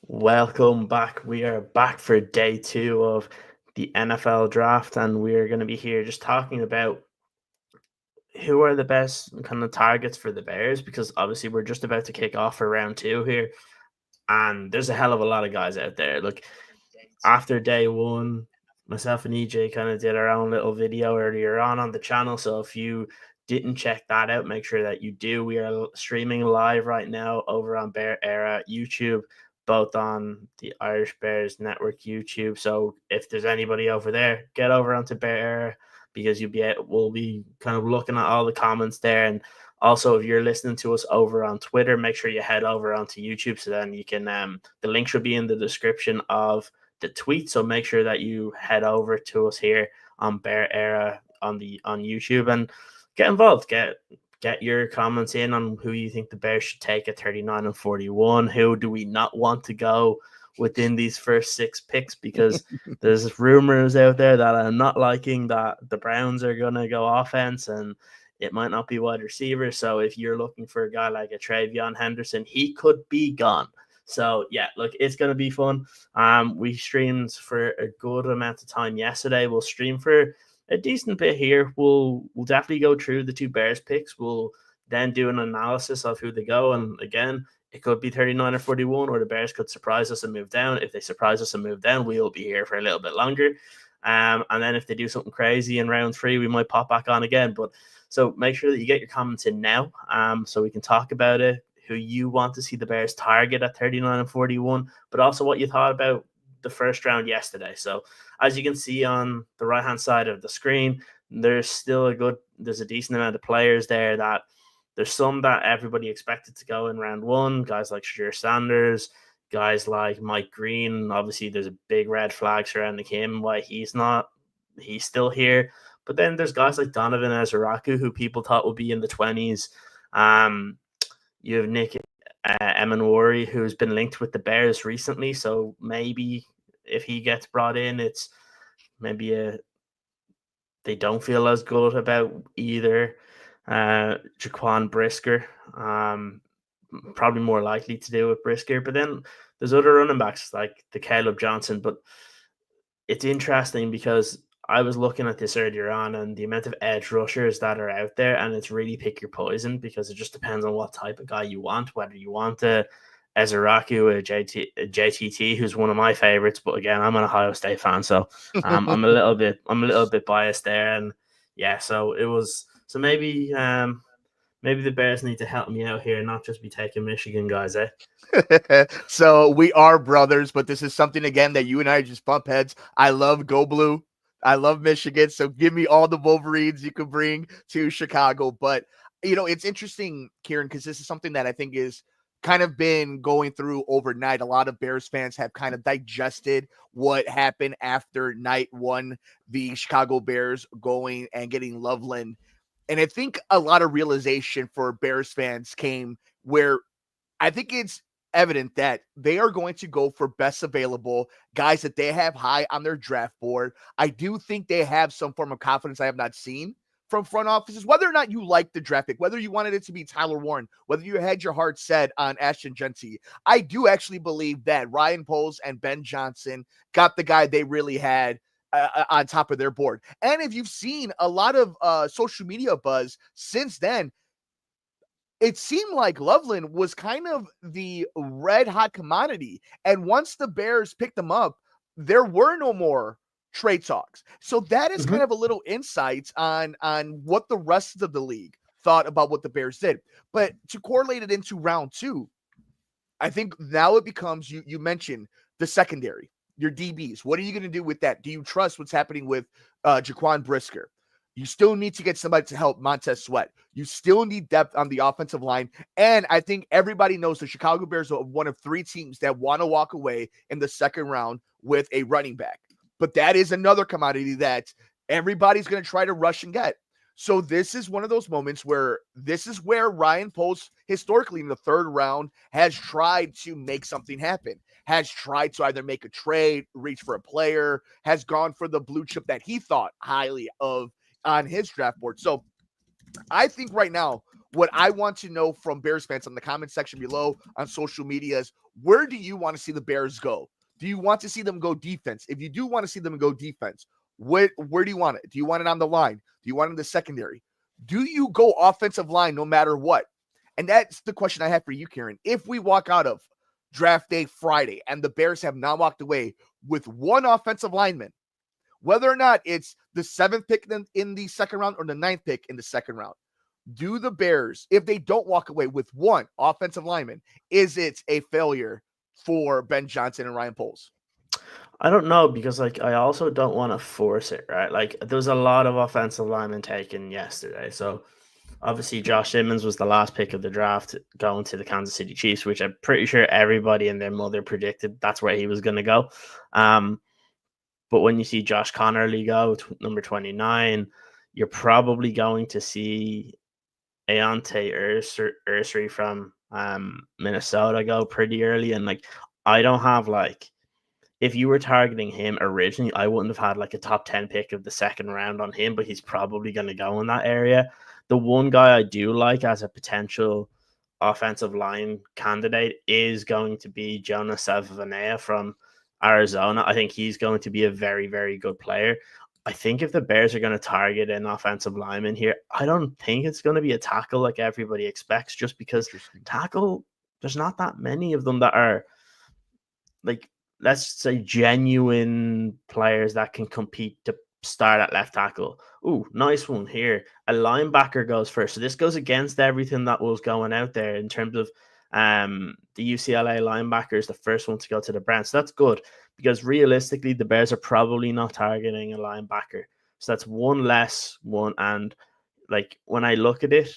Welcome back. We are back for day two of the NFL draft, and we're going to be here just talking about who are the best kind of targets for the Bears because obviously we're just about to kick off for round two here, and there's a hell of a lot of guys out there. Look, after day one, myself and EJ kind of did our own little video earlier on the channel. So if you didn't check that out, make sure that you do. We are streaming live right now over on Bear Era YouTube, both on the Irish Bears Network YouTube. So if there's anybody over there, get over onto Bear Era because we'll be kind of looking at all the comments there. And also, if you're listening to us over on Twitter, make sure you head over onto YouTube so then you can. The link should be in the description of the tweet. So make sure that you head over to us here on Bear Era on YouTube and get involved. Get your comments in on who you think the Bears should take at 39 and 41. Who do we not want to go within these first six picks? Because there's rumors out there that I'm not liking that the Browns are going to go offense and it might not be wide receiver. So if you're looking for a guy like a Travion Henderson, he could be gone. So yeah, look, it's gonna be fun. We streamed for a good amount of time yesterday. We'll stream for a decent bit here. We'll definitely go through the two Bears picks. We'll then do an analysis of who they go. And again, it could be 39 or 41, or the Bears could surprise us and move down. If they surprise us and move down, we'll be here for a little bit longer. And then if they do something crazy in round three, we might pop back on again. But so make sure that you get your comments in now, so we can talk about it, who you want to see the Bears target at 39 and 41, but also what you thought about the first round yesterday. So as you can see on the right-hand side of the screen, there's a decent amount of players there that there's some that everybody expected to go in round one, guys like Shedeur Sanders, guys like Mike Green. Obviously, there's a big red flag surrounding him, why he's still here. But then there's guys like Donovan Ezeraku, who people thought would be in the 20s. You have Nick Emanwari, who's been linked with the Bears recently. So maybe if he gets brought in, it's maybe they don't feel as good about either Jaquan Brisker. Probably more likely to do with Brisker. But then there's other running backs like the Caleb Johnson. But it's interesting because I was looking at this earlier on and the amount of edge rushers that are out there, and it's really pick your poison because it just depends on what type of guy you want, whether you want a Ezeraku, a JTT, who's one of my favorites. But again, I'm an Ohio State fan, so I'm a little bit biased there. And yeah, so it was so maybe the Bears need to help me out here, not just be taking Michigan guys, eh? So we are brothers, but this is something again that you and I just bump heads. I love Go Blue. I love Michigan. So give me all the Wolverines you can bring to Chicago. But it's interesting, Kieran, because this is something that I think is kind of been going through overnight. A lot of Bears fans have kind of digested what happened after night one, the Chicago Bears going and getting Loveland. And I think a lot of realization for Bears fans came where I think it's evident that they are going to go for best available guys that they have high on their draft board. I do think they have some form of confidence I have not seen from front offices, whether or not you like the draft pick, whether you wanted it to be Tyler Warren, whether you had your heart set on Ashton Jeanty. I do actually believe that Ryan Poles and Ben Johnson got the guy they really had on top of their board. And if you've seen a lot of social media buzz since then, it seemed like Loveland was kind of the red hot commodity. And once the Bears picked him up, there were no more trade talks. So that is kind of a little insight on what the rest of the league thought about what the Bears did. But to correlate it into round two, I think now it becomes, you mentioned the secondary, your DBs. What are you going to do with that? Do you trust what's happening with Jaquan Brisker? You still need to get somebody to help Montez Sweat. You still need depth on the offensive line. And I think everybody knows the Chicago Bears are one of three teams that want to walk away in the second round with a running back. But that is another commodity that everybody's going to try to rush and get. So this is one of those moments where this is where Ryan Poles historically in the third round has tried to make something happen, has tried to either make a trade, reach for a player, has gone for the blue chip that he thought highly of on his draft board. So I think right now what I want to know from Bears fans on the comment section below on social media is, where do you want to see the Bears go? Do you want to see them go defense? If you do want to see them go defense, where do you want it? Do you want it on the line? Do you want it in the secondary? Do you go offensive line no matter what? And that's the question I have for you, Kieran. If we walk out of draft day Friday and the Bears have not walked away with one offensive lineman, whether or not it's the 7th pick in the second round or the 9th pick in the second round, do the Bears, if they don't walk away with one offensive lineman, is it a failure for Ben Johnson and Ryan Poles? I don't know, because like I also don't want to force it, right? Like there was a lot of offensive linemen taken yesterday. So obviously Josh Simmons was the last pick of the draft going to the Kansas City Chiefs, which I'm pretty sure everybody and their mother predicted that's where he was going to go. But when you see Josh Connerly go to number 29, you're probably going to see Aonte Ursary from Minnesota go pretty early. And like, I don't have like, if you were targeting him originally, I wouldn't have had like a top 10 pick of the second round on him, but he's probably going to go in that area. The one guy I do like as a potential offensive line candidate is going to be Jonas Savaiinaea from Arizona. I think he's going to be a very, very good player. I think if the Bears are going to target an offensive lineman here, I don't think it's going to be a tackle like everybody expects, just because tackle, there's not that many of them that are like, let's say, genuine players that can compete to start at left tackle. Ooh, nice one here. A linebacker goes first. So this goes against everything that was going out there in terms of the UCLA linebackers, the first one to go to the Browns. So that's good, because realistically, the Bears are probably not targeting a linebacker. So that's one less one. And like, when I look at it,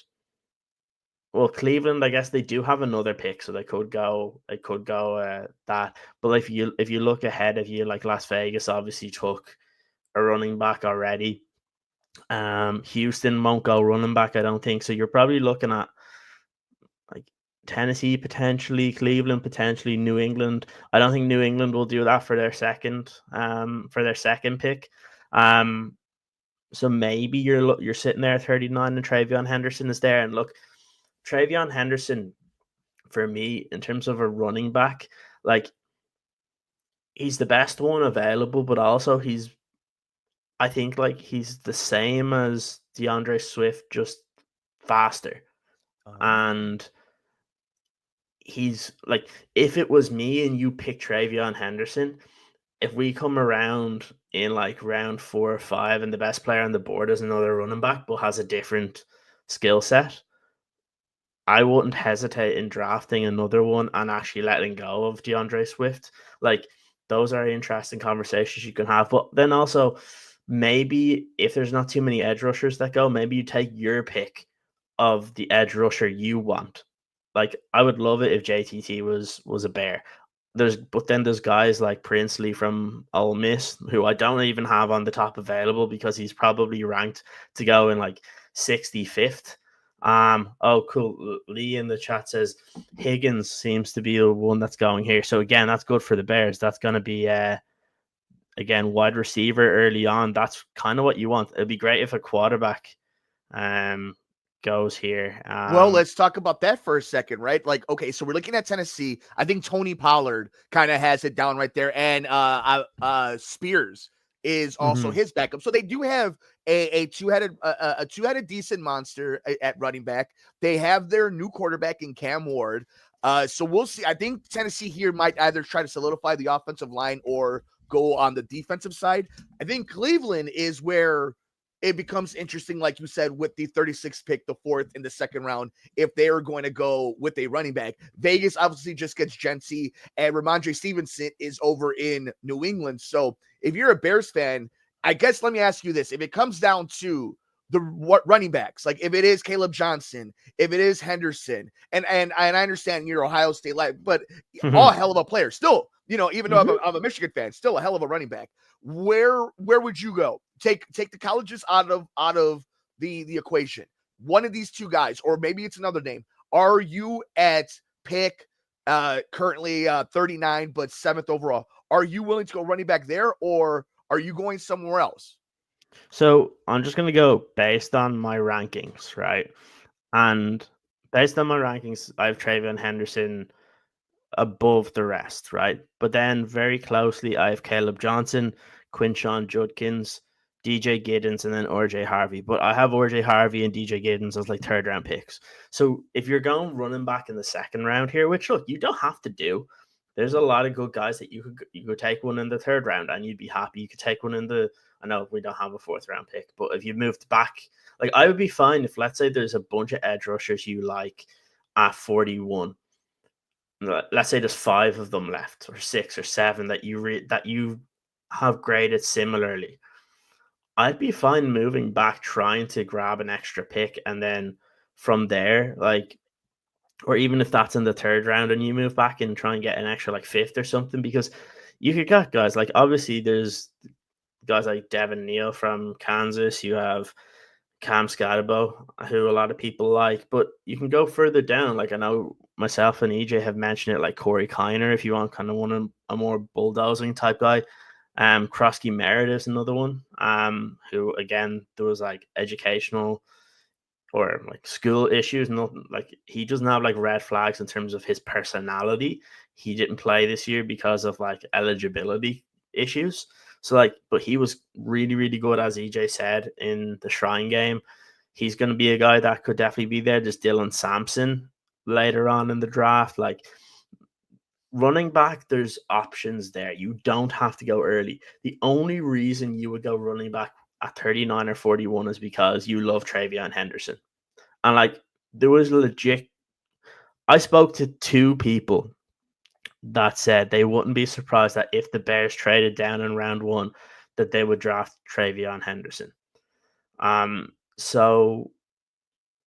well, Cleveland, I guess they do have another pick, so they could go that. But if you look ahead of you, like Las Vegas obviously took a running back already. Houston won't go running back, I don't think. So you're probably looking at like Tennessee potentially, Cleveland potentially, New England. I don't think New England will do that for their second pick. So maybe you're sitting there at 39 and TreVeyon Henderson is there. And look, TreVeyon Henderson, for me, in terms of a running back, like, he's the best one available, but also I think like he's the same as DeAndre Swift, just faster. And he's like, if it was me and you pick TreVeyon Henderson, if we come around in like round 4 or 5 and the best player on the board is another running back but has a different skill set, I wouldn't hesitate in drafting another one and actually letting go of DeAndre Swift. Like, those are interesting conversations you can have. But then also, maybe if there's not too many edge rushers that go, maybe you take your pick of the edge rusher you want. Like, I would love it if JTT was a Bear. But then there's guys like Princely from Ole Miss, who I don't even have on the top available because he's probably ranked to go in like 65th. Oh, cool. Lee in the chat says Higgins seems to be the one that's going here. So again, that's good for the Bears. That's going to be again, wide receiver early on. That's kind of what you want. It'd be great if a quarterback goes here. Well, let's talk about that for a second, right? Like, okay, so we're looking at Tennessee. I think Tony Pollard kind of has it down right there, and Spears is also his backup. So they do have a two-headed decent monster at running back. They have their new quarterback in Cam Ward. So we'll see. I think Tennessee here might either try to solidify the offensive line or go on the defensive side. I think Cleveland is where it becomes interesting, like you said, with the 36th pick, the 4th in the second round, if they are going to go with a running back. Vegas obviously just gets Genty, and Ramondre Stevenson is over in New England. So if you're a Bears fan, I guess let me ask you this. If it comes down to the running backs, like if it is Caleb Johnson, if it is Henderson, and I understand you're Ohio State life, but all hell of a player still, even though I'm a Michigan fan, still a hell of a running back. Where would you go? Take the colleges out of the equation. One of these two guys, or maybe it's another name. Are you at pick currently 39, but 7th overall? Are you willing to go running back there, or are you going somewhere else? So I'm just going to go based on my rankings, right? And based on my rankings, I have Travion Henderson above the rest, right? But then very closely, I have Caleb Johnson, Quinshon Judkins, DJ Giddens, and then RJ Harvey. But I have RJ Harvey and DJ Giddens as like third round picks. So if you're going running back in the second round here, which look, you don't have to do. There's a lot of good guys that you could take one in the third round and you'd be happy. You could take one in the. I know we don't have a fourth round pick, but if you moved back, like I would be fine if, let's say, there's a bunch of edge rushers you like at 41. Let's say there's 5 of them left, or 6 or 7 that you have graded similarly. I'd be fine moving back, trying to grab an extra pick, and then from there, like, or even if that's in the third round and you move back and try and get an extra like 5th or something, because you could get guys like, obviously there's guys like Devin Neal from Kansas. You have Cam Scadabo, who a lot of people like, but you can go further down. Like I know myself and EJ have mentioned it, like Corey Kiner, if you want kind of one a more bulldozing type guy. Krosky Meredith's another one. Who again there was like educational or like school issues. Nothing like he doesn't have like red flags in terms of his personality. He didn't play this year because of like eligibility issues. So like, but he was really, really good, as EJ said in the Shrine game. He's going to be a guy that could definitely be there. There's Dylan Sampson later on in the draft. Like running back, there's options there. You don't have to go early. The only reason you would go running back at 39 or 41 is because you love Travion Henderson. And like there was legit, I spoke to 2 people that said they wouldn't be surprised that if the Bears traded down in round 1, that they would draft Travion Henderson. So,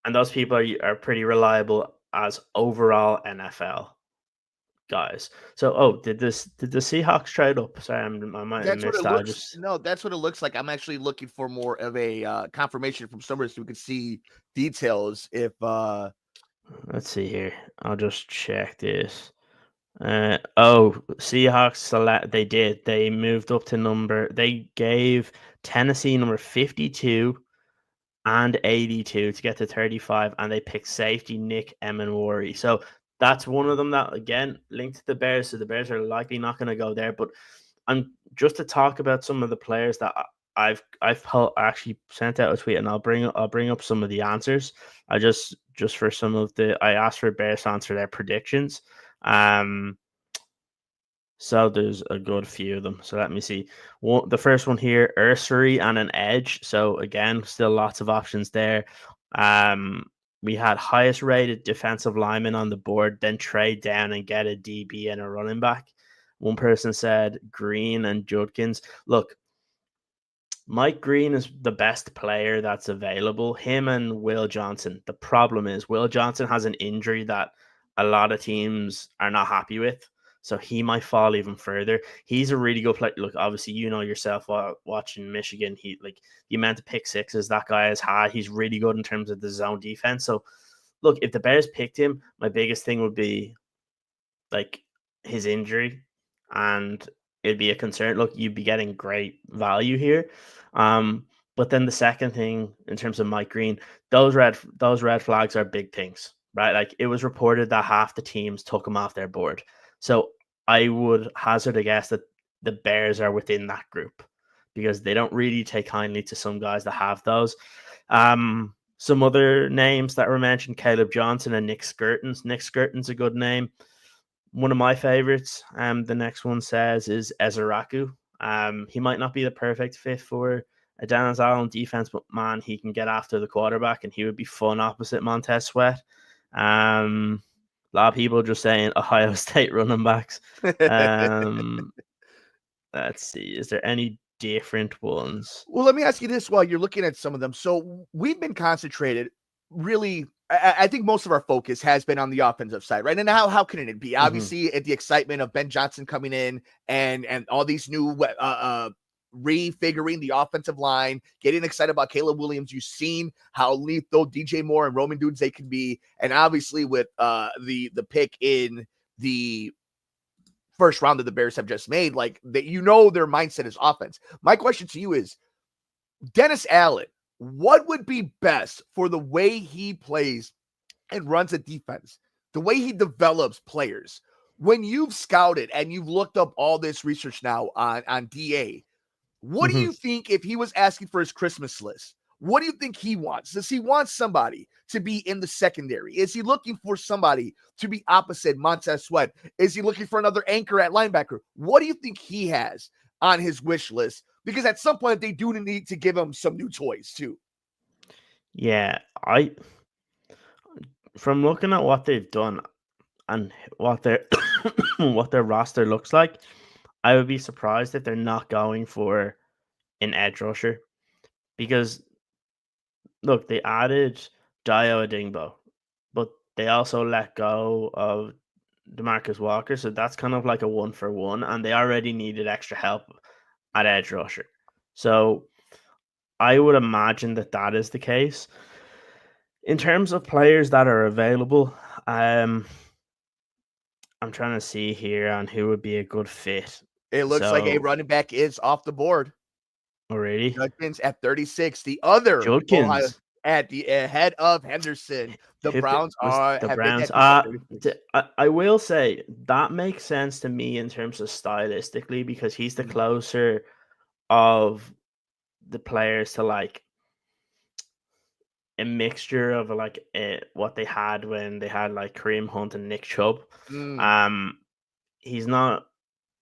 and those people are pretty reliable as overall NFL guys. So, did the Seahawks trade up? Sorry, I might have That's what missed it that. looks. No, that's what it looks like. I'm actually looking for more of a confirmation from somebody so we can see details. If let's see here, I'll just check this. Seahawks select. They did. They moved up to number. They gave Tennessee number 52 and 82 to get to 35, and they picked safety Nick Emenwari. So that's one of them that again linked to the Bears. So the Bears are likely not going to go there. But I'm just to talk about some of the players that I've actually sent out a tweet, and I'll bring up some of the answers. I just for some of the I asked for Bears to answer their predictions. So there's a good few of them. So let me see. The first one here, Ursery and an edge. So again, still lots of options there. We had highest rated defensive lineman on the board, then trade down and get a DB and a running back. One person said Green and Judkins. Look, Mike Green is the best player that's available. Him and Will Johnson. The problem is Will Johnson has an injury that a lot of teams are not happy with. So he might fall even further. He's a really good player. Look, obviously, you know yourself while watching Michigan. He like the amount of pick sixes that guy has had. He's really good in terms of the zone defense. So look, if the Bears picked him, my biggest thing would be like his injury, and it'd be a concern. Look, you'd be getting great value here. But then the second thing in terms of Mike Green, those red flags are big things, right? Like it was reported that half the teams took him off their board. So I would hazard a guess that the Bears are within that group because they don't really take kindly to some guys that have those. Some other names that were mentioned, Caleb Johnson and Nick Skirtons. Nick Skirtons a good name. One of my favorites, the next one says, is Ezeraku. He might not be the perfect fit for a Dennis Allen defense, but man, he can get after the quarterback and he would be fun opposite Montez Sweat. A lot of people just saying Ohio State running backs. Let's see. Is there any different ones? Well, let me ask you this while you're looking at some of them. So we've been concentrated really. I think most of our focus has been on the offensive side, right? And how can it be? Obviously, at the excitement of Ben Johnson coming in and all these new refiguring the offensive line, getting excited about Caleb Williams. You've seen how lethal DJ Moore and Roman dudes they can be, and obviously with the pick in the first round that the Bears have just made, like that, their mindset is offense. My question to you is, Dennis Allen what would be best for the way he plays and runs a defense, the way he develops players? When you've scouted and you've looked up all this research now on DA, what do Mhm. you think if he was asking for his Christmas list? What do you think he wants? Does he want somebody to be in the secondary? Is he looking for somebody to be opposite Montez Sweat? Is he looking for another anchor at linebacker? What do you think he has on his wish list? Because at some point they do need to give him some new toys too. Yeah, I from looking at what they've done and what their what their roster looks like, I would be surprised if they're not going for an edge rusher because look, they added Dio Adingbo, but they also let go of Demarcus Walker, so that's kind of like a one for one, and they already needed extra help at edge rusher. So I would imagine that that is the case. In terms of players that are available, I'm trying to see here on who would be a good fit. It looks like a So running back is off the board. already, Judkins at 36. The other Ohio Judkins. at the head of Henderson. The Who pi- Browns was the have been Browns? that pick at 36. I will say that makes sense to me in terms of stylistically because he's the Mhm. closer of the players to like a mixture of like what they had when they had like Kareem Hunt and Nick Chubb. Mm. Um, he's not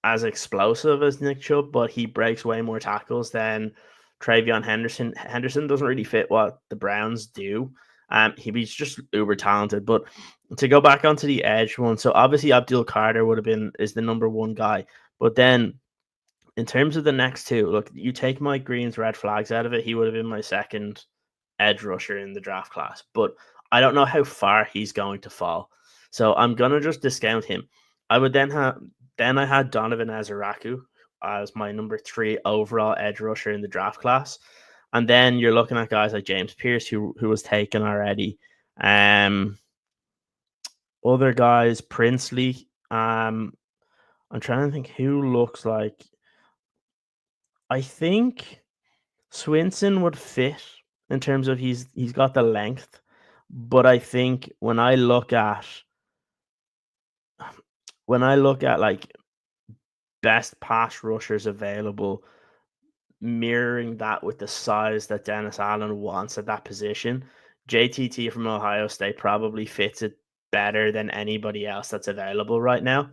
as explosive as Nick Chubb, but he breaks way more tackles than Travion Henderson. Henderson doesn't really fit what the Browns do. He's just uber talented. But to go back onto the edge one, so obviously Abdul Carter is the number one guy. But then in terms of the next two, look, you take Mike Green's red flags out of it, he would have been my second edge rusher in the draft class. But I don't know how far he's going to fall. So I'm gonna just discount him. I would then I had Donovan Azaraku as my number 3 overall edge rusher in the draft class. And then you're looking at guys like James Pierce, who was taken already. Other guys, Princely. I'm trying to think who looks like. I think Swinson would fit in terms of he's got the length, but I think when I look at like best pass rushers available, mirroring that with the size that Dennis Allen wants at that position, JTT from Ohio State probably fits it better than anybody else that's available right now.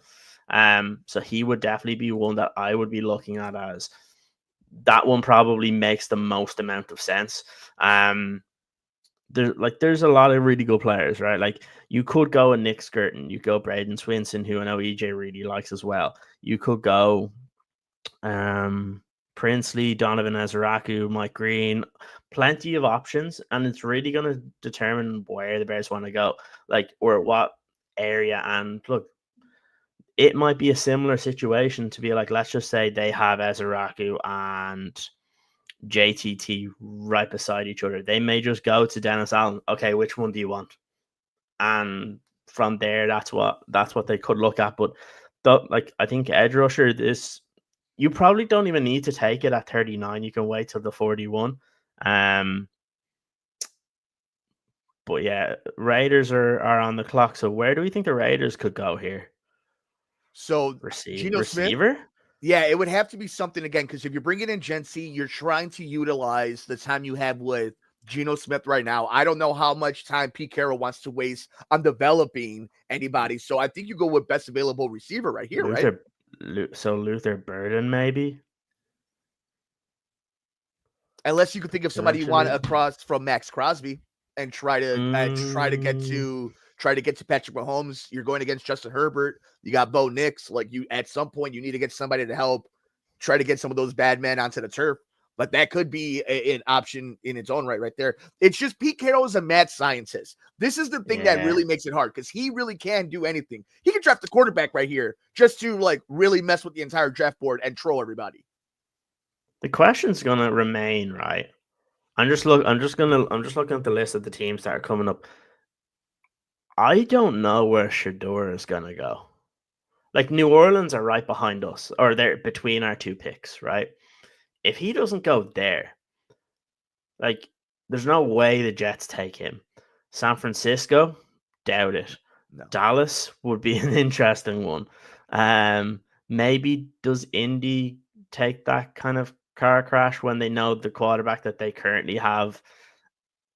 So he would definitely be one that I would be looking at as that one probably makes the most amount of sense. There's a lot of really good players, right? Like you could go a Nick Skirton, you go Braden Swinson, who I know EJ really likes as well. You could go Princely, Donovan Azaraku, Mike Green, plenty of options, and it's really going to determine where the Bears want to go, like or what area. And look, it might be a similar situation to be like, let's just say they have Azaraku and JTT right beside each other. They may just go to Dennis Allen. Okay, which one do you want? And from there, that's what they could look at. But like I think edge rusher, this you probably don't even need to take it at 39. You can wait till the 41. But yeah, Raiders are on the clock. So where do we think the Raiders could go here? So Geno Smith, Receiver? yeah, it would have to be something again because if you're bringing in Gen C, you're trying to utilize the time you have with Geno Smith right now. I don't know how much time Pete Carroll wants to waste on developing anybody. So I think you go with best available receiver right here, right? Luther Burden, maybe. Unless you could think of somebody you want Potentially. across from Max Crosby and try to get Mm, to Patrick Mahomes. You're going against Justin Herbert. You got Bo Nix. Like you, at some point, you need to get somebody to help try to get some of those bad men onto the turf. But that could be an option in its own right there. It's just Pete Carroll is a mad scientist. This is the thing that yeah. really makes it hard because he really can do anything. He can draft the quarterback right here just to like really mess with the entire draft board and troll everybody. The question's gonna remain, right? I'm just looking at the list of the teams that are coming up. I don't know where Shador is gonna go. Like New Orleans are right behind us, or they're between our two picks, right? If he doesn't go there, like there's no way the Jets take him. San Francisco, doubt it. No. Dallas would be an interesting one. Maybe does Indy take that kind of car crash when they know the quarterback that they currently have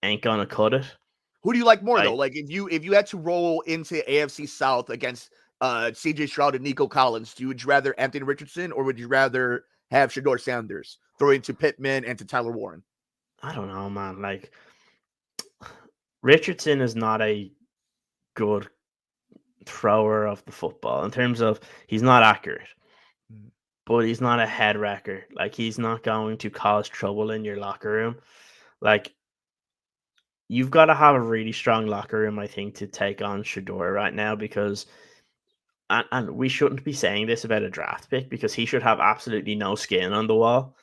ain't gonna cut it? Who do you like more though? Like, Like if you had to roll into AFC South against CJ Stroud and Nico Collins, would you rather Anthony Richardson or would you rather have Shador Sanders throwing to Pittman and to Tyler Warren? I don't know, man. Like Richardson is not a good thrower of the football in terms of he's not accurate, but he's not a head wrecker. Like he's not going to cause trouble in your locker room. Like you've got to have a really strong locker room, I think, to take on Shador right now because and we shouldn't be saying this about a draft pick because he should have absolutely no skin on the wall,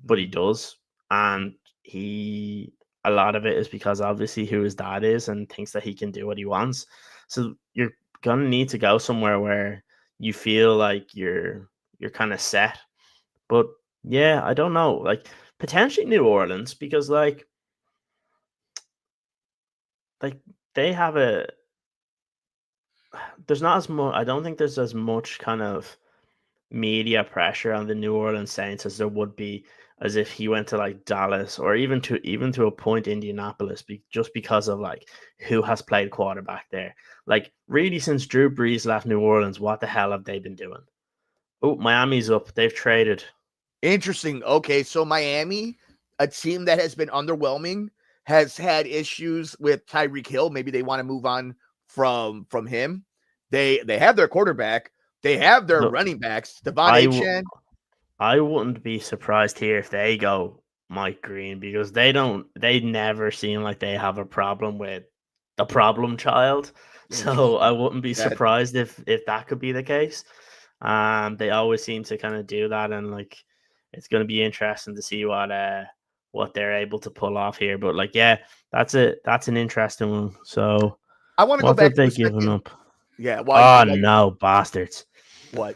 but he does. And a lot of it is because obviously who his dad is and thinks that he can do what he wants. So you're going to need to go somewhere where you feel like you're kind of set. But yeah, I don't know. Like potentially New Orleans because like they have there's not as much. I don't think there's as much kind of media pressure on the New Orleans Saints as there would be as if he went to like Dallas or even to a point Indianapolis, just because of like who has played quarterback there. Like really, since Drew Brees left New Orleans, what the hell have they been doing? Oh, Miami's up. They've traded. Interesting. Okay, so Miami, a team that has been underwhelming, has had issues with Tyreek Hill. Maybe they want to move on from him. They have their quarterback. They have their Look, running backs. Devon Achane. I wouldn't be surprised here if they go Mike Green because they never seem like they have a problem with the problem child. So I wouldn't be surprised if that could be the case. They always seem to kind of do that, and like it's going to be interesting to see what they're able to pull off here. But like, yeah, that's an interesting one. So I want to go what back have they to given up? Yeah. Oh no, bastards! What?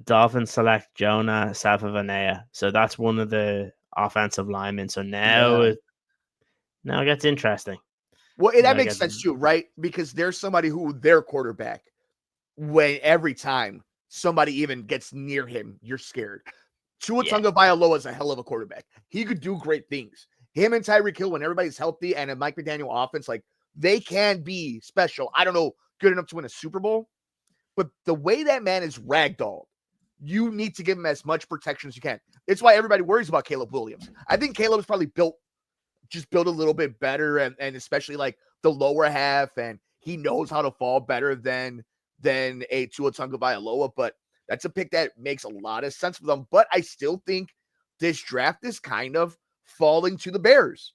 Dolphins select Jonah Savavania. So that's one of the offensive linemen. So now it gets interesting. Well, that makes sense too, right? Because there's somebody who their quarterback, when every time somebody even gets near him, you're scared. Tua Tagovailoa is a hell of a quarterback. He could do great things. Him and Tyreek Hill, when everybody's healthy and a Mike McDaniel offense, like they can be special. I don't know, good enough to win a Super Bowl, but the way that man is ragdolled, you need to give him as much protection as you can. It's why everybody worries about Caleb Williams. I think Caleb's probably built a little bit better, and especially like the lower half, and he knows how to fall better than a Tua Tagovailoa. But that's a pick that makes a lot of sense for them. But I still think this draft is kind of falling to the Bears.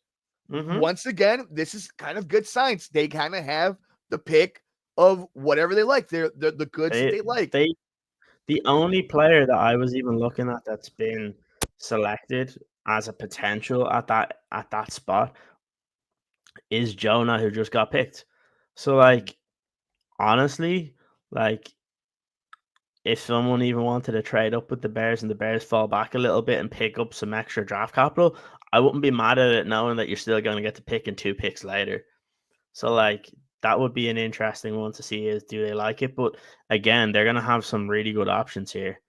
Mm-hmm. Once again, this is kind of good science. They kind of have the pick of whatever they like. They're the goods that they like. The only player that I was even looking at that's been selected as a potential at that spot is Jonah, who just got picked. So like honestly, like if someone even wanted to trade up with the Bears and the Bears fall back a little bit and pick up some extra draft capital, I wouldn't be mad at it knowing that you're still going to get to pick in 2 picks later. So like that would be an interesting one to see is do they like it? But again, they're going to have some really good options here.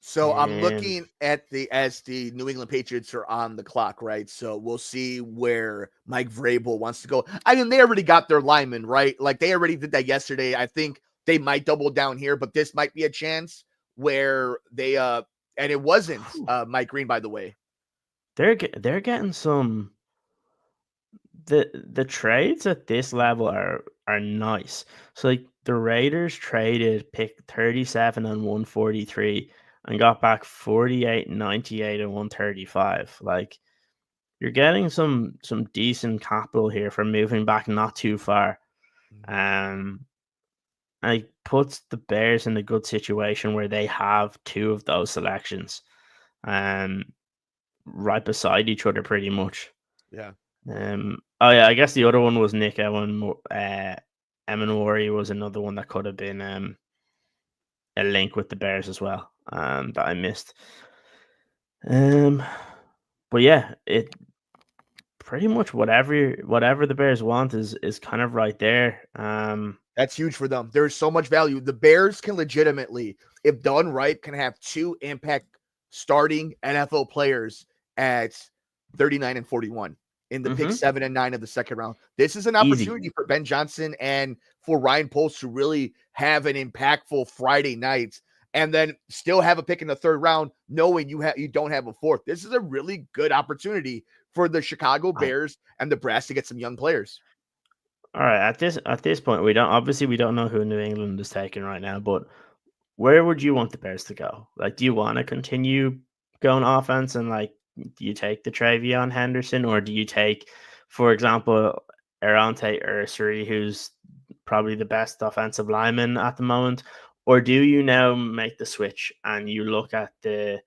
So I'm looking at as the New England Patriots are on the clock, right? So we'll see where Mike Vrabel wants to go. I mean, they already got their lineman, right? Like they already did that yesterday. I think they might double down here, but this might be a chance where they and it wasn't Mike Green, by the way. They're getting some. The trades at this level are nice. So like the Raiders traded pick 37 and 143 and got back 48, 98 and 135. Like you're getting some decent capital here from moving back not too far. And it puts the Bears in a good situation where they have 2 of those selections. Right beside each other pretty much. Yeah. Oh yeah, I guess the other one was Nick Emanwari was another one that could have been a link with the Bears as well, that I missed. But yeah, pretty much whatever the Bears want is kind of right there. That's huge for them. There's so much value. The Bears can legitimately, if done right, can have 2 impact starting NFL players at 39 and 41 in the pick 7 and 9 of the second round. This is an opportunity for Ben Johnson and for Ryan Poles to really have an impactful Friday night and then still have a pick in the third round, knowing you don't have a fourth. This is a really good opportunity for the Chicago Bears and the Brass to get some young players. All right, at this point, we don't know who New England is taking right now, but where would you want the Bears to go? Like, do you want to continue going offense and like, do you take the Travion Henderson, or do you take, for example, Arante Ursary, who's probably the best offensive lineman at the moment, or do you now make the switch and you look at the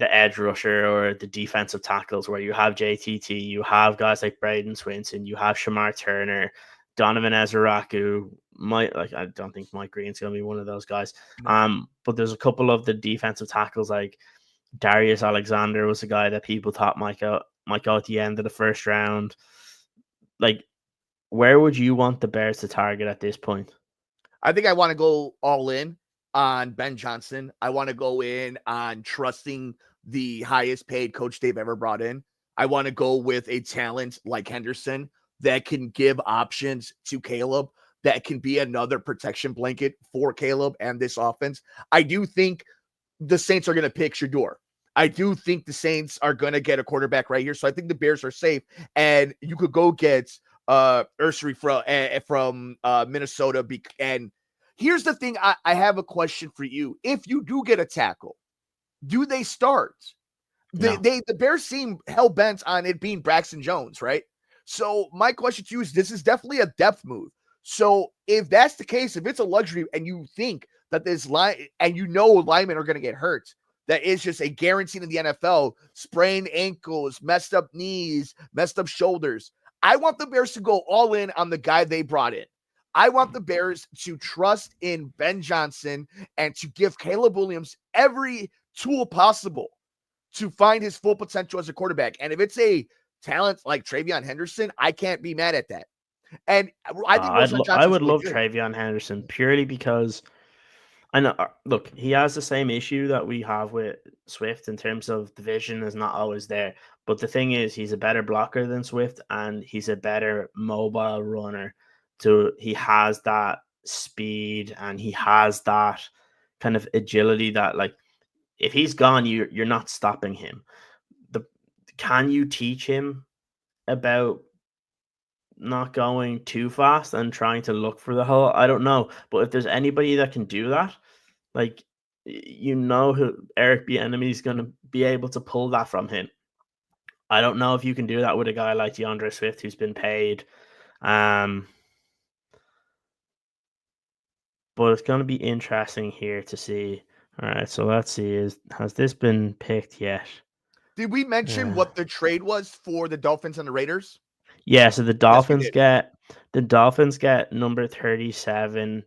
edge rusher or the defensive tackles where you have JTT, you have guys like Braden Swinson, you have Shamar Turner, Donovan Ezraku, I don't think Mike Green's gonna be one of those guys. But there's a couple of the defensive tackles like Darius Alexander was a guy that people thought might go at the end of the first round. Like, where would you want the Bears to target at this point? I think I want to go all in on Ben Johnson. I want to go in on trusting the highest paid coach they've ever brought in. I want to go with a talent like Henderson that can give options to Caleb, that can be another protection blanket for Caleb and this offense. I do think the Saints are going to pick Shedeur. I do think the Saints are going to get a quarterback right here. So I think the Bears are safe. And you could go get Ursary from Minnesota. And here's the thing. I have a question for you. If you do get a tackle, do they start? No. The Bears seem hell-bent on it being Braxton Jones, right? So my question to you is, this is definitely a depth move. So if that's the case, if it's a luxury and you think that this line and linemen are going to get hurt, that is just a guarantee in the NFL, sprained ankles, messed up knees, messed up shoulders. I want the Bears to go all in on the guy they brought in. I want the Bears to trust in Ben Johnson and to give Caleb Williams every tool possible to find his full potential as a quarterback. And if it's a talent like Travion Henderson, I can't be mad at that. And I think I would love Travion Henderson purely because I know. Look, he has the same issue that we have with Swift in terms of the vision is not always there. But the thing is, he's a better blocker than Swift, and he's a better mobile runner. So he has that speed and he has that kind of agility that, like, if he's gone, you're not stopping him. Can you teach him about not going too fast and trying to look for the hole? I don't know. But if there's anybody that can do that, like, who Eric Bieniemy is going to be able to pull that from him. I don't know if you can do that with a guy like DeAndre Swift, who's been paid. But it's going to be interesting here to see. All right, so let's see. Has this been picked yet? Did we mention what the trade was for the Dolphins and the Raiders? Yeah, so the Dolphins get number 37,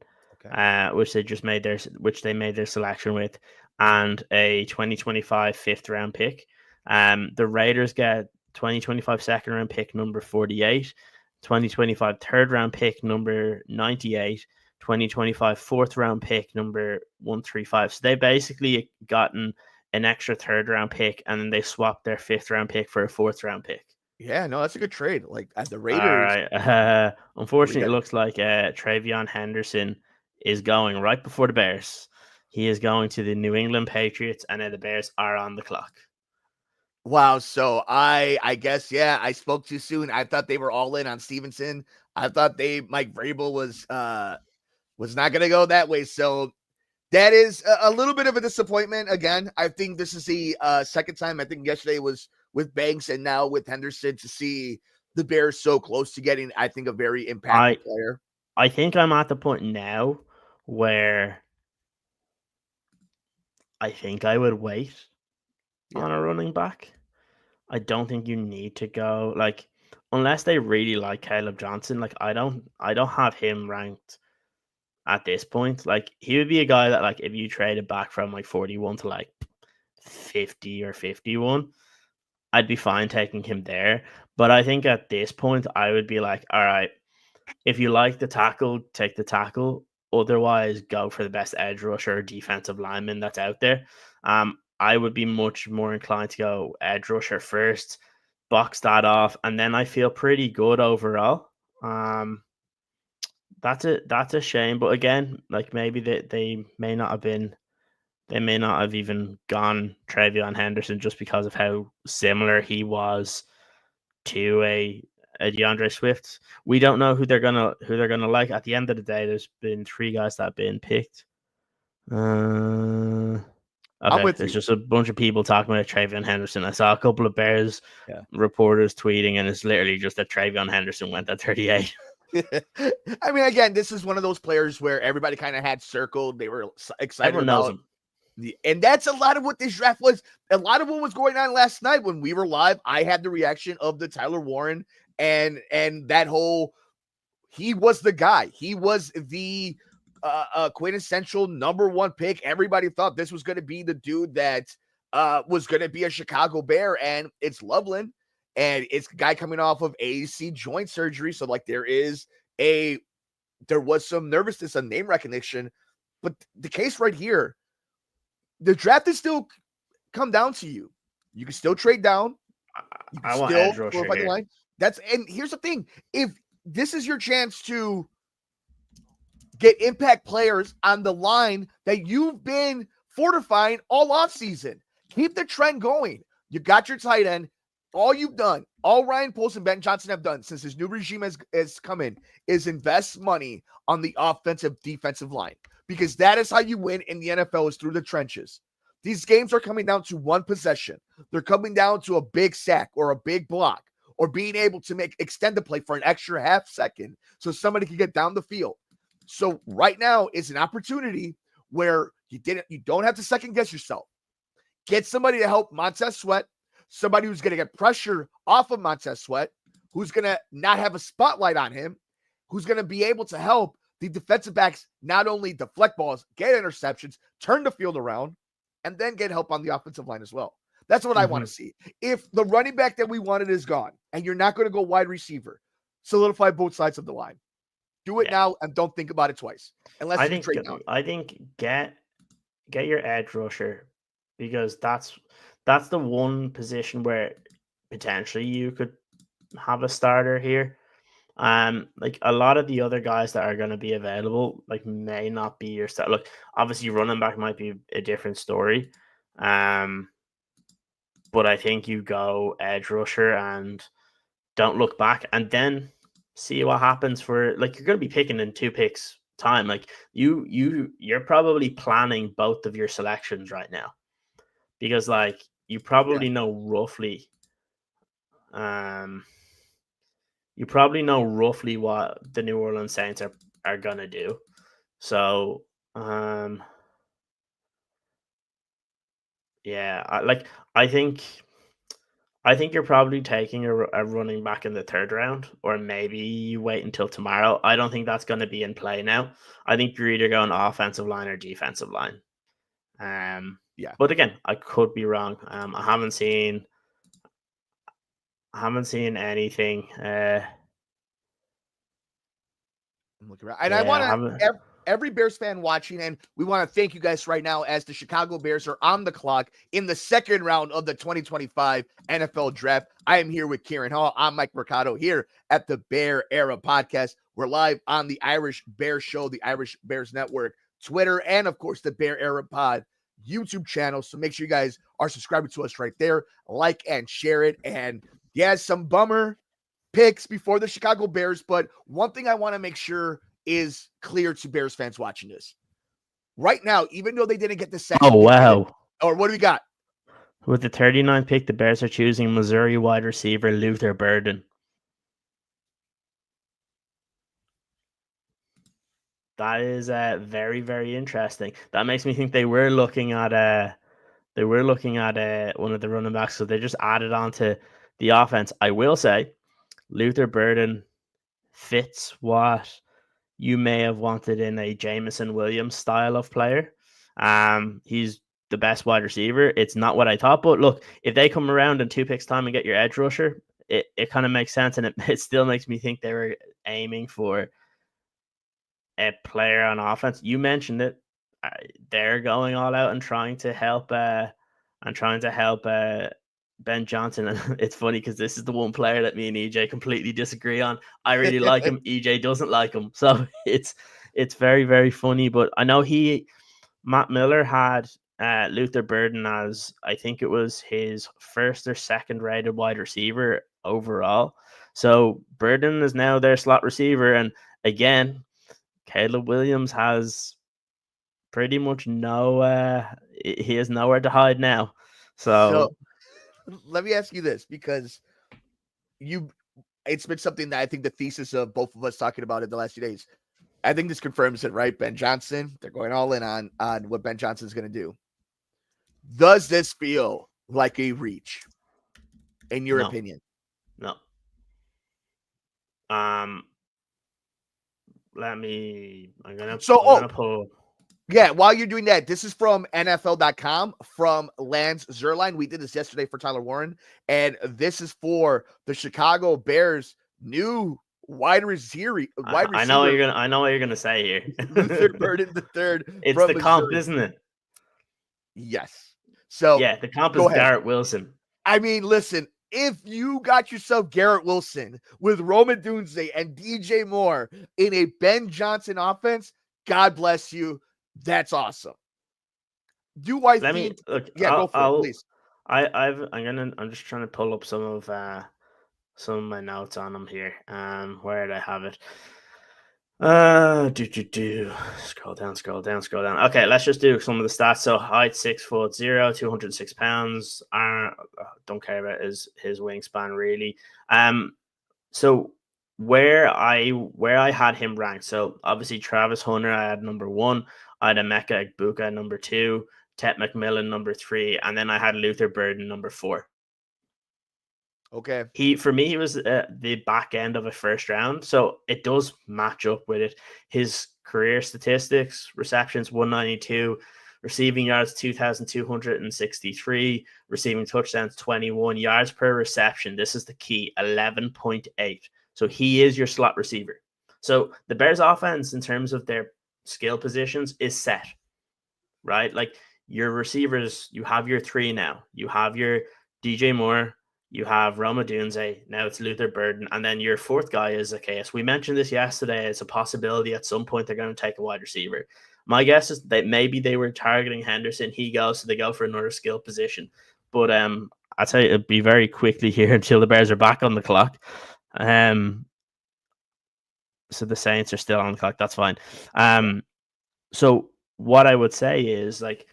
which they made their selection with, and a 2025 fifth round pick. The Raiders get 2025 second round pick number 48, 2025 third round pick number 98, 2025 fourth round pick number 135. So they basically gotten an extra third round pick, and then they swapped their fifth round pick for a fourth round pick. Yeah, no, that's a good trade. Like at the Raiders. All right. Unfortunately, it looks like Travion Henderson is going right before the Bears. He is going to the New England Patriots, and the Bears are on the clock. Wow. So I guess, yeah, I spoke too soon. I thought they were all in on Stevenson. I thought Mike Vrabel was not going to go that way. So that is a little bit of a disappointment. Again, I think this is the second time. I think yesterday was with Banks and now with Henderson, to see the Bears so close to getting, I think, a very impactful player. I think I'm at the point now where I think I would wait on a running back. I don't think you need to go, like, unless they really like Caleb Johnson. Like, I don't have him ranked at this point. Like, he would be a guy that, like, if you traded back from like 41 to like 50 or 51, I'd be fine taking him there. But I think at this point, I would be like, all right, if you like the tackle, take the tackle. Otherwise, go for the best edge rusher or defensive lineman that's out there. I would be much more inclined to go edge rusher first, box that off, and then I feel pretty good overall. That's a shame, but again, like maybe they may not have been, they may not have even gone Travion Henderson just because of how similar he was to a DeAndre Swift. We don't know who they're gonna like. At the end of the day, there's been 3 guys that have been picked. I'm Okay, with there's you. just a bunch of people talking about Travion Henderson. I saw a couple of Bears reporters tweeting, and it's literally just that Travion Henderson went at 38. I mean, again, this is one of those players where everybody kind of had circled. They were excited Everyone knows about. him. And that's a lot of what this draft was. A lot of what was going on last night when we were live. I had the reaction of the Tyler Warren and that whole, he was the guy. He was the quintessential number 1 pick. Everybody thought this was going to be the dude that was going to be a Chicago Bear, and it's Loveland, and it's a guy coming off of AAC joint surgery. So like there was some nervousness on name recognition, but the case right here, the draft is still come down to you. You can still trade down. You can I want still edge rusher glorify the here. line. And here's the thing: if this is your chance to get impact players on the line that you've been fortifying all offseason, keep the trend going. You got your tight end. All you've done, all Ryan Poles and Ben Johnson have done since his new regime has come in, is invest money on the offensive defensive line, because that is how you win in the NFL, is through the trenches. These games are coming down to one possession. They're coming down to a big sack or a big block or being able to extend the play for an extra half second so somebody can get down the field. So right now is an opportunity where you don't have to second guess yourself. Get somebody to help Montez Sweat, somebody who's going to get pressure off of Montez Sweat, who's going to not have a spotlight on him, who's going to be able to help the defensive backs not only deflect balls, get interceptions, turn the field around, and then get help on the offensive line as well. That's what I want to see. If the running back that we wanted is gone and you're not going to go wide receiver, solidify both sides of the line. Do it now and don't think about it twice. Unless you trade down. I think get your edge rusher, because that's the one position where potentially you could have a starter here. Like a lot of the other guys that are going to be available, like may not be your start. Look, obviously running back might be a different story. But I think you go edge rusher and don't look back, and then see what happens for, like, you're going to be picking in 2 picks time. Like you're probably planning both of your selections right now, because like you probably know roughly what the New Orleans Saints are gonna do. So I think you're probably taking a running back in the 3rd round, or maybe you wait until tomorrow. I don't think that's going to be in play now. I think you're either going offensive line or defensive line. But again, I could be wrong. I haven't seen anything. I'm looking around, and I want to every Bears fan watching, and we want to thank you guys right now as the Chicago Bears are on the clock in the 2nd round of the 2025 NFL Draft. I am here with Kieran Hall. I'm Mike Mercado here at the Bear Era Podcast. We're live on the Irish Bears Show, the Irish Bears Network, Twitter, and of course the Bear Era Pod YouTube channel. So make sure you guys are subscribing to us right there, like and share it. And some bummer picks before the Chicago Bears, but one thing I want to make sure is clear to Bears fans watching this right now, even though they didn't get the second. Oh, wow. Or what do we got? With the 39th pick, the Bears are choosing Missouri wide receiver Luther Burden. That is very, very interesting. That makes me think they were looking at one of the running backs, so they just added on to the offense. I will say Luther Burden fits what you may have wanted in a Jameson Williams style of player. He's the best wide receiver. It's not what I thought, but look, if they come around in 2 picks time and get your edge rusher, it kind of makes sense, and it still makes me think they were aiming for a player on offense. You mentioned it. They're going all out and trying to help Ben Johnson. And it's funny because this is the one player that me and EJ completely disagree on. I really like him. EJ doesn't like him. So it's very, very funny. But I know Matt Miller had Luther Burden as, I think it was his first or second rated wide receiver overall. So Burden is now their slot receiver. And again, Caleb Williams has pretty much he has nowhere to hide now. So let me ask you this, because it's been something that I think the thesis of both of us talking about it the last few days. I think this confirms it, right? Ben Johnson, they're going all in on what Ben Johnson is going to do. Does this feel like a reach, in your opinion? No. I'm gonna pull. Yeah, while you're doing that, this is from NFL.com from Lance Zierlein. We did this yesterday for Tyler Warren, and this is for the Chicago Bears' new wide receiver. I know what you're gonna say here. Luther Burden the third. It's the comp, isn't it? Yes. So yeah, the comp is Garrett Wilson. I mean, listen, if you got yourself Garrett Wilson with Rome Odunze and DJ Moore in a Ben Johnson offense, God bless you. That's awesome. Go for it, please. I'm just trying to pull up some of my notes on him here. Where did I have it? Scroll down. Okay, let's just do some of the stats. So height 6'0", 206 pounds. Don't care about his wingspan really. So where I had him ranked. So obviously Travis Hunter I had number 1. I had Emeka Egbuka number 2, Tet McMillan number 3, and then I had Luther Burden number 4. Okay. He was the back end of a first round, so it does match up with it. His career statistics: receptions 192, receiving yards 2,263, receiving touchdowns 21, yards per reception. This is the key: 11.8. So he is your slot receiver. So the Bears' offense, in terms of their skill positions, is set, right? Like your receivers, you have your 3 now. You have your DJ Moore, you have Rome Odunze, now it's Luther Burden, and then your 4th guy is Zacchaeus. We mentioned this yesterday. It's a possibility at some point they're going to take a wide receiver. My guess is that maybe they were targeting Henderson. He goes, so they go for another skill position. But I'll tell you, it'll be very quickly here until the Bears are back on the clock. So the Saints are still on the clock. That's fine. So what I would say is, like,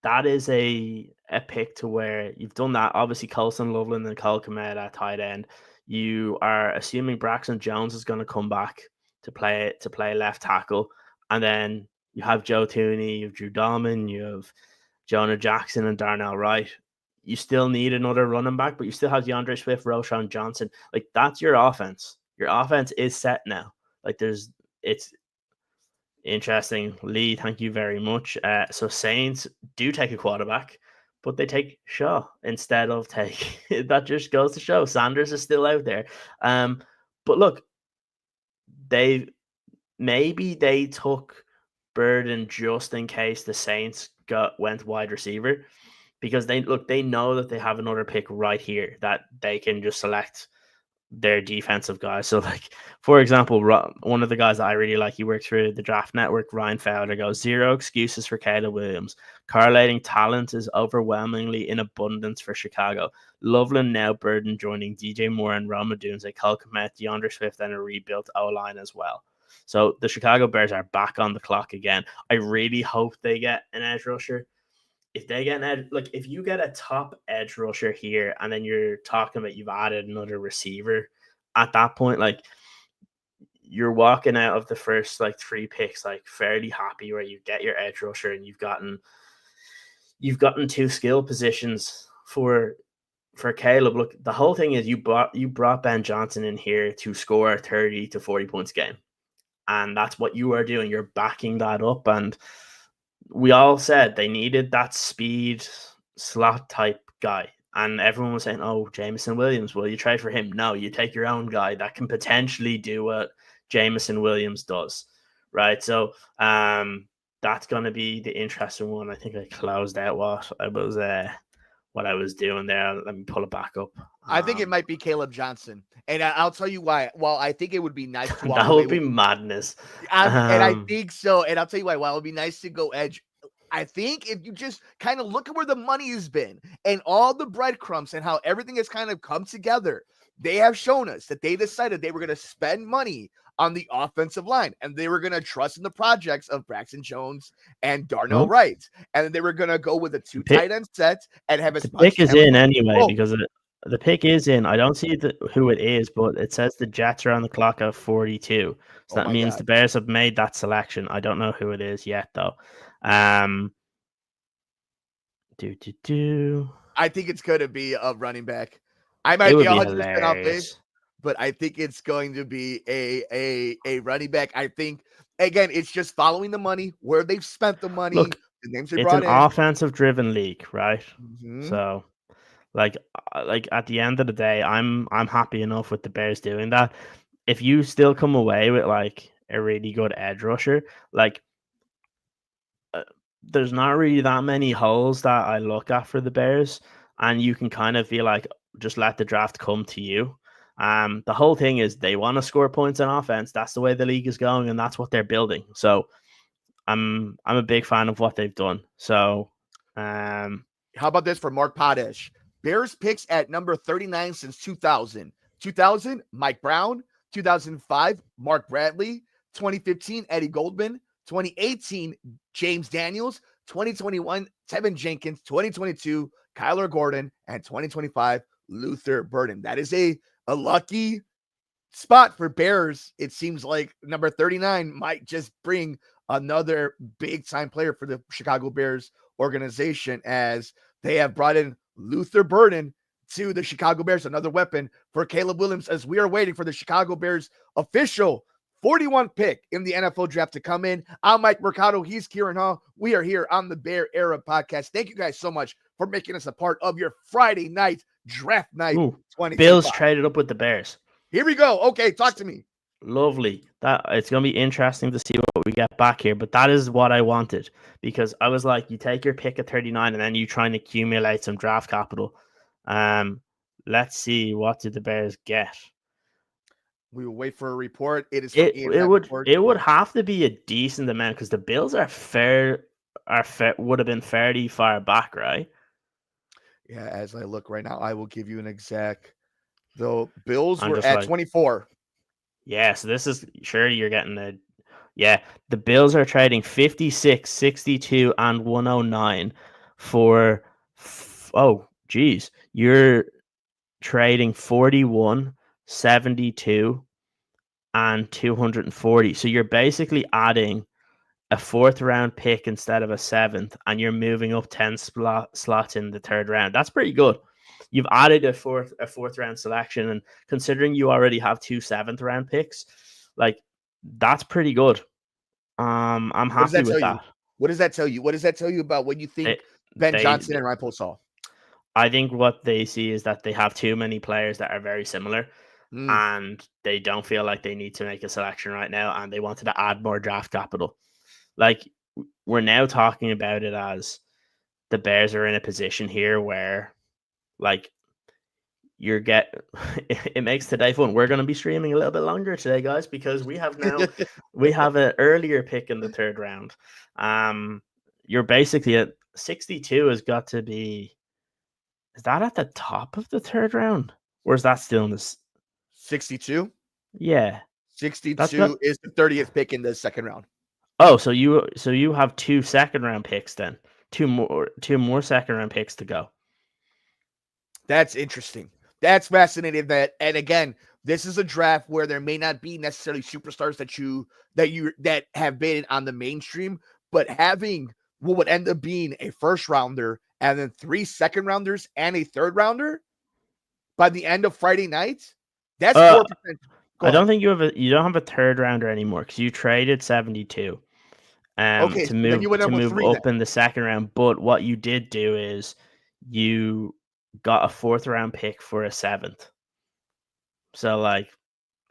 that is a pick to where you've done that. Obviously, Colston Loveland and Cole Kmet at tight end. You are assuming Braxton Jones is going to come back to play left tackle, and then you have Joe Thuney, you have Drew Dahlman, you have Jonah Jackson and Darnell Wright. You still need another running back, but you still have DeAndre Swift, Roschon Johnson. Like, that's your offense. Your offense is set now. Like, it's interesting. Lee, thank you very much. So Saints do take a quarterback, but they take Shaw instead of take. That just goes to show Sanders is still out there. But look, they took Burden just in case the Saints went wide receiver, because they know that they have another pick right here that they can just select their defensive guys. So, like, for example, one of the guys that I really like, he works for the Draft Network, Ryan Fowler, goes, 0 excuses for Caleb Williams. Correlating talent is overwhelmingly in abundance for Chicago. Loveland now Burden joining DJ Moore and Rome Odunze, Cole Kmet, DeAndre Swift, and a rebuilt O-line as well. So the Chicago Bears are back on the clock again. I really hope they get an edge rusher. If they get if you get a top edge rusher here, and then you're talking about you've added another receiver, at that point, like, you're walking out of the first 3 picks fairly happy, where you get your edge rusher and you've gotten 2 skill positions for Caleb. Look, the whole thing is you brought Ben Johnson in here to score 30 to 40 points a game, and that's what you are doing. You're backing that up, and we all said they needed that speed slot type guy, And everyone was saying, "Oh, Jameson Williams, will you trade for him?" No, you take your own guy that can potentially do what Jameson Williams does, right? So, that's going to be the interesting one. I think I closed out what I was doing there. Let me pull it back up. I think it might be Caleb Johnson, and I'll tell you why. Well, I think it would be nice to walk that away would be with, madness. and I think so. And I'll tell you why. While it would be nice to go edge, I think if you just kind of look at where the money has been and all the breadcrumbs and how everything has kind of come together, they have shown us that they decided they were going to spend money on the offensive line and they were going to trust in the projects of Braxton Jones and Darnell Wright. And they were going to go with a two tight end set and have the pick is in anyway because the pick is in. I don't see who it is, but it says the Jets are on the clock at 42. So that means the Bears have made that selection. I don't know who it is yet, though. I think it's going to be a running back. I might be 100% off base, but I think it's going to be a running back. I think, again, it's just following the money, where they've spent the money. Look, the names they it's brought an offensive-driven league, right? Mm-hmm. So, like at the end of the day, I'm happy enough with the Bears doing that. If you still come away with like a really good edge rusher, like there's not really that many holes that I look at for the Bears, and you can kind of feel like just let the draft come to you. The whole thing is they want to score points on offense. That's the way the league is going, and that's what they're building. So I'm a big fan of what they've done. So how about this for Mark Potash? Bears picks at number 39 since 2000. 2000, Mike Brown. 2005, Mark Bradley. 2015, Eddie Goldman. 2018, James Daniels. 2021, Tevin Jenkins. 2022, Kyler Gordon. And 2025, Luther Burden. That is a lucky spot for Bears. It seems like number 39 might just bring another big-time player for the Chicago Bears organization, as they have brought in Luther Burden to the Chicago Bears, another weapon for Caleb Williams, as we are waiting for the Chicago Bears official 41 pick in the NFL draft to come in. I'm Mike Mercado. He's Kieran Hall. We are here on the Bear Era podcast. Thank you guys so much for making us a part of your Friday night draft night. 2025. Bills traded up with the Bears. Here we go. Okay, talk to me. Lovely. That it's going to be interesting to see what we get back here, but that is what I wanted, because I was like, you take your pick at 39 and then you try and accumulate some draft capital. Let's see, what did the Bears get? We will wait for a report. It would have to be a decent amount because the Bills would have been fairly far back, right? Yeah, as I look right now, I will give you an exact. The Bills were at 24. Yeah, so this is sure you're getting the Bills are trading 56, 62, and 109 for you're trading 41, 72, and 240. So you're basically adding a 4th round pick instead of a 7th, and you're moving up 10 slots in the 3rd round. That's pretty good. You've added a fourth round selection, and considering you already have 2 7th round picks, like that's pretty good. I'm happy with that. What does that tell you? What does that tell you about what you think Ben Johnson and Ryan Poles saw? I think what they see is that they have too many players that are very similar, and they don't feel like they need to make a selection right now, and they wanted to add more draft capital. Like, we're now talking about it as the Bears are in a position here where, like, it makes today fun. We're going to be streaming a little bit longer today, guys, because we have an earlier pick in the 3rd round. You're basically at 62 has got to be. Is that at the top of the 3rd round, or is that still in this? 62. Yeah, 62 is the 30th pick in the 2nd round. Oh, so you have 2 2nd round picks then, two more 2nd round picks to go. That's interesting. That's fascinating. And again, this is a draft where there may not be necessarily superstars that have been on the mainstream, but having what would end up being a 1st rounder and then 3 2nd rounders and a 3rd rounder by the end of Friday night. That's 4%. I don't think you don't have a 3rd rounder anymore because you traded 72. To move up in the 2nd round. But what you did do is you got a 4th-round pick for a 7th. So, like,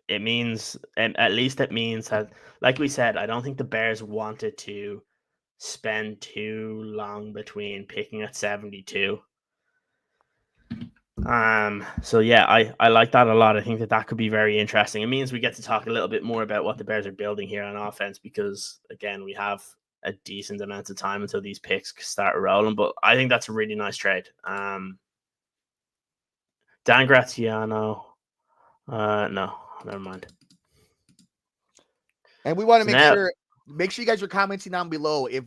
it means, and at least it means that, like we said, I don't think the Bears wanted to spend too long between picking at 72. So yeah, I like that a lot. I think that could be very interesting. It means we get to talk a little bit more about what the Bears are building here on offense, because again, we have a decent amount of time until these picks start rolling. But I think that's a really nice trade. Dan Graziano, no, never mind. And we want to So now, make sure you guys are commenting down below if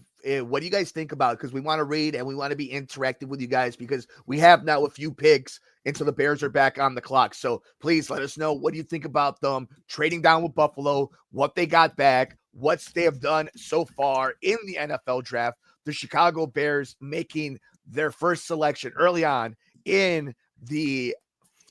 what do you guys think about it, because we want to read and we want to be interactive with you guys, because we have now a few picks until the Bears are back on the clock. So please let us know, what do you think about them trading down with Buffalo, what they got back, what they have done so far in the NFL draft. The Chicago Bears making their first selection early on in the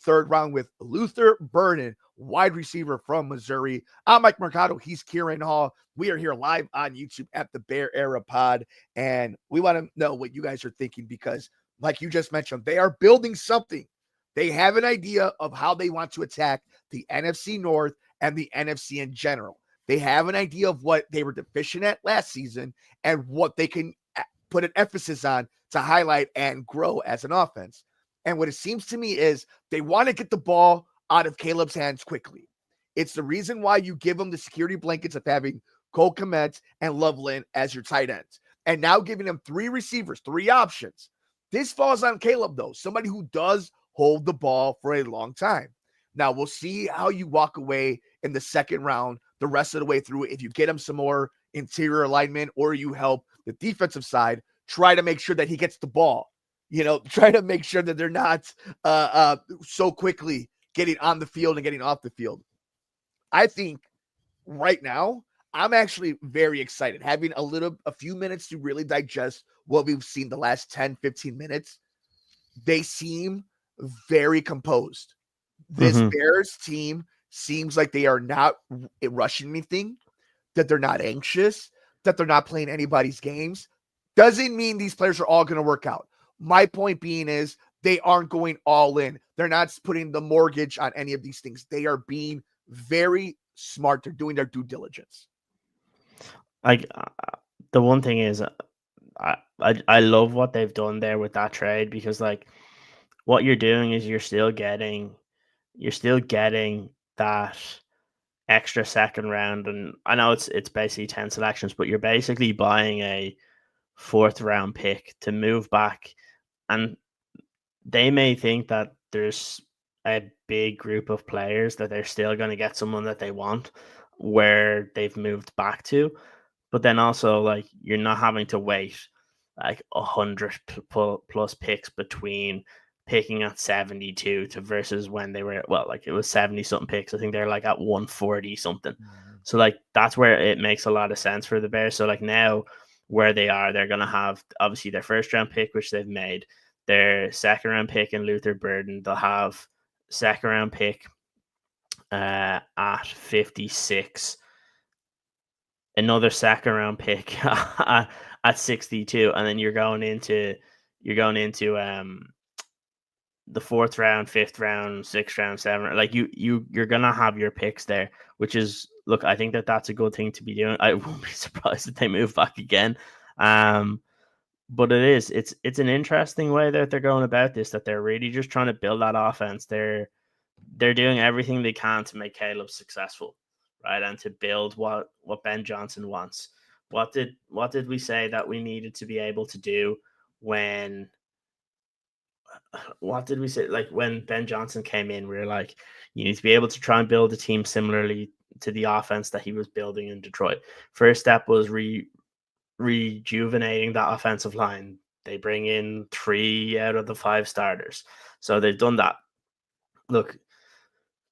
3rd round with Luther Burden, wide receiver from Missouri. I'm Mike Mercado. He's Kieran Hall. We are here live on YouTube at the Bear Era Pod, and we want to know what you guys are thinking, because, like you just mentioned, they are building something. They have an idea of how they want to attack the NFC North and the NFC in general. They have an idea of what they were deficient at last season and what they can put an emphasis on to highlight and grow as an offense. And what it seems to me is they want to get the ball out of Caleb's hands quickly. It's the reason why you give him the security blankets of having Cole Kmet and Loveland as your tight ends, and now giving him 3 receivers, 3 options. This falls on Caleb, though, somebody who does hold the ball for a long time. Now, we'll see how you walk away in the 2nd round, the rest of the way through. If you get him some more interior alignment, or you help the defensive side try to make sure that he gets the ball. Try to make sure that they're not so quickly getting on the field and getting off the field. I think right now, I'm actually very excited. Having a few minutes to really digest what we've seen the last 10, 15 minutes, they seem very composed. This Bears team seems like they are not rushing anything, that they're not anxious, that they're not playing anybody's games. Doesn't mean these players are all going to work out. My point being is they aren't going all in. They're not putting the mortgage on any of these things. They are being very smart. They're doing their due diligence. Like, the one thing is, I love what they've done there with that trade, because like what you're doing is you're still getting that extra 2nd round, and I know it's basically 10 selections, but you're basically buying a 4th round pick to move back. And they may think that there's a big group of players that they're still going to get someone that they want where they've moved back to. But then also, like, you're not having to wait like 100 plus picks between picking at 72 to versus when they were, well, like, it was 70 something picks. I think they're like at 140 something. So like that's where it makes a lot of sense for the Bears. So like now where they are, they're going to have obviously their 1st round pick, which they've made, their 2nd round pick in Luther Burden. They'll have 2nd round pick at 56, another 2nd round pick at 62, and then you're going into the 4th round, 5th round, 6th round, 7th. Like you're gonna have your picks there, which is, look, I think that's a good thing to be doing. I won't be surprised if they move back again. But it's an interesting way that they're going about this, that they're really just trying to build that offense. They're doing everything they can to make Caleb successful, right? And to build what Ben Johnson wants. What did we say that we needed to be able to do when what did we say? Like when Ben Johnson came in, we were like, you need to be able to try and build a team similarly to the offense that he was building in Detroit. First step was rejuvenating that offensive line. They bring in 3 out of the 5 starters. So they've done that. Look,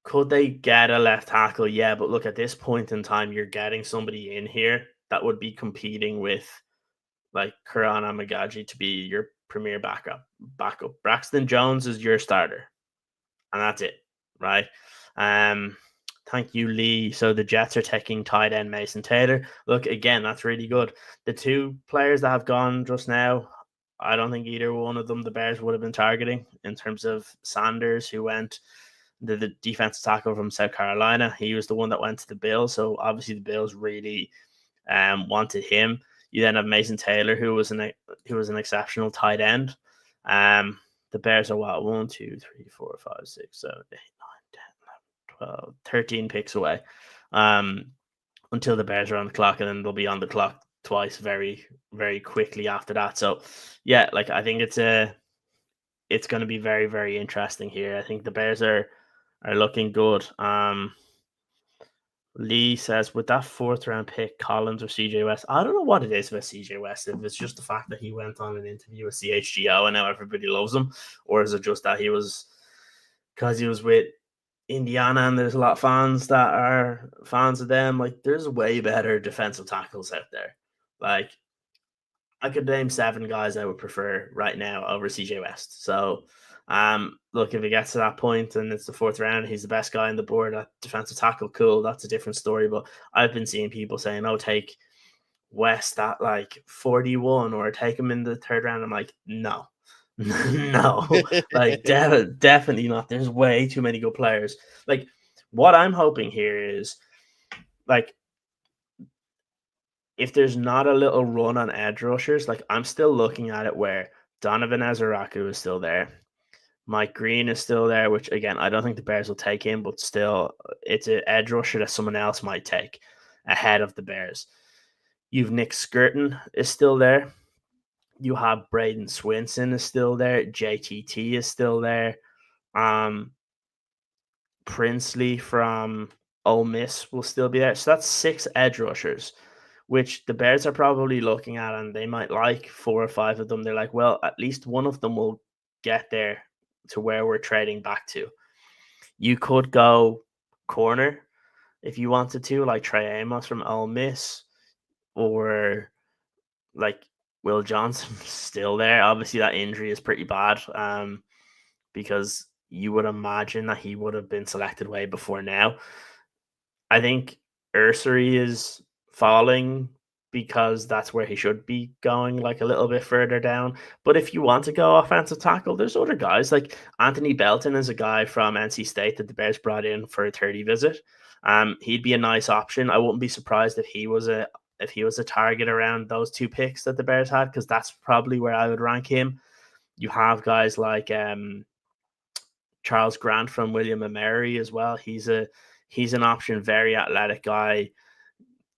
could they get a left tackle? Yeah, but look, at this point in time, you're getting somebody in here that would be competing with like Karan Amagaji to be your premier backup. Braxton Jones is your starter, and that's it, right? Thank you, Lee. So the Jets are taking tight end Mason Taylor. Look, again, that's really good. The 2 players that have gone just now, I don't think either one of them the Bears would have been targeting. In terms of Sanders, who went the defensive tackle from South Carolina, he was the one that went to the Bills. So obviously the Bills really wanted him. You then have Mason Taylor, who was an exceptional tight end. The Bears are what, 1, 2, 3, 4, 5, 6, 7, 8, 9, 10, 11, 12, 13 picks away. Until the Bears are on the clock, and then they'll be on the clock twice very, very quickly after that. So yeah, like I think it's going to be very, very interesting here. I think the Bears are looking good. Lee says, with that 4th round pick, Collins or CJ West, I don't know what it is about CJ West. If it's just the fact that he went on an interview with CHGO and now everybody loves him, or is it just that he was with Indiana and there's a lot of fans that are fans of them? Like, there's way better defensive tackles out there. Like, I could name 7 guys I would prefer right now over CJ West. So, look, if it gets to that point and it's the 4th round, he's the best guy on the board at defensive tackle, cool, that's a different story. But I've been seeing people saying, oh, take West at like 41 or take him in the 3rd round. I'm like, no, no, like definitely not. There's way too many good players. Like, what I'm hoping here is, like, if there's not a little run on edge rushers, like I'm still looking at it where Donovan Ezaraku is still there. Mike Green is still there, which again, I don't think the Bears will take him, but still, it's an edge rusher that someone else might take ahead of the Bears. You've Nick Skirton is still there. You have Braden Swinson is still there. JTT is still there. Princely from Ole Miss will still be there. So that's 6 edge rushers, which the Bears are probably looking at, and they might like 4 or 5 of them. They're like, well, at least one of them will get there to where we're trading back to. You could go corner if you wanted to, like Trey Amos from Ole Miss, or like Will Johnson still there. Obviously, that injury is pretty bad, because you would imagine that he would have been selected way before now. I think Ursery is falling because that's where he should be going, like a little bit further down. But if you want to go offensive tackle, there's other guys. Like Anthony Belton is a guy from NC State that the Bears brought in for a 30 visit. He'd be a nice option. I wouldn't be surprised if he was a target around those 2 picks that the Bears had, because that's probably where I would rank him. You have guys like Charles Grant from William & Mary as well. He's an option, very athletic guy.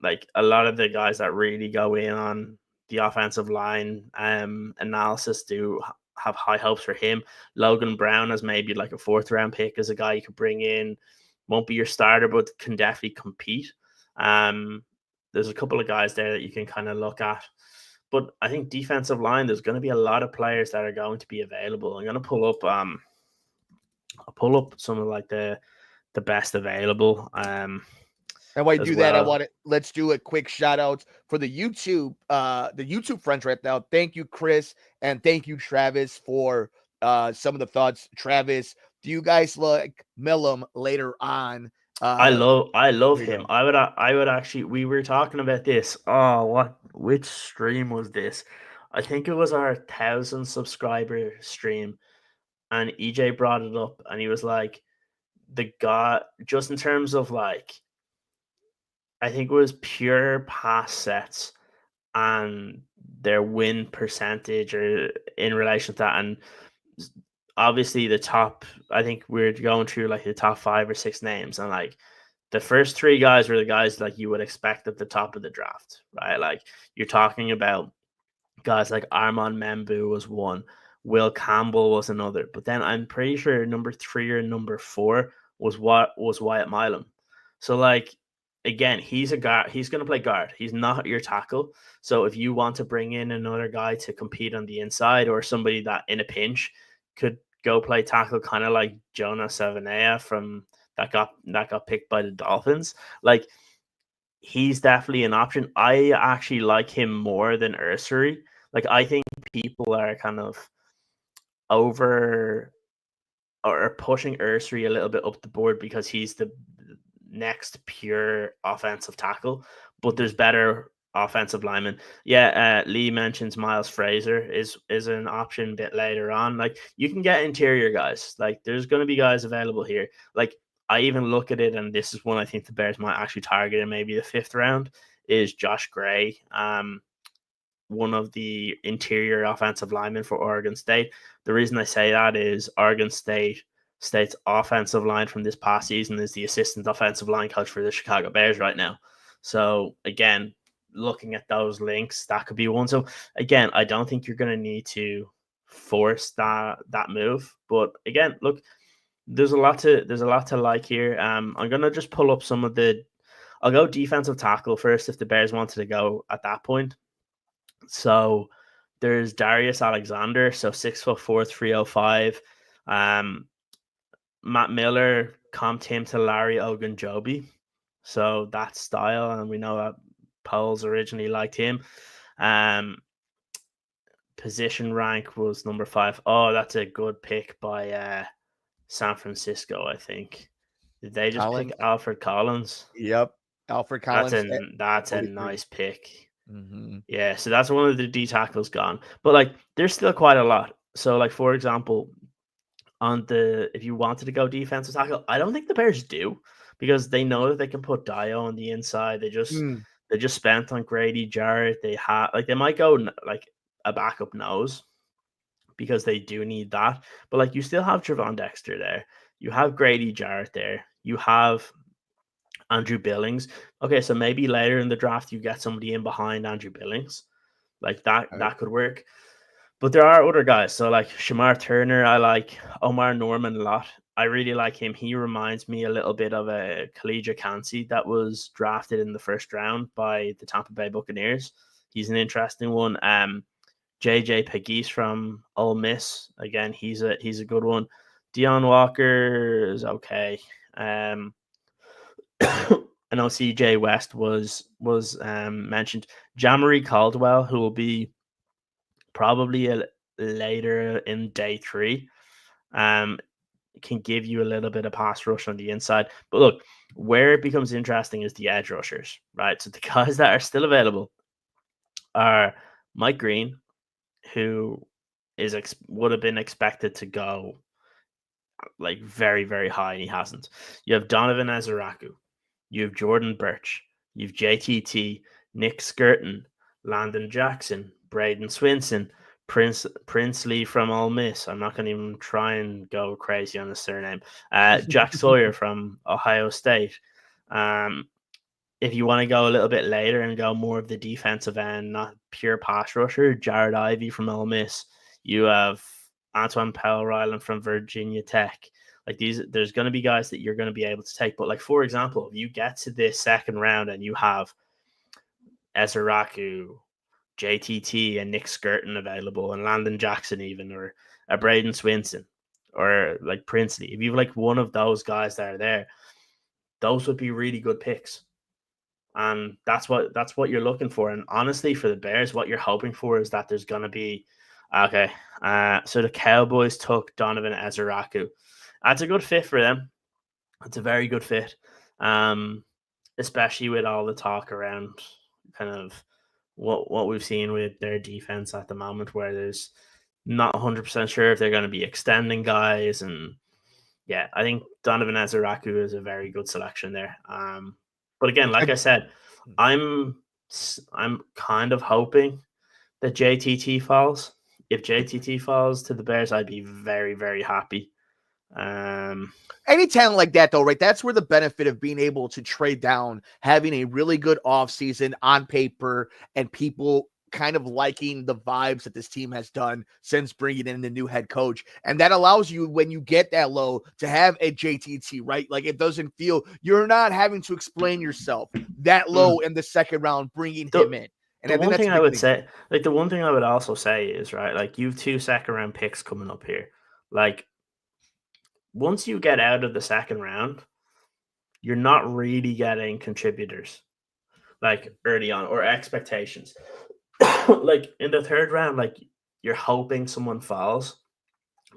Like a lot of the guys that really go in on the offensive line analysis do have high hopes for him. Logan Brown as maybe like a 4th round pick as a guy you could bring in. Won't be your starter, but can definitely compete. There's a couple of guys there that you can kind of look at. But I think defensive line, there's going to be a lot of players that are going to be available. I'm going to pull up some of like the best available. And while you do that, let's do a quick shout out for the YouTube friends right now. Thank you, Chris, and thank you, Travis, for some of the thoughts. Travis, do you guys like Milam later on? I love him. I would actually. We were talking about this. Oh, which stream was this? I think it was our 1,000 subscriber stream, and EJ brought it up, and he was like, the guy, just in terms of like, I think it was pure pass sets and their win percentage, or in relation to that, and obviously the top, I think we're going through like the top 5 or 6 names, and like the first 3 guys were the guys like you would expect at the top of the draft, right? Like you're talking about guys like Armand Membu was one, Will Campbell was another, but then I'm pretty sure number 3 or number 4 was Wyatt Milam. So like, again, he's a guard. He's going to play guard. He's not your tackle. So if you want to bring in another guy to compete on the inside, or somebody that in a pinch could go play tackle, kind of like Jonah Savanea from that got picked by the Dolphins, like he's definitely an option. I actually like him more than Ursery. Like I think people are kind of over or pushing Ursery a little bit up the board because he's the next pure offensive tackle, but there's better offensive lineman. Yeah, Lee mentions Miles Fraser is an option a bit later on. Like you can get interior guys. Like there's going to be guys available here. Like I even look at it, and this is one I think the Bears might actually target in maybe the 5th round. Is Josh Gray, one of the interior offensive linemen for Oregon State. The reason I say that is Oregon State's offensive line from this past season is the assistant offensive line coach for the Chicago Bears right now. So again, looking at those links, that could be one. So again, I don't think you're going to need to force that move. But again, look, there's a lot to like here. I'm gonna just pull up some of the. I'll go defensive tackle first if the Bears wanted to go at that point. So there's Darius Alexander, so 6'4", 305. Matt Miller comped him to Larry Ogunjobi. So that style, and we know that Poles originally liked him. Position rank was number 5. Oh, that's a good pick by San Francisco, I think. Did they just pick Alfred Collins? Yep. Alfred Collins. That's a nice pick. Mm-hmm. Yeah, so that's one of the D tackles gone. But like there's still quite a lot. So like for example, if you wanted to go defensive tackle, I don't think the Bears do because they know that they can put Dio on the inside. They just spent on Grady Jarrett. They might go like a backup nose because they do need that. But like you still have Trevon Dexter there. You have Grady Jarrett there. You have Andrew Billings. Okay, so maybe later in the draft you get somebody in behind Andrew Billings. Like that could work. But there are other guys. So like Shamar Turner, I like Omar Norman a lot. I really like him. He reminds me a little bit of a Khalija Kansi that was drafted in the 1st round by the Tampa Bay Buccaneers. He's an interesting one. JJ Pegues from Ole Miss. Again, he's a good one. Deon Walker is okay. I know CJ West was mentioned. Jamari Caldwell, who will be probably later in day 3, can give you a little bit of pass rush on the inside. But look, where it becomes interesting is the edge rushers, right? So the guys that are still available are Mike Green, who would have been expected to go like very, very high, and he hasn't. You have Donovan Ezeraku, you have Jordan Birch, you have JTT, Nick Skirton, Landon Jackson, Braden Swinson, Princely from Ole Miss. I'm not going to even try and go crazy on the surname. Jack Sawyer from Ohio State. If you want to go a little bit later and go more of the defensive end, not pure pass rusher, Jared Ivey from Ole Miss. You have Antoine Powell-Ryland from Virginia Tech. Like there's going to be guys that you're going to be able to take. But like, for example, if you get to this 2nd round and you have Ezeraku, JTT, and Nick Skirton available, and Landon Jackson even, or a Braden Swinson, or like Princely, if you have like one of those guys that are there, those would be really good picks. And that's what you're looking for. And honestly, for the Bears, what you're hoping for is that there's going to be okay. So the Cowboys took Donovan Ezeraku. That's a good fit for them. It's a very good fit, especially with all the talk around kind of what we've seen with their defense at the moment, where there's not 100% sure if they're going to be extending guys. And yeah, I think Donovan Ezeraku is a very good selection there. But again, like I said, I'm kind of hoping that JTT falls. If JTT falls to the Bears, I'd be very, very happy. Any talent like that, though, right? That's where the benefit of being able to trade down, having a really good offseason on paper, and people kind of liking the vibes that this team has done since bringing in the new head coach. And that allows you, when you get that low, to have a JTT, right? Like it doesn't feel, you're not having to explain yourself that low in the 2nd round, bringing him in. And the one thing I would say, like the one thing I would also say is, right, like you've 2 2nd round picks coming up here. Like once you get out of the 2nd round, you're not really getting contributors like early on, or expectations. Like in the 3rd round, like you're hoping someone falls.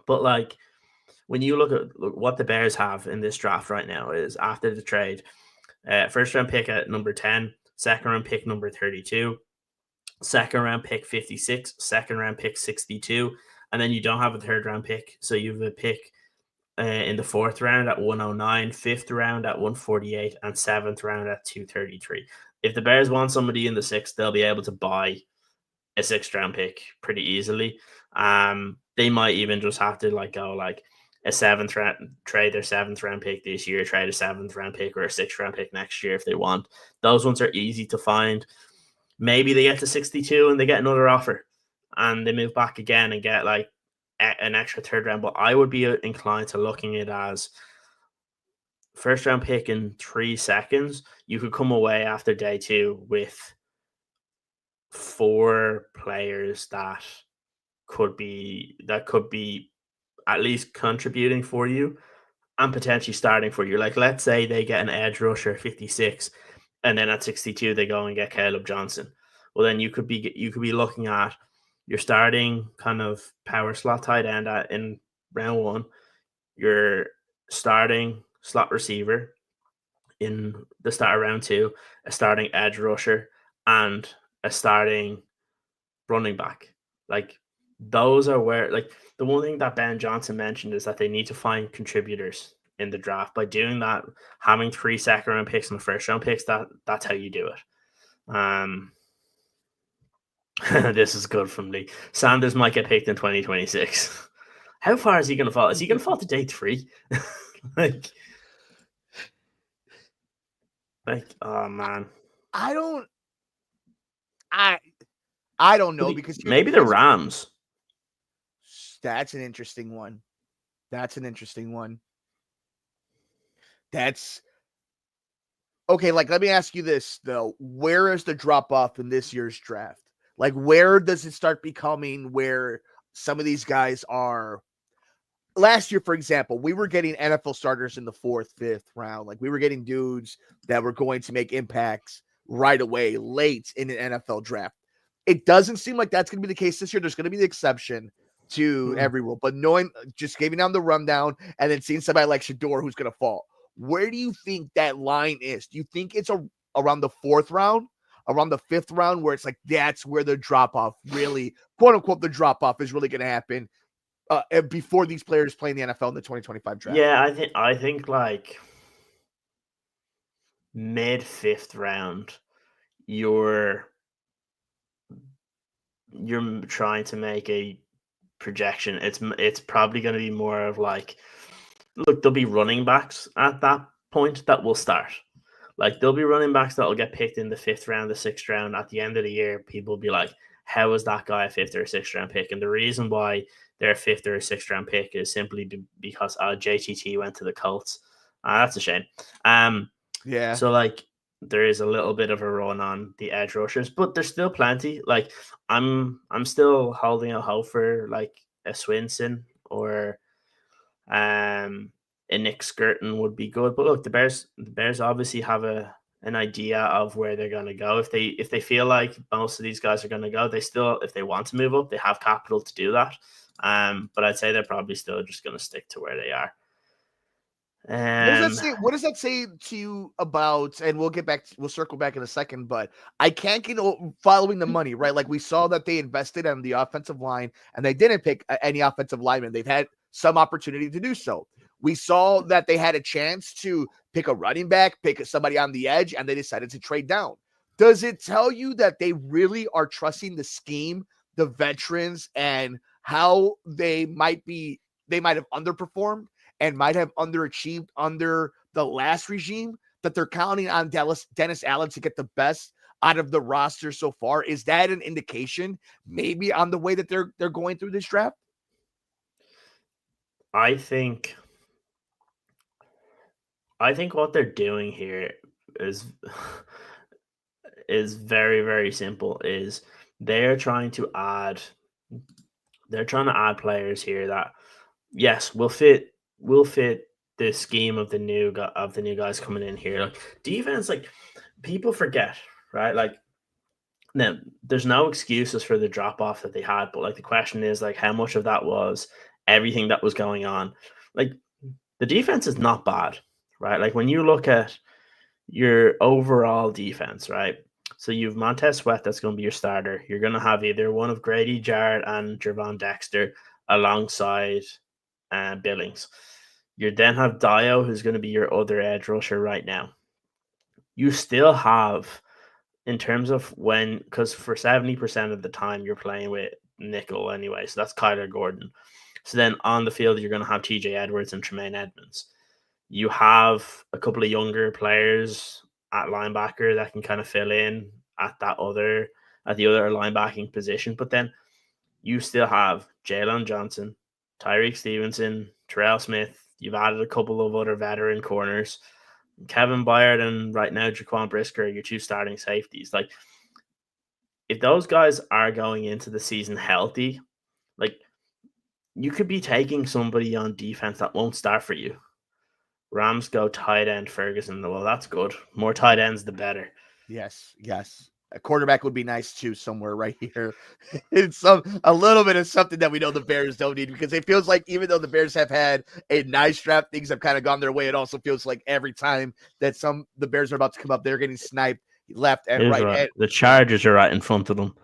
But like when you look at what the Bears have in this draft right now is, after the trade, 1st round pick at number 10, second round pick number 32, second round pick 56, second round pick 62, and then you don't have a third round pick. So you have a pick in the fourth round at 109, fifth round at 148, and seventh round at 233. If the Bears want somebody in the sixth, they'll be able to buy a sixth round pick pretty easily. They might even just have to go a seventh round, trade their seventh round pick this year, trade a seventh round pick or a sixth round pick next year if they want. Those ones are easy to find. Maybe they get to 62 and they get another offer and they move back again and get an extra third round. But I would be inclined to looking at it as first round pick in 3 seconds. You could come away after day 2 with 4 players that could be at least contributing for you and potentially starting for you. Like, let's say they get an edge rusher 56 and then at 62 they go and get Caleb Johnson. Well, then you could be looking at your starting kind of power slot tight end in round 1, your starting slot receiver in the start of round 2, a starting edge rusher, and a starting running back. Like, those are where, the one thing that Ben Johnson mentioned is that they need to find contributors in the draft. By doing that, having 3 second round picks and the first round picks, that's how you do it. This is good from Lee. Sanders might get picked in 2026. How far is he going to fall? Is he going to fall to day 3? Oh man. I don't know, because maybe the Rams. That's an interesting one. That's okay. Let me ask you this though: where is the drop off in this year's draft? Where does it start becoming where some of these guys are? Last year, for example, we were getting NFL starters in the 4th, 5th round. We were getting dudes that were going to make impacts right away, late in an NFL draft. It doesn't seem like that's going to be the case this year. There's going to be the exception to every rule, but just giving down the rundown and then seeing somebody like Shedeur who's going to fall. Where do you think that line is? Do you think it's around the 4th round, around the 5th round, where it's that's where the drop off really, quote unquote, the drop off is really going to happen before these players play in the NFL in the 2025 draft? Yeah, I think mid 5th round, you're trying to make a projection. It's probably going to be more of look, there'll be running backs at that point that will start. There'll be running backs that will get picked in the 5th round, the 6th round. At the end of the year, people will be like, how is that guy a 5th or a 6th round pick? And the reason why they're a 5th or a 6th round pick is simply because JTT went to the Colts. That's a shame. Yeah. So there is a little bit of a run on the edge rushers, but there's still plenty. I'm still holding out hope for a Swinson or a Nick Skirton would be good. But look, the Bears obviously have an idea of where they're going to go. If they feel like most of these guys are going to go, if they want to move up, they have capital to do that. But I'd say they're probably still just going to stick to where they are. What does that say to you about, and we'll circle back in a second, but I can't get following the money, right? We saw that they invested on the offensive line and they didn't pick any offensive linemen. They've had some opportunity to do so. We saw that they had a chance to pick a running back, pick somebody on the edge, and they decided to trade down. Does it tell you that they really are trusting the scheme, the veterans, and how they might have underperformed and might have underachieved under the last regime, that they're counting on Dennis Allen to get the best out of the roster so far? Is that an indication maybe on the way that they're going through this draft? I think what they're doing here is very, very simple. Is they're trying to add players here that, yes, will fit the scheme of the new guys coming in here. Defense, people forget, right? Now there's no excuses for the drop off that they had, but the question is how much of that was everything that was going on. The defense is not bad, right? When you look at your overall defense, right? So you've Montez Sweat that's going to be your starter. You're going to have either one of Grady Jarrett and Jervon Dexter alongside Billings. You then have Dio, who's going to be your other edge rusher right now. You still have, in terms of when, because for 70% of the time you're playing with nickel anyway, so that's Kyler Gordon. So then on the field, you're going to have TJ Edwards and Tremaine Edmonds. You have a couple of younger players at linebacker that can kind of fill in at the other linebacking position. But then you still have Jalen Johnson, Tyreek Stevenson, Terrell Smith. You've added a couple of other veteran corners. Kevin Byard and right now Jaquan Brisker are your two starting safeties. Like, if those guys are going into the season healthy, like, you could be taking somebody on defense that won't start for you. Rams go tight end Ferguson. Well, that's good. More tight ends, the better. Yes. A quarterback would be nice too, somewhere right here. It's a little bit of something that we know the Bears don't need, because it feels like even though the Bears have had a nice draft, things have kind of gone their way. It also feels like every time that the Bears are about to come up, they're getting sniped left and right. Right. The Chargers are right in front of them,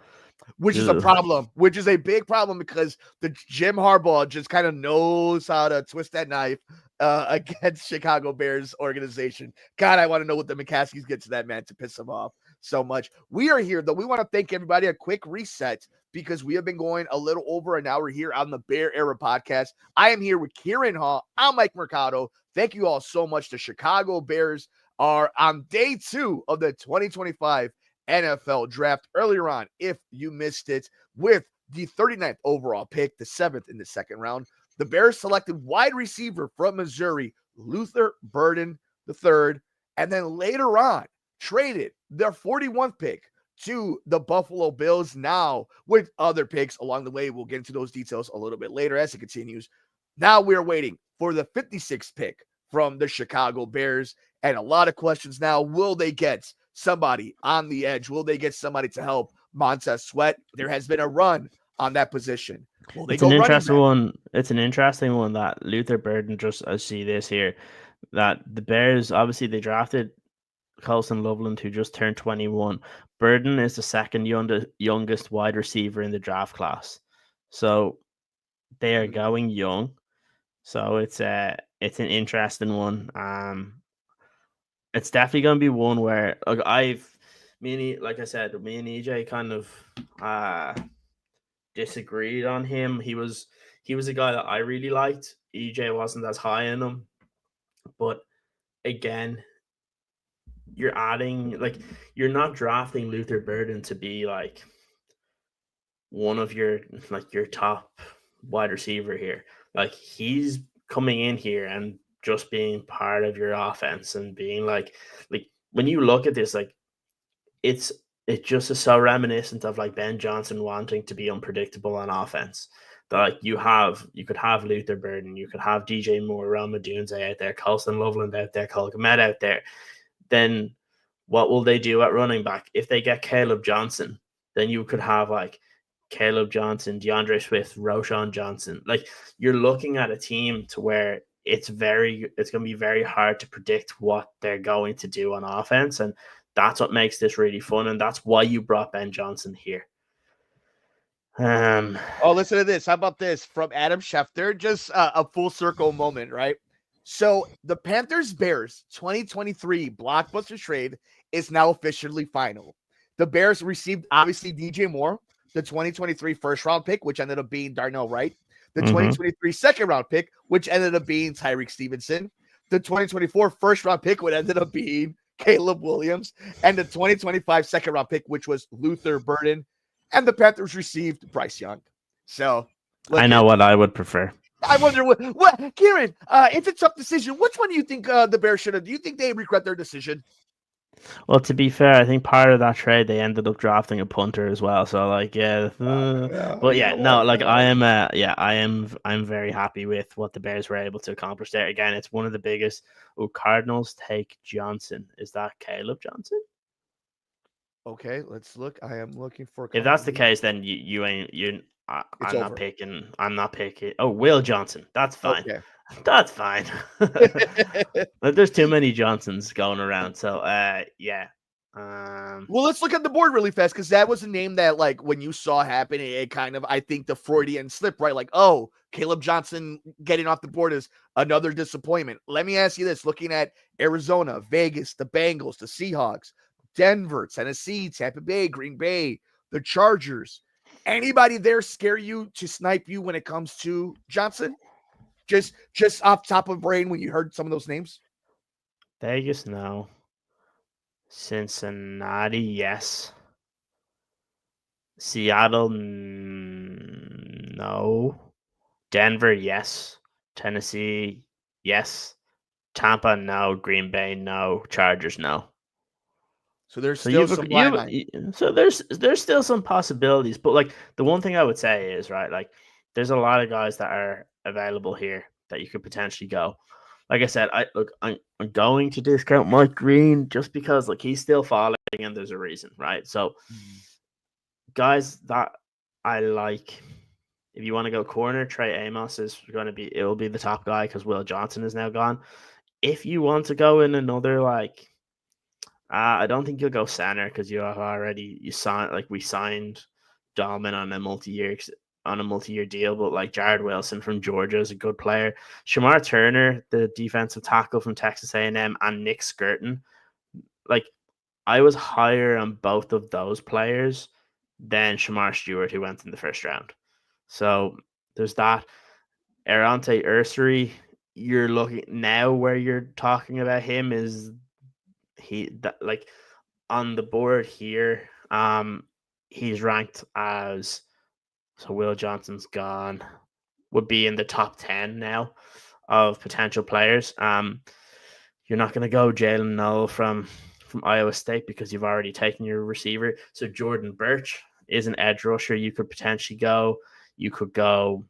which is a problem, which is a big problem, because the Jim Harbaugh just kind of knows how to twist that knife against Chicago Bears organization. God, I want to know what the McCaskies get to that man to piss him off so much. We are here, though. We want to thank everybody. A quick reset, because we have been going a little over an hour here on the Bear Era podcast. I am here with Kieran Hall. I'm Mike Mercado. Thank you all so much. The Chicago Bears are on day 2 of the 2025 NFL draft. Earlier on, if you missed it, with the 39th overall pick, the 7th in the second round, the Bears selected wide receiver from Missouri, Luther Burden III, and then later on traded their 41th pick to the Buffalo Bills, now with other picks along the way. We'll get into those details a little bit later as it continues. Now we're waiting for the 56th pick from the Chicago Bears, and a lot of questions now. Will they get somebody on the edge? Will they get somebody to help Montez Sweat? There has been a run on that position. Will they It's an go interesting running back? one. It's an interesting one that Luther Burden, just I see this here, that the Bears, obviously they drafted Colson Loveland, who just turned 21. Burden is the second youngest wide receiver in the draft class. So they are going young. So it's an interesting one. It's definitely going to be one where, like, like I said, me and EJ kind of disagreed on him. He was a guy that I really liked. EJ wasn't as high in him, but again, you're not drafting Luther Burden to be like one of your top wide receiver here. Like, he's coming in here and just being part of your offense and being like when you look at this, like, it just is so reminiscent of like Ben Johnson wanting to be unpredictable on offense. That, like, you could have Luther Burden, you could have DJ Moore, Rama Dunze out there, Colson Loveland out there, Cole Kmet out there. Then what will they do at running back? If they get Caleb Johnson, then you could have like Caleb Johnson, DeAndre Swift, Roschon Johnson. Like, you're looking at a team to where it's going to be very hard to predict what they're going to do on offense. And that's what makes this really fun. And that's why you brought Ben Johnson here. Oh, listen to this. How about this from Adam Schefter? Just a full circle moment, right? So the Panthers-Bears 2023 blockbuster trade is now officially final. The Bears received, obviously, DJ Moore, the 2023 first-round pick, which ended up being Darnell Wright, the 2023 second-round pick, which ended up being Tyreek Stevenson, the 2024 first-round pick, which ended up being Caleb Williams, and the 2025 second-round pick, which was Luther Burden. And the Panthers received Bryce Young. So I know what I would prefer. I wonder what Kieran, it's a tough decision. Which one do you think the Bears should have? Do you think they regret their decision? Well, to be fair, I think part of that trade they ended up drafting a punter as well. So, like, I'm very happy with what the Bears were able to accomplish there. Again, it's one of the biggest. Oh, Cardinals take Johnson. Is that Caleb Johnson? Okay, let's look. I am looking for. If that's the case, then I'm not picking. Oh, Will Johnson. That's fine. Okay. That's fine. But there's too many Johnsons going around. So yeah. Well, let's look at the board really fast because that was a name that, like, when you saw happen, it kind of, I think, the Freudian slip, right? Like, oh, Caleb Johnson getting off the board is another disappointment. Let me ask you this: looking at Arizona, Vegas, the Bengals, the Seahawks, Denver, Tennessee, Tampa Bay, Green Bay, the Chargers, anybody there scare you to snipe you when it comes to Johnson? Just off top of brain when you heard some of those names? Vegas, no. Cincinnati, yes. Seattle, no. Denver, yes. Tennessee, yes. Tampa, no. Green Bay, no. Chargers, no. So there's So still some line. so there's still some possibilities, but like the one thing I would say is right, like there's a lot of guys that are available here that you could potentially go. Like I said, I'm going to discount Mike Green just because like he's still falling and there's a reason, right? So guys that I like, if you want to go corner, Trey Amos is going to be, it'll be the top guy because Will Johnson is now gone. If you want to go in another like, I don't think you'll go center because we signed Dahlman on a multi-year deal, but like Jared Wilson from Georgia is a good player. Shamar Turner, the defensive tackle from Texas A&M, and Nick Skirton, like I was higher on both of those players than Shamar Stewart, who went in the first round. So there's that. Arante Ursary, you're looking now where you're talking about him is like on the board here. He's ranked as, so Will Johnson's gone, would be in the top 10 now of potential players. You're not going to go Jalen Noel from Iowa State because you've already taken your receiver. So Jordan Birch is an edge rusher you could potentially go. You could go,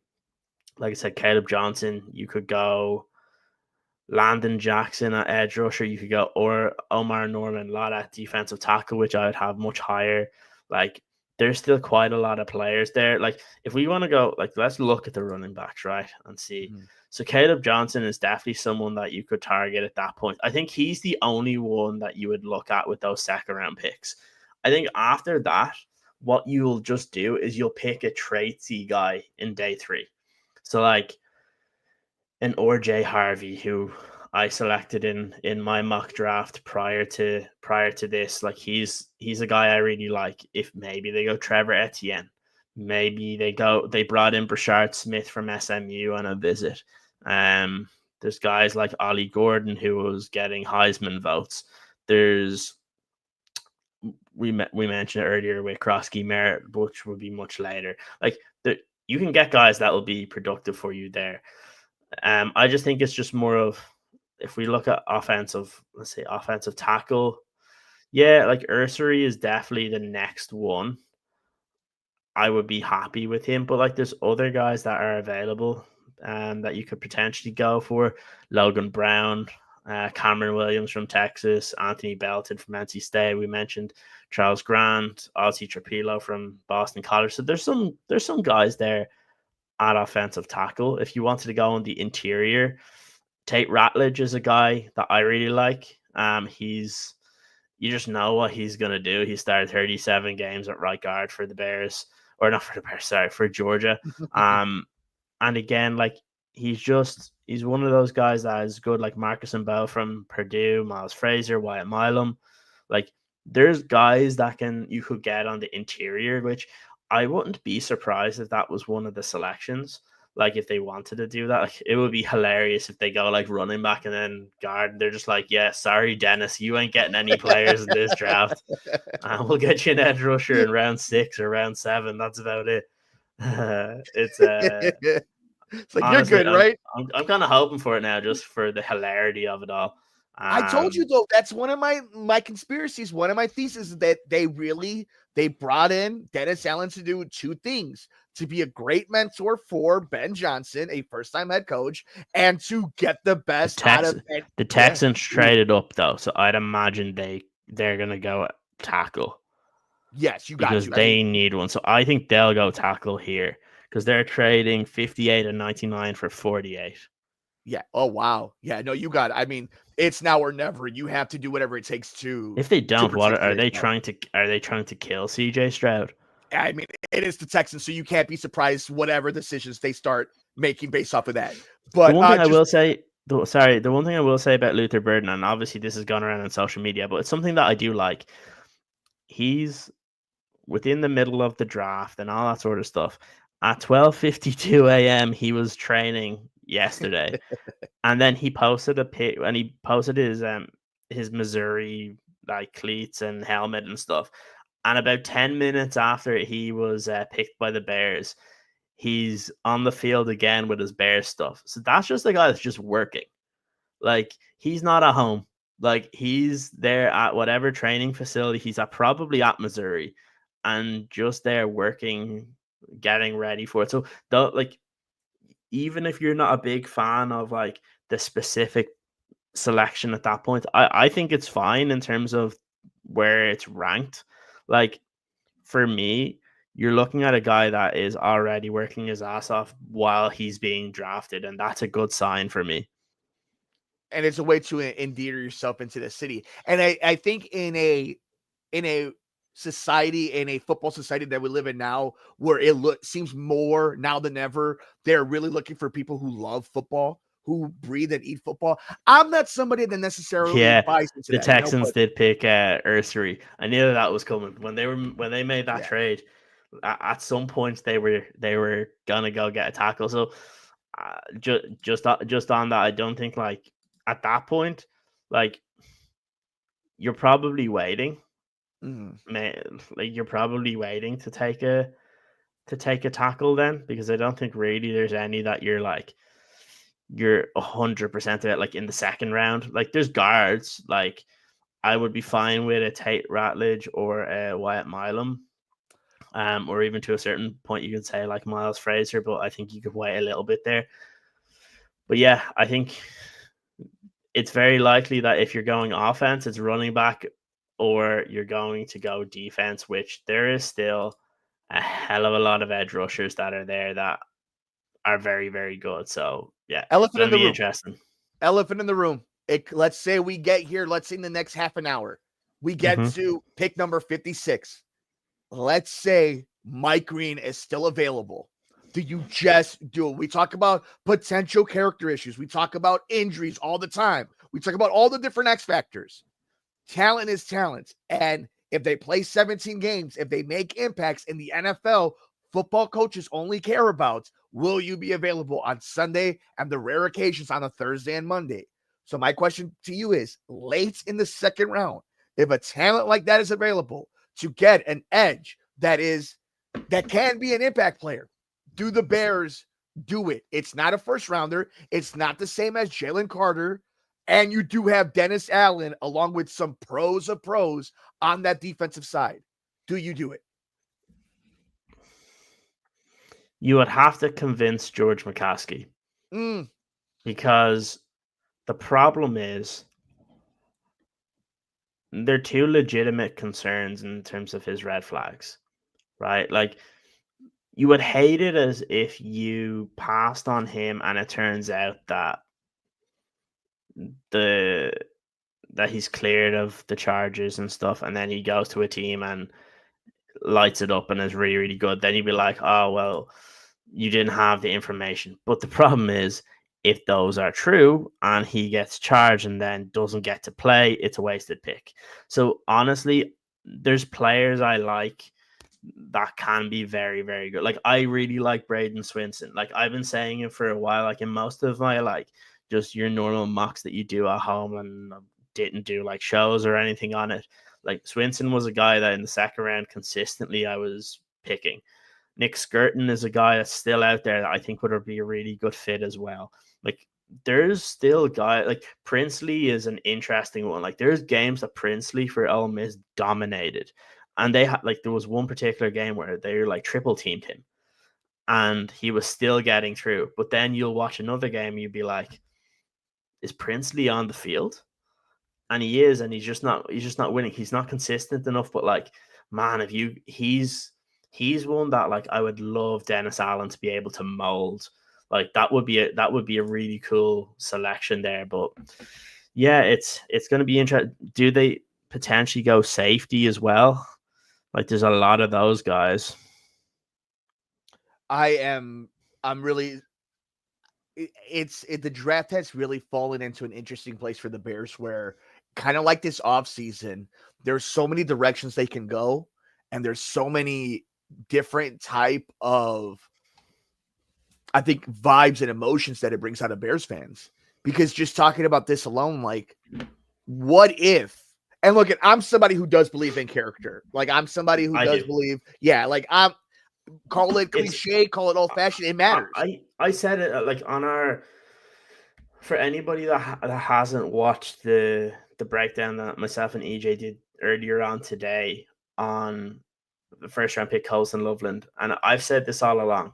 like I said, Caleb Johnson. You could go Landon Jackson at edge rusher. You could go or Omar Norman Lott at defensive tackle, which I would have much higher. Like there's still quite a lot of players there. Like if we want to go, like let's look at the running backs, right, and see. So Caleb Johnson is definitely someone that you could target at that point. I think he's the only one that you would look at with those second round picks. I think after that, what you'll just do is you'll pick a tradesy guy in day 3. So like an RJ Harvey, who I selected in my mock draft prior to this. Like he's a guy I really like. If maybe they go Trevor Etienne, maybe they brought in Brashard Smith from SMU on a visit. There's guys like Ollie Gordon who was getting Heisman votes. There's we mentioned it earlier with Krosky Merritt, which would be much later. Like you can get guys that will be productive for you there. I just think it's just more of, if we look at offensive tackle, yeah, like Ursary is definitely the next one. I would be happy with him, but like there's other guys that are available that you could potentially go for. Logan Brown, Cameron Williams from Texas, Anthony Belton from NC State. We mentioned Charles Grant, Ozzie Trapilo from Boston College. So there's some guys there at offensive tackle. If you wanted to go on the interior, Tate Ratledge is a guy that I really like. You just know what he's going to do. He started 37 games at right guard for the Bears, or not for the Bears, sorry, for Georgia. And again, like he's one of those guys that is good, like Marcus Bell from Purdue, Miles Frazier, Wyatt Milam. Like there's guys that you could get on the interior, which I wouldn't be surprised if that was one of the selections. Like if they wanted to do that, like, it would be hilarious if they go like running back and then guard. They're just like, yeah, sorry, Dennis, you ain't getting any players in this draft. We'll get you an edge rusher in round 6 or round 7. That's about it. It's like, honestly, you're good, right? I'm kind of hoping for it now, just for the hilarity of it all. I told you though, that's one of my conspiracies. One of my theses is that they brought in Dennis Allen to do 2 things: to be a great mentor for Ben Johnson, a first-time head coach, and to get the best out of Ben. The Texans traded up though, so I'd imagine they're gonna go tackle. Yes, because they need one. So I think they'll go tackle here because they're trading 58 and 99 for 48. Yeah. Oh wow. Yeah. No, you got it. I mean, it's now or never. You have to do whatever it takes to If they don't, what protect are they yourself. trying to? Are they trying to kill CJ Stroud? I mean, it is the Texans, so you can't be surprised whatever decisions they start making based off of that. The But one thing I just will say, the one thing I will say about Luther Burden, and obviously this has gone around on social media, but it's something that I do like. He's within the middle of the draft and all that sort of stuff. At 12:52 a.m., he was training yesterday, and then he posted a pic, and he posted his Missouri like cleats and helmet and stuff. And about 10 minutes after he was picked by the Bears, he's on the field again with his Bears stuff. So that's just a guy that's just working. Like he's not at home. Like he's there at whatever training facility he's at, probably at Missouri, and just there working, getting ready for it. So like even if you're not a big fan of like the specific selection at that point, I think it's fine in terms of where it's ranked. Like for me, you're looking at a guy that is already working his ass off while he's being drafted, and that's a good sign for me. and it's a way to endear yourself into the city. And I think in a society, in a football society that we live in now, where seems more now than ever, they're really looking for people who love football, who breathe and eat football. I'm not somebody that necessarily Yeah, buys into the that, Texans but did pick Ursary. I knew that was coming when they made that yeah. trade. At some point, they were gonna go get a tackle. So just on that, I don't think like at that point, like you're probably waiting, Mhm. man. Like you're probably waiting to take a tackle then, because I don't think really there's any that you're 100% of it like in the second round. Like there's guards like I would be fine with a Tate Ratledge or a Wyatt Milam. Or even to a certain point, you could say like Miles Fraser, but I think you could wait a little bit there. But yeah, I think it's very likely that if you're going offense, it's running back, or you're going to go defense, which there is still a hell of a lot of edge rushers that are there that are very, very good. So yeah, Elephant going in to the be room. interesting. Elephant in the room. Let's say we get here, let's say in the next half an hour, we get Mm-hmm. to pick number 56. Let's say Mike Green is still available. Do you just do it? We talk about potential character issues. We talk about injuries all the time. We talk about all the different X factors. Talent is talent. And if they play 17 games, if they make impacts in the NFL, football coaches only care about will you be available on Sunday and the rare occasions on a Thursday and Monday. So my question to you is late in the second round, if a talent like that is available to get an edge that can be an impact player, do the Bears do it? It's not a first rounder. It's not the same as Jalen Carter. And you do have Dennis Allen along with some pros of pros on that defensive side. Do you do it? You would have to convince George McCaskey, Mm, because the problem is they're two legitimate concerns in terms of his red flags, right? Like you would hate it as if you passed on him and it turns out the that he's cleared of the charges and stuff, and then he goes to a team and lights it up and is really, really good. Then you'd be like, oh well, you didn't have the information. But the problem is, if those are true and he gets charged and then doesn't get to play, it's a wasted pick. So honestly, there's players I like that can be very, very good. Like I really like Braden Swinson. Like I've been saying it for a while. Like in most of my like just your normal mocks that you do at home, and didn't do like shows or anything on it. Like Swinson was a guy that in the second round consistently I was picking. Nick Skirton is a guy that's still out there that I think would be a really good fit as well. Like there's still a guy like Princely is an interesting one. Like there's games that Princely for Ole Miss dominated, and they had like there was one particular game where they like triple teamed him, and he was still getting through. But then you'll watch another game, you'd be like, is Princely on the field? And he is, and he's just not winning. He's not consistent enough. But like, man, if you he's one that like I would love Dennis Allen to be able to mold. Like that would be a really cool selection there. But yeah, it's going to be interesting. Do they potentially go safety as well? Like there's a lot of those guys. I'm really the draft has really fallen into an interesting place for the Bears where kind of like this offseason, there's so many directions they can go, and there's so many different type of, I think, vibes and emotions that it brings out of Bears fans. Because just talking about this alone, like, what if? And look, I'm somebody who does believe in character. Like, I'm somebody who does believe, yeah, like I'm call it cliche, call it old fashioned. It matters. I said it like on our, for anybody that hasn't watched the breakdown that myself and EJ did earlier on today on the first round pick Colston Loveland, and I've said this all along.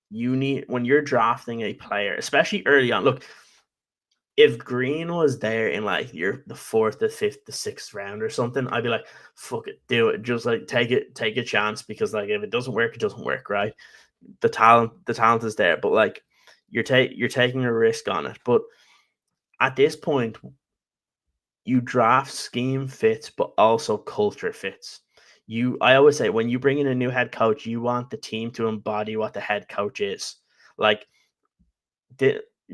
You need, when you're drafting a player, especially early on. Look, if Green was there in like the 4th, the 5th, the 6th round or something, I'd be like, fuck it, do it. Just like take a chance, because like if it doesn't work, it doesn't work, right? The talent is there, but like you're taking a risk on it. But at this point, you draft scheme fits, but also culture fits. I always say, when you bring in a new head coach, you want the team to embody what the head coach is. Like,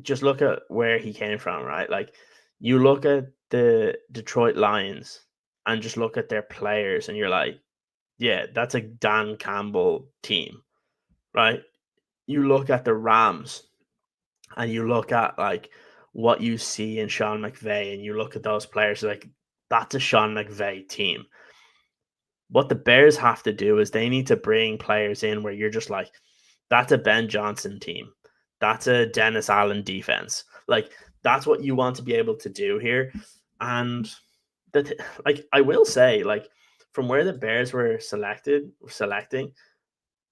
just look at where he came from, right? Like, you look at the Detroit Lions and just look at their players, and you're like, yeah, that's a Dan Campbell team, right? You look at the Rams and you look at like what you see in Sean McVay, and you look at those players, like, that's a Sean McVay team. What the Bears have to do is they need to bring players in where you're just like, that's a Ben Johnson team. That's a Dennis Allen defense. Like, that's what you want to be able to do here. And that, like, I will say, like, from where the Bears were selecting,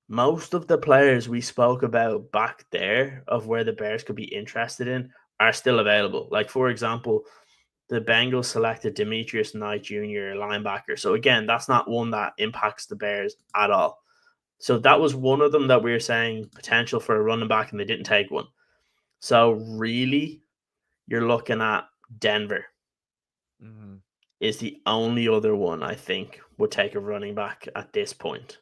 most of the players we spoke about back there of where the Bears could be interested in are still available. Like, for example, the Bengals selected Demetrius Knight Jr., linebacker. So again, that's not one that impacts the Bears at all. So that was one of them that we were saying potential for a running back, and they didn't take one. So really, you're looking at Denver. Mm-hmm. Is the only other one I think would take a running back at this point.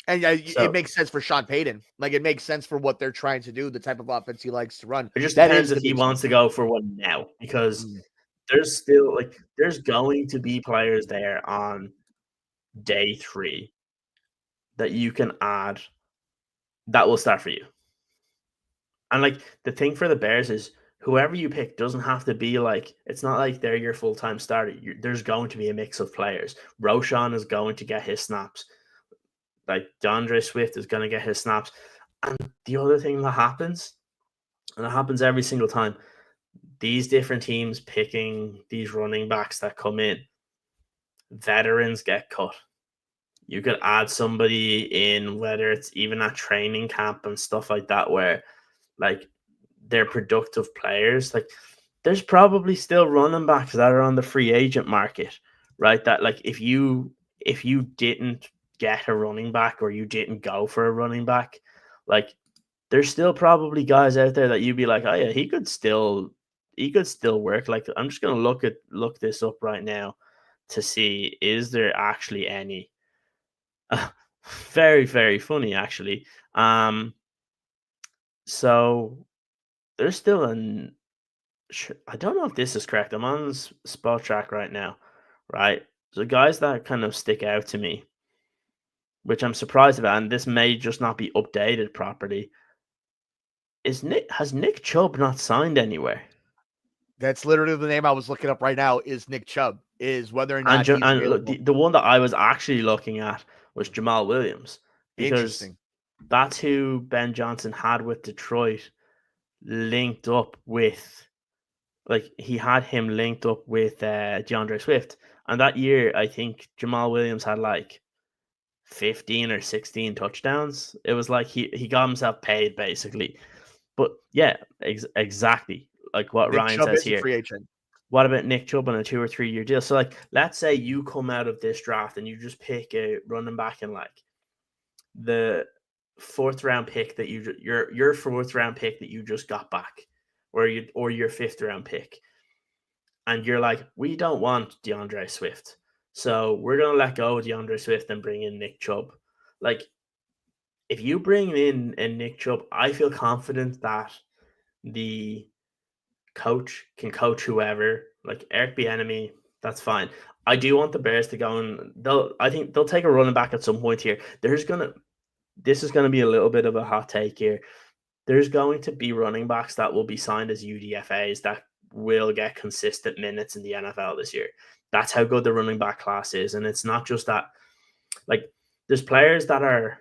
And it makes sense for Sean Payton. Like, it makes sense for what they're trying to do, the type of offense he likes to run. It just depends if he wants to go for one now, because there's still, like, there's going to be players there on day 3 that you can add that will start for you. And like, the thing for the Bears is, whoever you pick doesn't have to be like, it's not like they're your full-time starter. There's going to be a mix of players. Roschon is going to get his snaps. Like, DeAndre Swift is going to get his snaps. And the other thing that happens, and it happens every single time, these different teams picking these running backs that come in, veterans get cut. You could add somebody in, whether it's even at training camp and stuff like that, where like they're productive players. Like, there's probably still running backs that are on the free agent market, right? That like, if you didn't get a running back, or you didn't go for a running back, like, there's still probably guys out there that you'd be like, oh yeah, he could still work. Like, I'm just gonna look this up right now to see, is there actually any. Very, very funny, actually. So there's still I don't know if this is correct. I'm on Spot Track right now, right? So guys that kind of stick out to me, which I'm surprised about, and this may just not be updated properly, has Nick Chubb not signed anywhere? That's literally the name I was looking up right now, is Nick Chubb, is whether or not And he's available. the one that I was actually looking at was Jamal Williams, because Interesting. that's who Ben Johnson had with Detroit linked up with. Like, he had him linked up with DeAndre Swift. And that year, I think Jamal Williams had like 15 or 16 touchdowns. It was like he got himself paid, basically. But yeah, exactly like what Nick Ryan Chubb says is a here. free agent. What about Nick Chubb on a 2 or 3 year deal? So like, let's say you come out of this draft and you just pick a running back in like the fourth round pick that your fourth round pick that you just got back, or your fifth round pick, and you're like, we don't want DeAndre Swift, so we're gonna let go of DeAndre Swift and bring in Nick Chubb. Like, if you bring in a Nick Chubb, I feel confident that the coach can coach whoever. Like Eric Bieniemy, that's fine. I do want the Bears to go, and I think they'll take a running back at some point here. This is gonna be a little bit of a hot take here. There's going to be running backs that will be signed as UDFAs that will get consistent minutes in the NFL this year. That's how good the running back class is. And it's not just that, like, there's players that are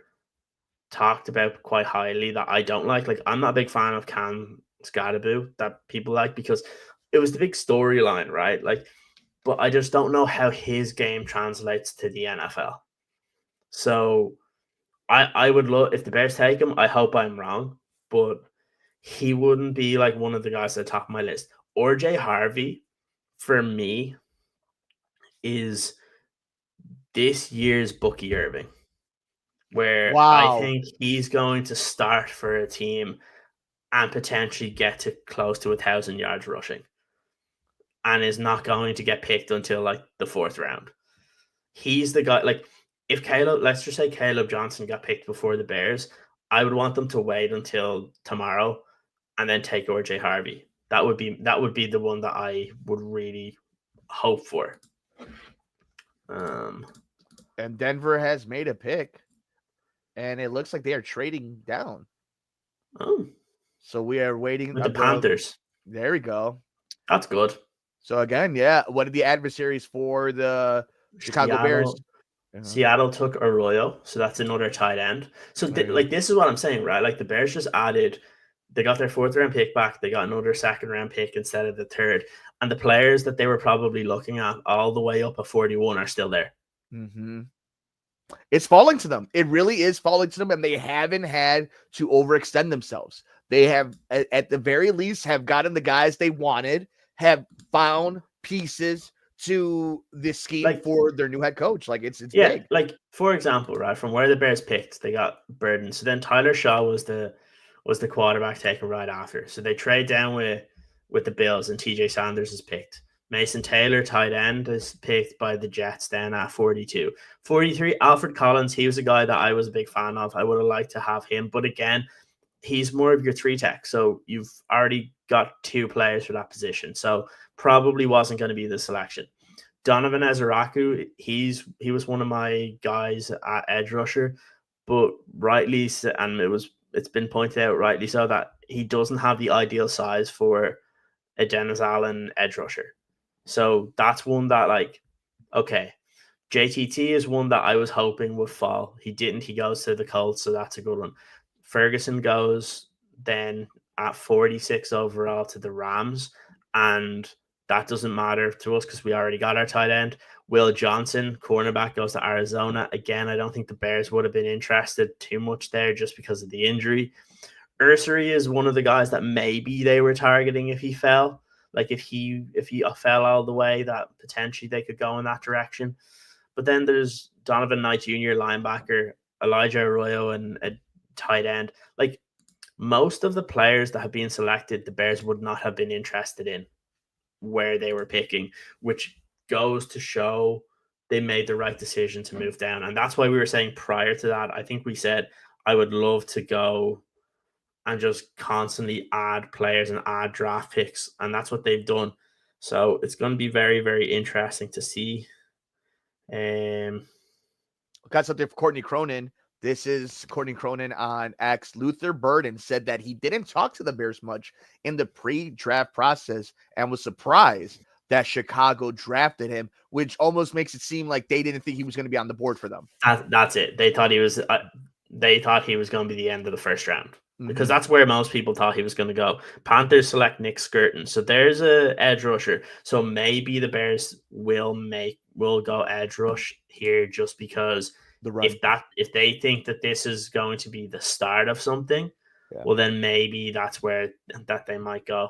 talked about quite highly that I don't like. Like, I'm not a big fan of Cam Scadaboo that people like because it was the big storyline, right? Like, but I just don't know how his game translates to the NFL. So I would love if the Bears take him. I hope I'm wrong, but he wouldn't be like one of the guys at the top of my list. RJ Harvey, for me, is this year's Bucky Irving, where I think he's going to start for a team and potentially get to close to 1,000 yards rushing, and is not going to get picked until like the fourth round. He's the guy. Like, if let's just say Caleb Johnson got picked before the Bears, I would want them to wait until tomorrow and then take RJ Harvey. That would be the one that I would really hope for. And Denver has made a pick, and it looks like they are trading down. Oh, so we are waiting. With the Panthers. There we go. That's good. So again, yeah, one of the adversaries for the Chicago Bears. Seattle took Arroyo, so that's another tight end. So this is what I'm saying, right? Like, the Bears just added, they got their fourth round pick back. They got another second round pick instead of the third. And the players that they were probably looking at all the way up at 41 are still there. Mm-hmm. It's falling to them. It really is falling to them, and they haven't had to overextend themselves. They have, at the very least, have gotten the guys they wanted, have found pieces to this scheme for their new head coach. Like, it's big. Like, for example, right, from where the Bears picked, they got Burden. So then Tyler Shaw was the quarterback taken right after. So they trade down with the Bills, and TJ Sanders is picked. Mason Taylor, tight end, is picked by the Jets then at 42. 43, Alfred Collins, he was a guy that I was a big fan of. I would have liked to have him. But again, he's more of your three-tech. So you've already got two players for that position. So probably wasn't going to be the selection. Donovan Ezeraku, he was one of my guys at edge rusher, but rightly, and it's been pointed out rightly so, that he doesn't have the ideal size for a Dennis Allen edge rusher. So that's one that, like, okay, JTT is one that I was hoping would fall. He didn't. He goes to the Colts, so that's a good one. Ferguson goes then at 46 overall to the Rams, and that doesn't matter to us because we already got our tight end. Will Johnson, cornerback, goes to Arizona. Again, I don't think the Bears would have been interested too much there just because of the injury. Ursary is one of the guys that maybe they were targeting if he fell. Like, if he fell all the way, that potentially they could go in that direction. But then there's Donovan Knight Jr., linebacker, Elijah Arroyo, and a tight end. Like, most of the players that have been selected, the Bears would not have been interested in where they were picking, which goes to show they made the right decision to move down. And that's why we were saying prior to that, I think we said I would love to go and just constantly add players and add draft picks. And that's what they've done. So it's going to be very, very interesting to see. Got something for Courtney Cronin. This is Courtney Cronin on X. Luther Burden said that he didn't talk to the Bears much in the pre-draft process and was surprised that Chicago drafted him, which almost makes it seem like they didn't think he was going to be on the board for them. That's it. They thought he was going to be the end of the first round. Because that's where most people thought he was going to go. Panthers select Nick Skirton. So there's a edge rusher. So maybe the Bears will go edge rush here just because if they think that this is going to be the start of something, well, then maybe that's where that they might go.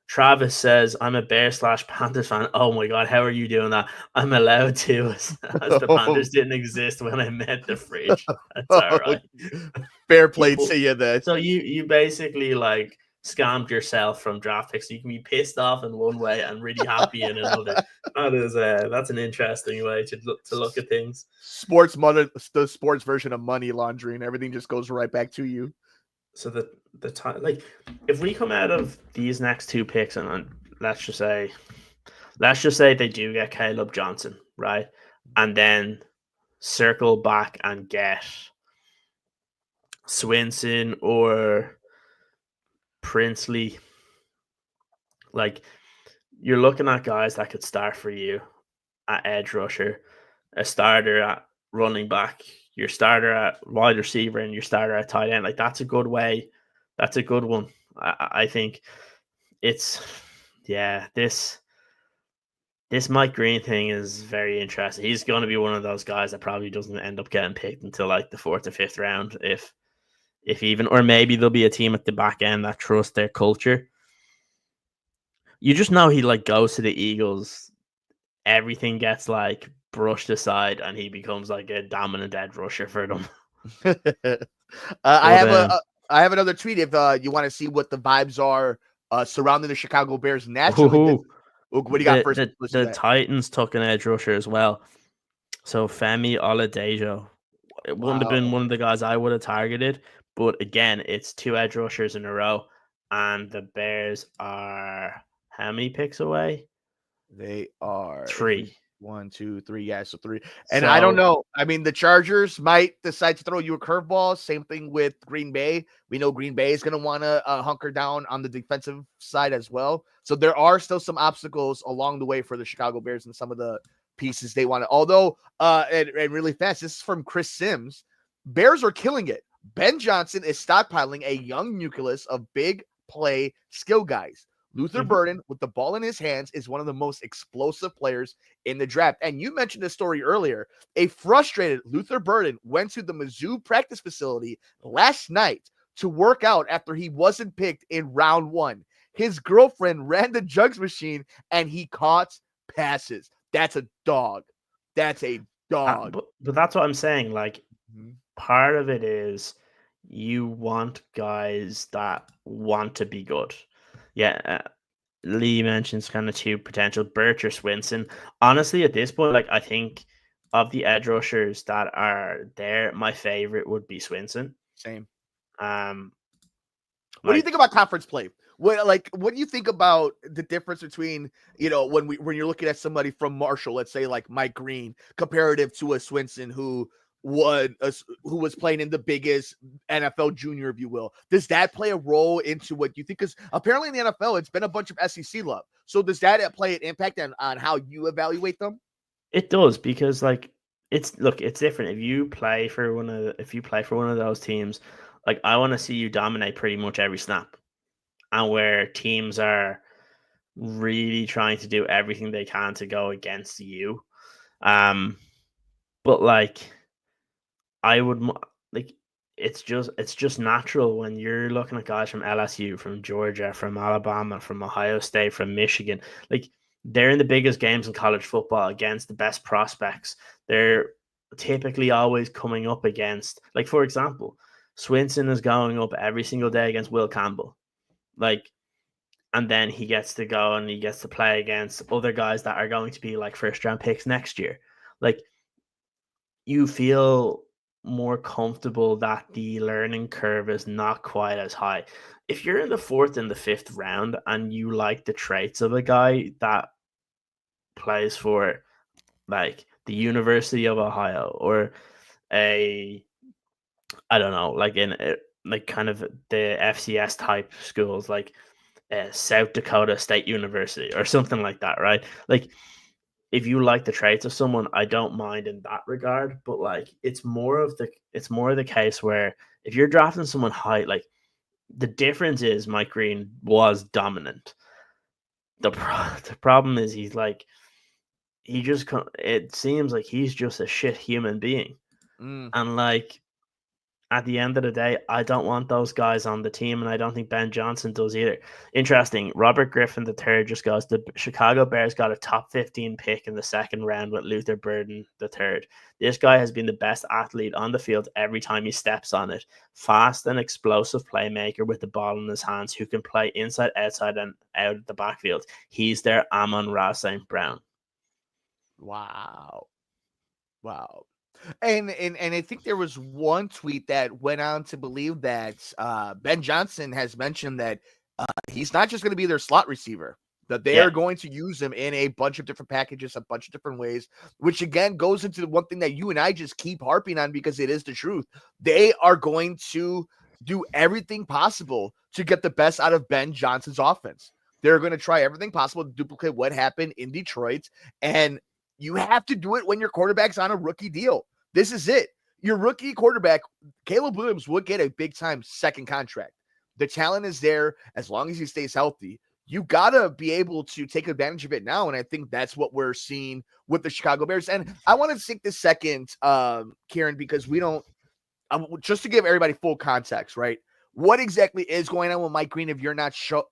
Travis says, I'm a Bear/Panthers fan. Oh my God, how are you doing that? I'm allowed to, as the Oh, Panthers didn't exist when I met the fridge. That's all right. fair play to you then. So you basically like scammed yourself from draft picks. So you can be pissed off in one way and really happy in another. That's an interesting way to look at things. The sports version of money laundering. Everything just goes right back to you. So the time, like, if we come out of these next two picks and let's just say they do get Caleb Johnson, right, and then circle back and get Swinson or Princely, like, you're looking at guys that could start for you at edge rusher, a starter at running back, your starter at wide receiver, and your starter at tight end. Like, that's a good way. That's a good one. I think it's this Mike Green thing is very interesting. He's going to be one of those guys that probably doesn't end up getting picked until like the 4th or 5th round, if even, or maybe there'll be a team at the back end that trusts their culture. You just know he like goes to the Eagles, everything gets like brushed aside, and he becomes like a dominant edge rusher for them. I have another tweet if you want to see what the vibes are surrounding the Chicago Bears naturally. What do you got first? The Titans took an edge rusher as well. So Femi Oladejo, it wouldn't have been one of the guys I would have targeted, but again, it's 2 edge rushers in a row, and the Bears are how many picks away? They are 3. 1, 2, 3. Yeah, so 3. And I don't know. I mean, the Chargers might decide to throw you a curveball. Same thing with Green Bay. We know Green Bay is going to want to hunker down on the defensive side as well. So there are still some obstacles along the way for the Chicago Bears and some of the pieces they want to. Although, and really fast, this is from Chris Sims. Bears are killing it. Ben Johnson is stockpiling a young nucleus of big play skill guys. Luther Burden, with the ball in his hands, is one of the most explosive players in the draft. And you mentioned this story earlier. A frustrated Luther Burden went to the Mizzou practice facility last night to work out after he wasn't picked in round 1. His girlfriend ran the jugs machine, and he caught passes. That's a dog. That's a dog. But that's what I'm saying. Like, part of it is you want guys that want to be good. Yeah, Lee mentions kind of 2 potential, Birch or Swinson. Honestly, at this point, like, I think of the edge rushers that are there, my favorite would be Swinson. Same. What do you think about conference play? What do you think about the difference between, when you're looking at somebody from Marshall, let's say like Mike Green, comparative to a Swinson who was playing in the biggest NFL junior, if you will? Does that play a role into what you think? Because apparently in the NFL, it's been a bunch of SEC love. So does that play an impact on how you evaluate them? It does, because like it's different. If you play for one of those teams, like, I want to see you dominate pretty much every snap, and where teams are really trying to do everything they can to go against you. But like, I would like, it's just natural when you're looking at guys from LSU, from Georgia, from Alabama, from Ohio State, from Michigan. Like, they're in the biggest games in college football against the best prospects. They're typically always coming up against, like, for example, Swinson is going up every single day against Will Campbell. Like, and then he gets to go and he gets to play against other guys that are going to be like 1st-round picks next year. Like, you feel more comfortable that the learning curve is not quite as high. If you're in the 4th and the 5th round and you like the traits of a guy that plays for like the University of Ohio, or I don't know, like in like kind of the FCS type schools, like South Dakota State University or something like that, right? Like, if you like the traits of someone, I don't mind in that regard. But like, it's more of the case where if you're drafting someone high, like, the difference is Mike Green was dominant. The problem is it seems like he's just a shit human being, and at the end of the day, I don't want those guys on the team, and I don't think Ben Johnson does either. Interesting. Robert Griffin III just goes, the Chicago Bears got a top 15 pick in the second round with Luther Burden III. This guy has been the best athlete on the field every time he steps on it. Fast and explosive playmaker with the ball in his hands who can play inside, outside, and out of the backfield. He's their Amon-Ra St. Brown. Wow. And I think there was one tweet that went on to believe that Ben Johnson has mentioned that he's not just going to be their slot receiver, that they are going to use him in a bunch of different packages, a bunch of different ways, which again goes into the one thing that you and I just keep harping on because it is the truth. They are going to do everything possible to get the best out of Ben Johnson's offense. They're going to try everything possible to duplicate what happened in Detroit, and you have to do it when your quarterback's on a rookie deal. This is it. Your rookie quarterback, Caleb Williams, would get a big-time second contract. The talent is there as long as he stays healthy. You got to be able to take advantage of it now, and I think that's what we're seeing with the Chicago Bears. And I want to take this second, Kieran, because we don't just to give everybody full context, right? What exactly is going on with Mike Green if you're not sure?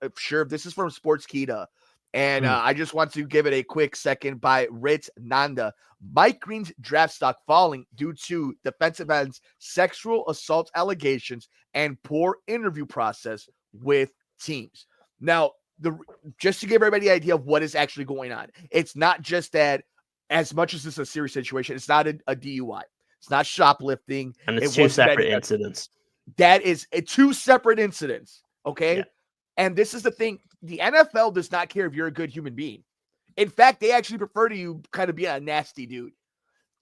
This is from Sportskeeda. And I just want to give it a quick second by Rit Nanda. Mike Green's draft stock falling due to defensive ends' sexual assault allegations and poor interview process with teams. Now, just to give everybody an idea of what is actually going on, it's not just that as much as this is a serious situation, it's not a DUI. It's not shoplifting. And it's two separate incidents. That is two separate incidents, okay? Yeah. And this is the thing. The NFL does not care if you're a good human being. In fact, they actually prefer to you kind of be a nasty dude.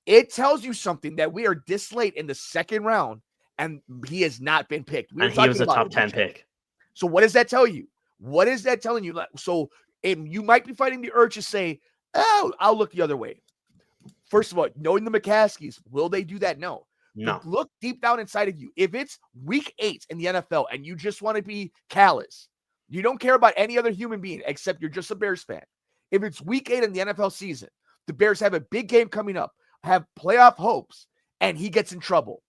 It tells you something that we are this late in the second round, and he has not been picked. And he was a top 10 pick. So what does that tell you? What is that telling you? So you might be fighting the urge to say, oh, I'll look the other way. First of all, knowing the McCaskies, will they do that? No. No. Look deep down inside of you. If it's week 8 in the NFL and you just want to be callous, you don't care about any other human being except you're just a Bears fan. If it's week 8 in the NFL season, the Bears have a big game coming up, have playoff hopes, and he gets in trouble.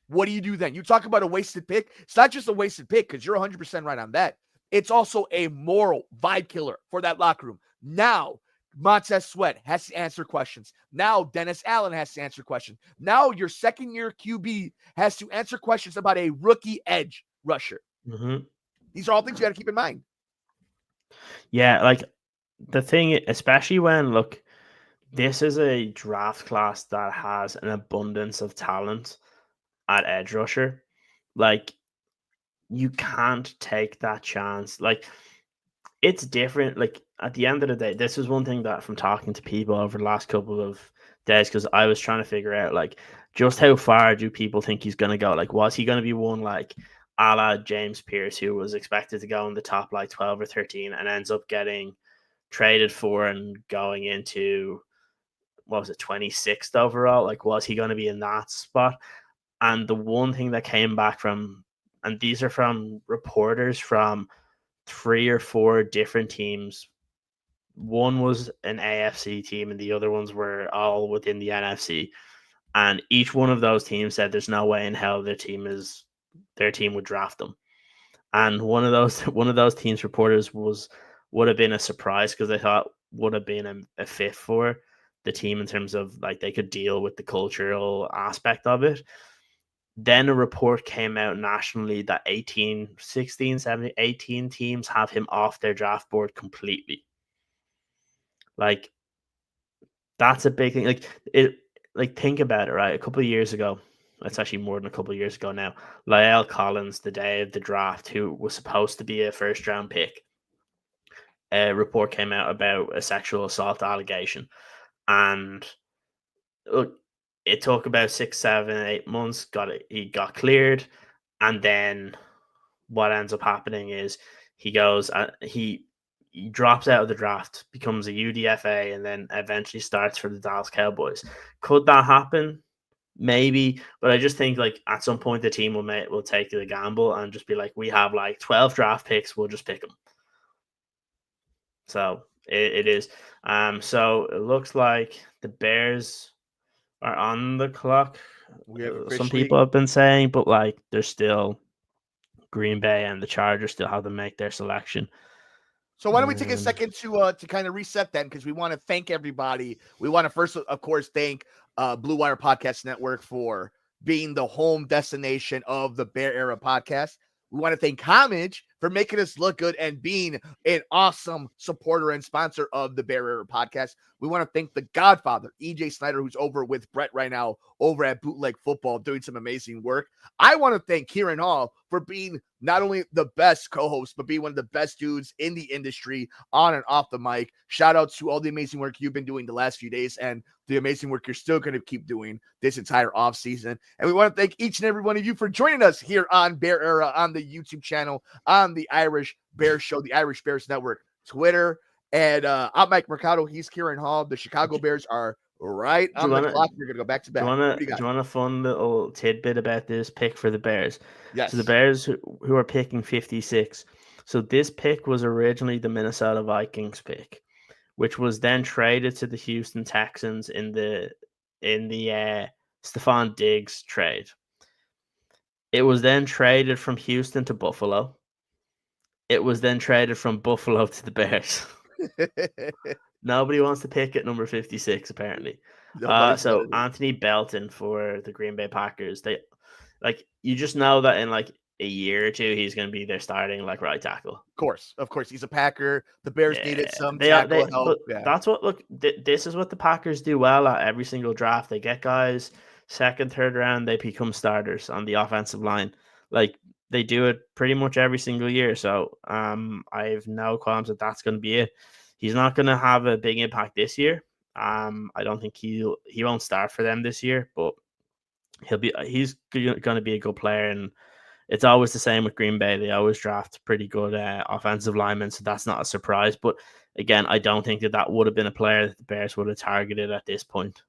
What do you do then? You talk about a wasted pick. It's not just a wasted pick because you're 100% right on that. It's also a moral vibe killer for that locker room. Now, Montez Sweat has to answer questions. Now, Dennis Allen has to answer questions. Now, your second-year QB has to answer questions about a rookie edge rusher. Mm-hmm. These are all things you got to keep in mind. Yeah, like the thing, especially when, look, this is a draft class that has an abundance of talent at edge rusher. Like, you can't take that chance. Like, it's different. Like, at the end of the day, this is one thing that from talking to people over the last couple of days, because I was trying to figure out, like, just how far do people think he's going to go? Like, was he going to be one, like, a la James Pierce, who was expected to go in the top, like, 12 or 13 and ends up getting traded for and going into, what was it, 26th overall? Like, was he going to be in that spot? And the one thing that came back from, and these are from reporters from 3 or 4 different teams. One was an AFC team and the other ones were all within the NFC. And each one of those teams said there's no way in hell their team would draft them. And one of those teams reporters would have been a surprise because they thought would have been a fit for the team in terms of like they could deal with the cultural aspect of it. Then a report came out nationally that 18 teams have him off their draft board completely. Like, that's a big thing. Like think about it, right? A couple of years ago, it's actually more than a couple of years ago now, La'el Collins, the day of the draft, who was supposed to be a first-round pick, a report came out about a sexual assault allegation. And look, it took about 6, 7, 8 months. He got cleared, and then what ends up happening is he goes, he drops out of the draft, becomes a UDFA, and then eventually starts for the Dallas Cowboys. Could that happen? Maybe, but I just think like at some point the team will take the gamble and just be like, we have like 12 draft picks, we'll just pick them. So it is. So it looks like the Bears are on the clock. We have Some officially. people have been saying, but like there's still Green Bay and the Chargers still have to make their selection. So why don't we take a second to kind of reset then, because we want to thank everybody. We want to first, of course, thank Blue Wire Podcast Network for being the home destination of the Bear Era podcast. We want to thank Homage for making us look good and being an awesome supporter and sponsor of the Bear Era podcast. We want to thank the Godfather, EJ Snyder, who's over with Brett right now over at Bootleg Football doing some amazing work. I want to thank Kieran Hall for being not only the best co-host, but being one of the best dudes in the industry on and off the mic. Shout out to all the amazing work you've been doing the last few days and the amazing work you're still going to keep doing this entire off season. And we want to thank each and every one of you for joining us here on Bear Era, on the YouTube channel, on the Irish Bears Show, the Irish Bears Network, Twitter. And I'm Mike Mercado. He's Kieran Hall. The Chicago Bears are right on the clock. We're going to go back to back. Do you want a fun little tidbit about this pick for the Bears? Yes. So the Bears who are picking 56. So this pick was originally the Minnesota Vikings pick, which was then traded to the Houston Texans in the Stephon Diggs trade. It was then traded from Houston to Buffalo. It was then traded from Buffalo to the Bears. Nobody wants to pick at number 56, apparently. So Anthony Belton for the Green Bay Packers. They you just know that in like a year or two he's going to be their starting like right tackle. Of course, he's a Packer. The Bears needed some tackle help. That's what this is what the Packers do well at every single draft. They get guys second, third round. They become starters on the offensive line. Like they do it pretty much every single year. So I have no qualms that that's going to be it. He's not going to have a big impact this year. I don't think he won't start for them this year, but he's going to be a good player. And it's always the same with Green Bay. They always draft pretty good offensive linemen, so that's not a surprise. But again, I don't think that would have been a player that the Bears would have targeted at this point.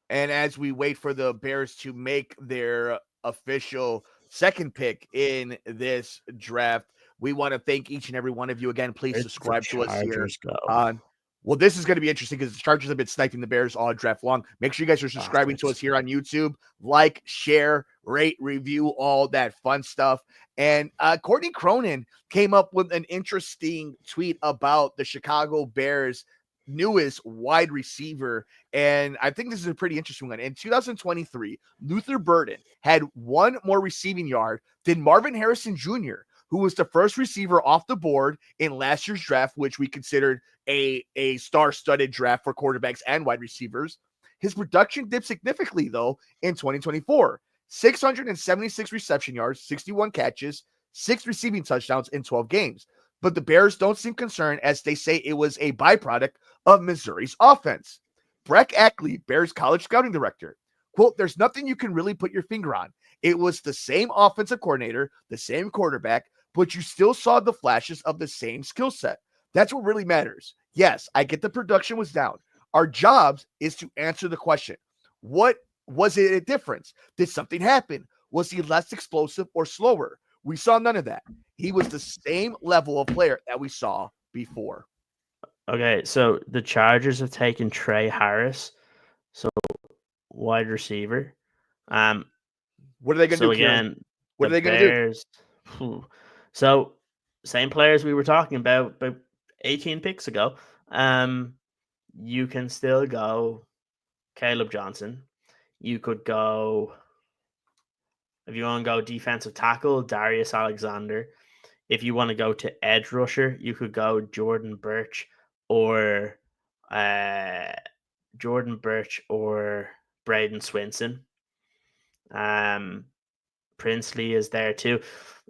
And as we wait for the Bears to make their official second pick in this draft, we want to thank each and every one of you again. Please subscribe to us here on. Well, this is going to be interesting because the Chargers have been sniping the Bears all draft long. Make sure you guys are subscribing to us here on YouTube. Like, share, rate, review, all that fun stuff. And Courtney Cronin came up with an interesting tweet about the Chicago Bears' newest wide receiver. And I think this is a pretty interesting one. In 2023, Luther Burden had one more receiving yard than Marvin Harrison Jr., who was the first receiver off the board in last year's draft, which we considered a star-studded draft for quarterbacks and wide receivers. His production dipped significantly, though, in 2024. 676 reception yards, 61 catches, 6 receiving touchdowns in 12 games. But the Bears don't seem concerned, as they say it was a byproduct of Missouri's offense. Breck Ackley, Bears college scouting director, quote, "There's nothing you can really put your finger on. It was the same offensive coordinator, the same quarterback, but you still saw the flashes of the same skill set. That's what really matters. Yes, I get the production was down. Our jobs is to answer the question. What was it a difference? Did something happen? Was he less explosive or slower? We saw none of that. He was the same level of player that we saw before." Okay, so the Chargers have taken Trey Harris, so wide receiver. What are they going to do again? What are they going to do? So same players we were talking about 18 picks ago. You can still go Caleb Johnson. You could go, if you want to go defensive tackle, Darius Alexander. If you want to go to edge rusher, you could go Jordan Birch or Braden Swinson. Princely is there too.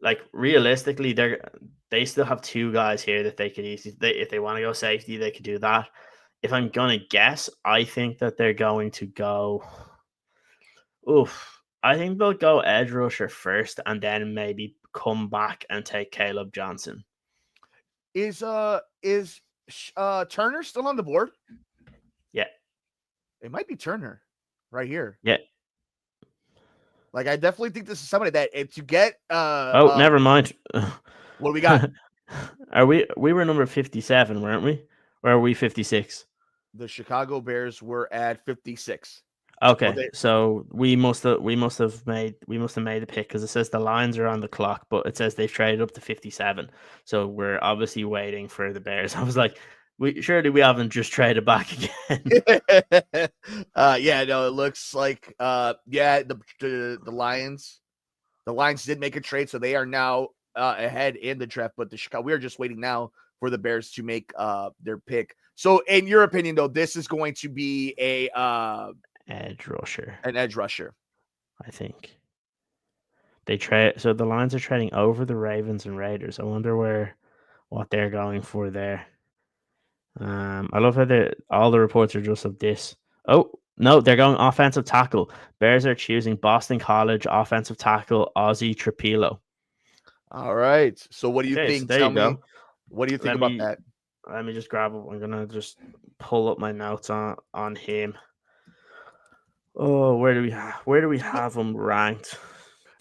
Like realistically, they still have two guys here that they could easily, if they want to go safety, they could do that. If I'm gonna guess, I think that they're going to go. I think they'll go edge rusher first, and then maybe come back and take Caleb Johnson. Is Turner still on the board? Yeah, it might be Turner right here. Yeah. Like, I definitely think this is somebody that to get. Never mind. What do we got? We were number 57, weren't we? Or are we 56? The Chicago Bears were at 56. Well, Okay, they, so we must have made the pick because it says the Lions are on the clock, but it says they've traded up to 57. So we're obviously waiting for the Bears. I was like, we haven't just traded back again. yeah, no, it looks like yeah, the Lions did make a trade, so they are now ahead in the draft. But the Chicago, we are just waiting now for the Bears to make their pick. So, in your opinion, though, this is going to be Edge rusher, an edge rusher. I think. They trade so the Lions are trading over the Ravens and Raiders. I wonder what they're going for there. I love how all the reports are just of this. Oh no, they're going offensive tackle. Bears are choosing Boston College offensive tackle Ozzy Trapilo. All right. So, what do you Okay, so think? there Tell you me, go. what do you think Let about me that? let me just grab it. I'm gonna just pull up my notes on him. Oh, where do we have him ranked?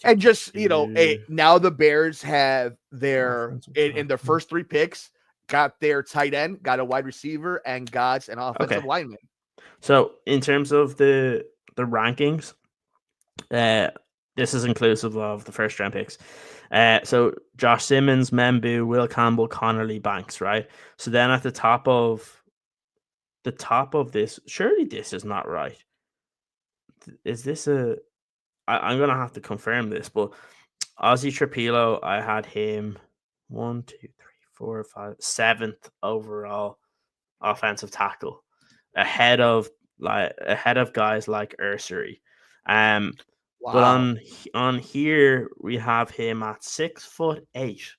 Do, And do, just do. now the Bears have their Offensive in their tackle. first 3 picks, got their tight end, got a wide receiver, and got an offensive Okay, lineman. so in terms of the rankings, uh, this is inclusive of the first round picks. So Josh Simmons, Membu, Will Campbell, Connolly, Banks, right? So then at the top of this, surely this is not right. Is this I'm gonna have to confirm this, but Ozzy Trapilo, I had him 1, 2, 3, 4, 5, 7th overall offensive tackle, ahead of guys like Ursary. But Wow. on here we have him at 6'8".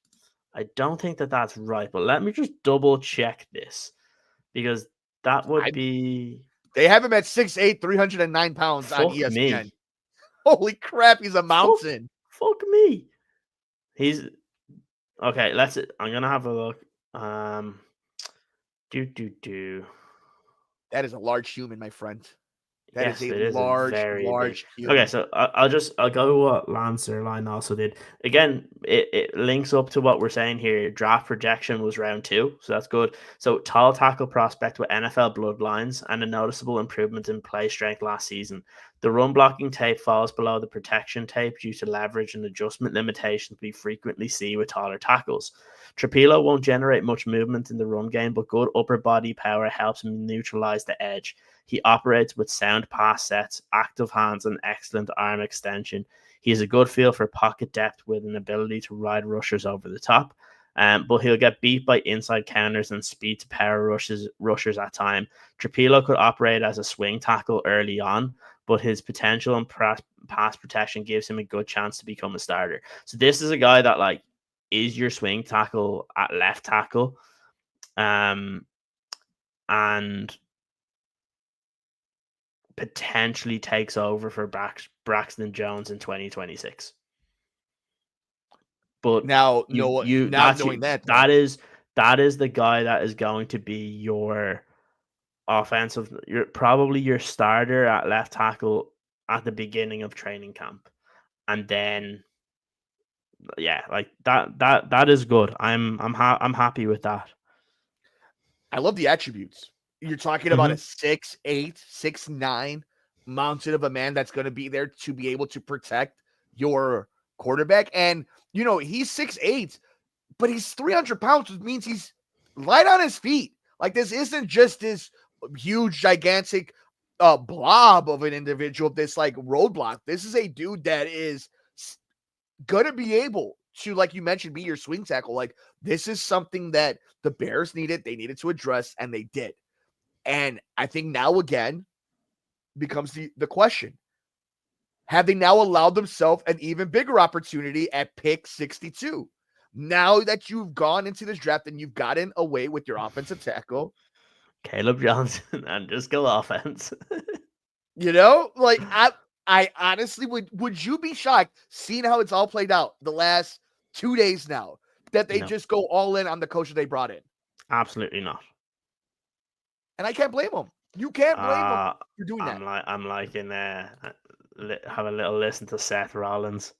I don't think that's right, but let me just double check this because that would I be They have him at 6'8", 309 pounds on fuck ESPN. me, Holy crap, he's a fuck, mountain. fuck me. He's okay. I'm gonna have a look. Do do do. That is a large human, my friend. That is Yes, a it is a large, very big. large Okay, human. so I'll go with what Lance Erline also did. Again, it links up to what we're saying here. Draft projection was round 2, so that's good. So tall tackle prospect with NFL bloodlines and a noticeable improvement in play strength last season. The run blocking tape falls below the protection tape due to leverage and adjustment limitations we frequently see with taller tackles. Trapilo won't generate much movement in the run game, but good upper body power helps him neutralize the edge. He operates with sound pass sets, active hands, and excellent arm extension. He has a good feel for pocket depth with an ability to ride rushers over the top. But he'll get beat by inside counters and speed to power rushers at time. Trapilo could operate as a swing tackle early on, but his potential and pass protection gives him a good chance to become a starter. So this is a guy that is your swing tackle at left tackle, and potentially takes over for Braxton Jones in 2026. But Now, you now knowing that though, that is the guy that is going to be your probably your starter at left tackle at the beginning of training camp. And then yeah, like that is good. I'm happy with that. I love the attributes. You're talking about a Mhm. 6'8", 6'9" mountain of a man that's going to be there to be able to protect your quarterback. And, he's 6'8", but he's 300 pounds, which means he's light on his feet. Like, this isn't just this huge, gigantic blob of an individual, this like roadblock. This is a dude that is going to be able to, like you mentioned, be your swing tackle. Like, this is something that the Bears needed. They needed to address, and they did. And I think now again becomes the question. Have they now allowed themselves an even bigger opportunity at pick 62? Now that you've gone into this draft and you've gotten away with your offensive tackle, Caleb Johnson and just go offense. like I honestly would you be shocked seeing how it's all played out the last 2 days now that they No, just go all in on the coach that they brought in? absolutely not. And I can't blame them. You can't blame them Uh for doing that. I'm liking have a little listen to Seth Rollins.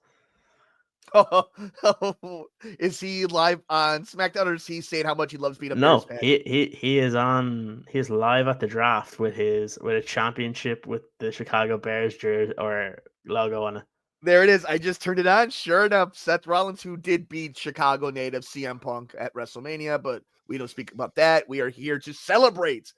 Is he live on SmackDown, or is he saying how much he loves being a Bears No, fan? he is on. He's live at the draft with a championship with the Chicago Bears jersey or logo on it. There it is. I just turned it on. Sure enough, Seth Rollins, who did beat Chicago native CM Punk at WrestleMania, but we don't speak about that. We are here to celebrate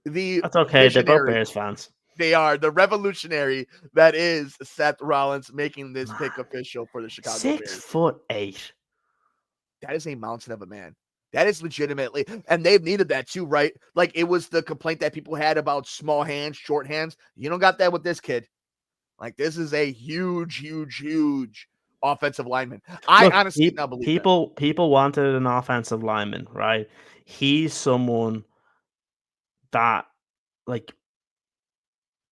the That's okay. They're both visionary. Bears fans. They are the revolutionary that is Seth Rollins making this pick official for the Chicago Bears. 6'8". That is a mountain of a man. That is legitimately, and they've needed that too, right? Like it was the complaint that people had about small hands, short hands. You don't got that with this kid. Like this is a huge, huge, huge offensive lineman. I honestly now believe people wanted an offensive lineman, right? He's someone that, like,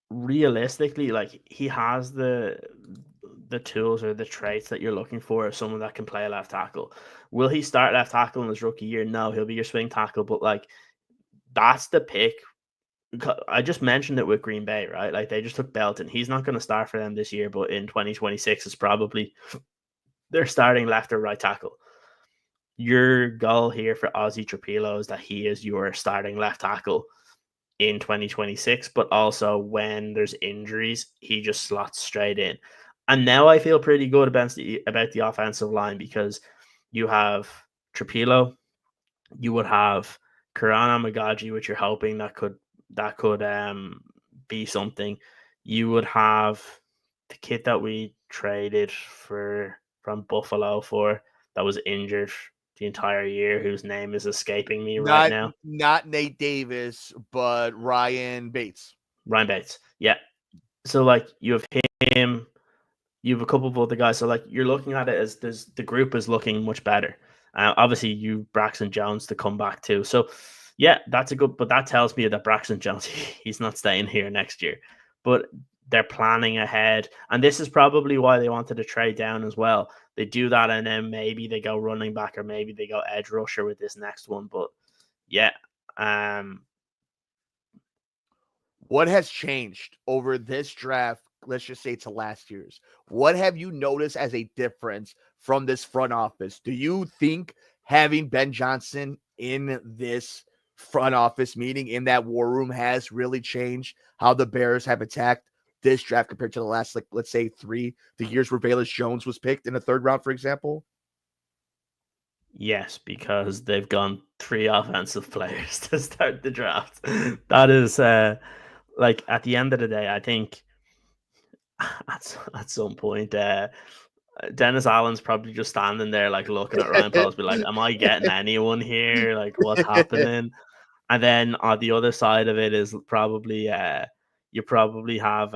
realistically, like he has the tools or the traits that you're looking for as someone that can play left tackle. Will he start left tackle in his rookie year? No, he'll be your swing tackle, but like that's the pick. I just mentioned it with Green Bay, right? Like they just took Belton. He's not going to start for them this year, but in 2026 is probably they're starting left or right tackle. Your goal here for Ozzy Trapilo is that he is your starting left tackle in 2026, but also when there's injuries, he just slots straight in. And now I feel pretty good about the offensive line because you have Trapilo, you would have Karana Magaji, which you're hoping that could be something. You would have the kid that we traded from Buffalo for that was injured the entire year, whose name is escaping me right now. Not Nate Davis, but Ryan Bates. Ryan Bates, yeah. So like you have him, you have a couple of other guys. So like you're looking at it as the group is looking much better. Obviously, you Braxton Jones to come back too. So yeah, that's a good. But that tells me that Braxton Jones he's not staying here next year. But they're planning ahead, and this is probably why they wanted to trade down as well. They do that, and then maybe they go running back, or maybe they go edge rusher with this next one. But yeah, what has changed over this draft? Let's just say to last year's. What have you noticed as a difference from this front office? Do you think having Ben Johnson in this front office meeting in that war room has really changed how the Bears have attacked this draft compared to the last, like, let's say the years where Velus Jones was picked in the third round, for example? Yes, because they've gone 3 offensive players to start the draft. That is like at the end of the day, I think at some point, Dennis Allen's probably just standing there, like looking at Ryan Poles, be like, "Am I getting anyone here? Like, what's happening?" And then on the other side of it is probably you probably have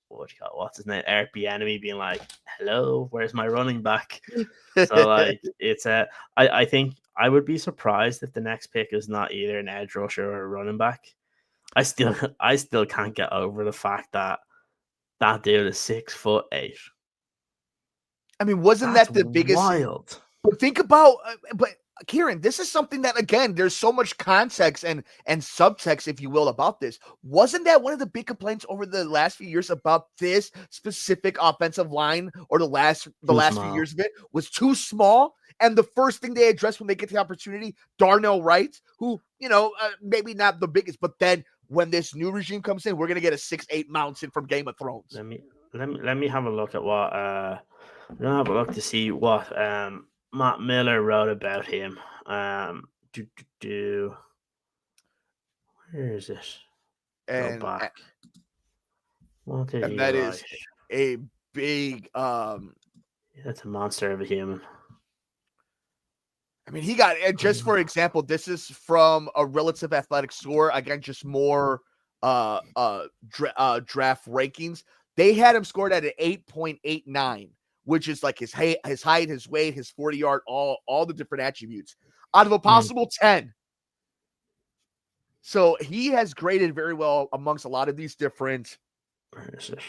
what's his name, Eric Bieniemy being like, "Hello, where's my running back?" So like it's I think I would be surprised if the next pick is not either an edge rusher or a running back. I still can't get over the fact that dude is 6'8". I mean, wasn't That's that the biggest? wild. But think about, but Kieran, this is something that, again, there's so much context and subtext, if you will, about this. Wasn't that one of the big complaints over the last few years about this specific offensive line, or the last few years of it was too small? And the first thing they address when they get the opportunity, Darnell Wright, who, maybe not the biggest, but then when this new regime comes in, we're gonna get a 6'8" mountain from Game of Thrones. Let me have a look at what I'm gonna have a look to see what Matt Miller wrote about him. Where is it? And, Go back. What did he that write? is a big That's a monster of a human. I mean, he got, just for example, this is from a relative athletic score. Again, just more draft rankings. They had him scored at an 8.89, which is like his height, his weight, his 40-yard, all the different attributes out of a possible 10. So he has graded very well amongst a lot of these different. Where is it?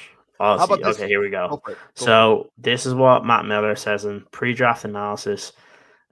Oh, how about this? Okay, here we go. Go so this is what Matt Miller says in pre-draft analysis.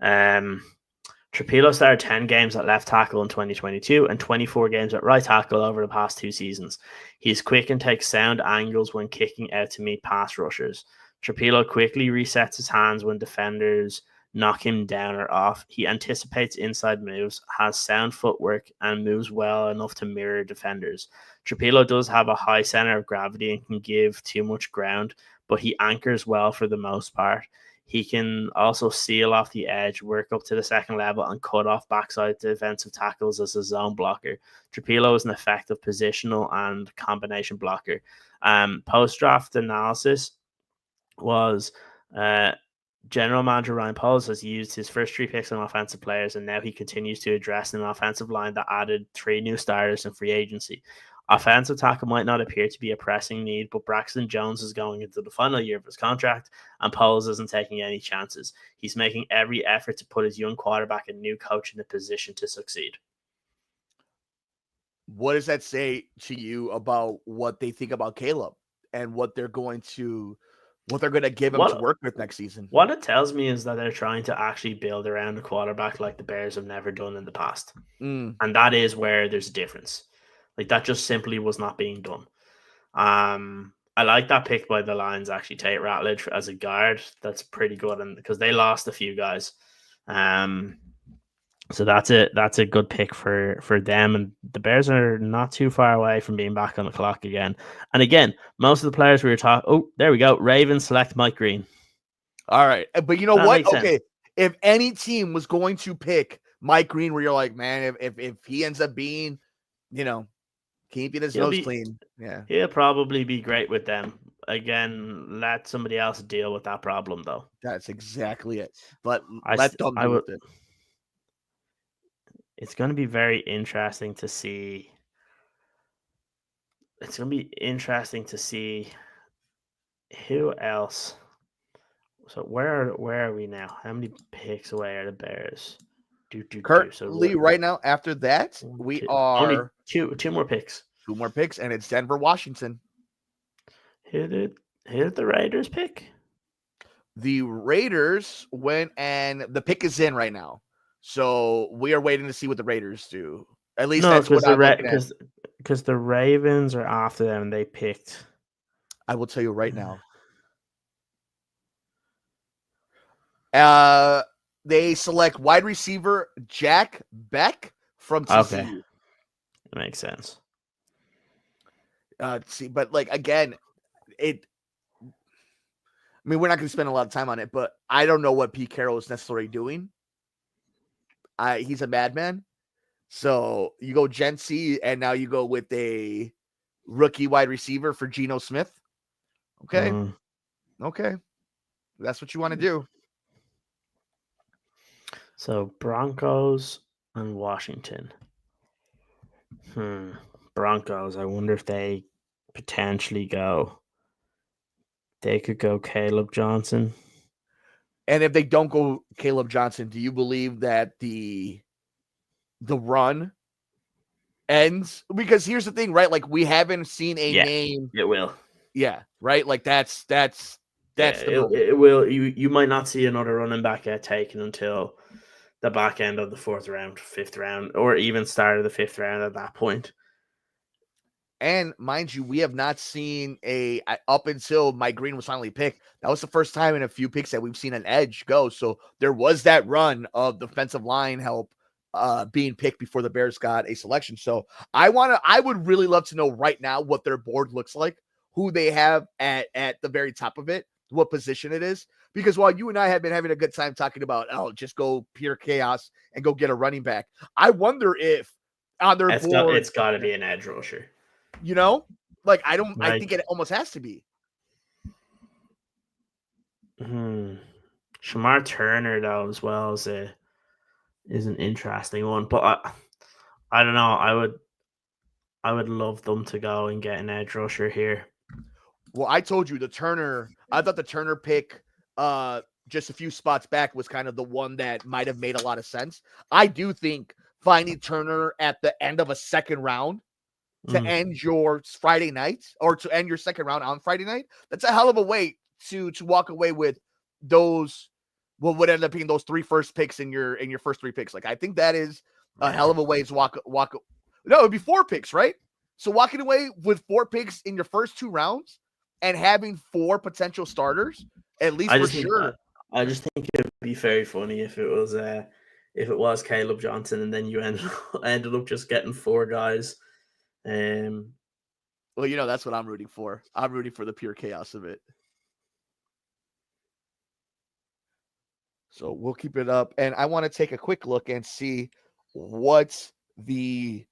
Trapilo started 10 games at left tackle in 2022 and 24 games at right tackle over the past 2 seasons. He's quick and takes sound angles when kicking out to meet pass rushers. Trapilo quickly resets his hands when defenders knock him down or off. He anticipates inside moves, has sound footwork, and moves well enough to mirror defenders. Trapilo does have a high center of gravity and can give too much ground, but he anchors well for the most part. He can also seal off the edge, work up to the second level, and cut off backside defensive tackles as a zone blocker. Trapilo is an effective positional and combination blocker. Post-draft analysis was general manager Ryan Poles has used his first 3 picks on offensive players, and now he continues to address an offensive line that added 3 new starters in free agency. Offensive tackle might not appear to be a pressing need, but Braxton Jones is going into the final year of his contract, and Poles isn't taking any chances. He's making every effort to put his young quarterback and new coach in a position to succeed. What does that say to you about what they think about Caleb and what they're going to give him to work with next season? What it tells me is that they're trying to actually build around a quarterback like the Bears have never done in the past. And that is where there's a difference. Like, that just simply was not being done. I like that pick by the Lions, actually. Tate Ratledge as a guard. That's pretty good, and because they lost a few guys. So that's a good pick for them. And the Bears are not too far away from being back on the clock again. And again, most of the players we were talking. Oh, there we go. Ravens select Mike Green. All right, but you know what? Okay, if any team was going to pick Mike Green, where you're like, man, if he ends up being, keeping his nose clean, yeah, he'll probably be great with them. Again, let somebody else deal with that problem, though. That's exactly it. But let them deal with it. It's going to be very interesting to see. It's going to be interesting to see who else. So where are we now? How many picks away are the Bears? Currently, right now, after that, we are only two more picks. 2 more picks, and it's Denver, Washington. Who did the Raiders pick? The Raiders went, and the pick is in right now. So we are waiting to see what the Raiders do. At least that's what I'm looking at. Because the Ravens are after them, and they picked. I will tell you right now. They select wide receiver Jack Beck from TCU. Okay. That makes sense. But like again, we're not going to spend a lot of time on it, but I don't know what Pete Carroll is necessarily doing. He's a madman. So you go Gen C, and now you go with a rookie wide receiver for Geno Smith. Okay. Okay. That's what you want to do. So Broncos and Washington. Broncos, I wonder if they potentially go. They could go Caleb Johnson. And if they don't go Caleb Johnson, do you believe that the run ends? Because here's the thing, right? Like, we haven't seen a name. It will. Yeah, right? Like that's it will. You might not see another running back get taken until the back end of the 4th round, 5th round, or even start of the 5th round at that point. And mind you, we have not seen up until Mike Green was finally picked. That was the first time in a few picks that we've seen an edge go. So there was that run of defensive line help being picked before the Bears got a selection. So I would really love to know right now what their board looks like, who they have at the very top of it, what position it is. Because while you and I have been having a good time talking about, just go pure chaos and go get a running back, I wonder if on their board, it's got to be an edge rusher. I think it almost has to be. Shamar Turner, though, as well, is an interesting one. But I don't know. I would love them to go and get an edge rusher here. Well, I told you I thought the Turner pick just a few spots back was kind of the one that might have made a lot of sense. I do think finding Turner at the end of a second round to end your Friday night, or to end your second round on Friday night, that's a hell of a way to walk away with those, what would end up being those 3 first picks in your first 3 picks. Like, I think that is a hell of a way to walk. No, it'd be 4 picks, right? So walking away with 4 picks in your first 2 rounds and having 4 potential starters, at least for sure. I just think it would be very funny if it was Caleb Johnson and then you ended up just getting 4 guys. Well, that's what I'm rooting for. I'm rooting for the pure chaos of it. So we'll keep it up. And I want to take a quick look and see what the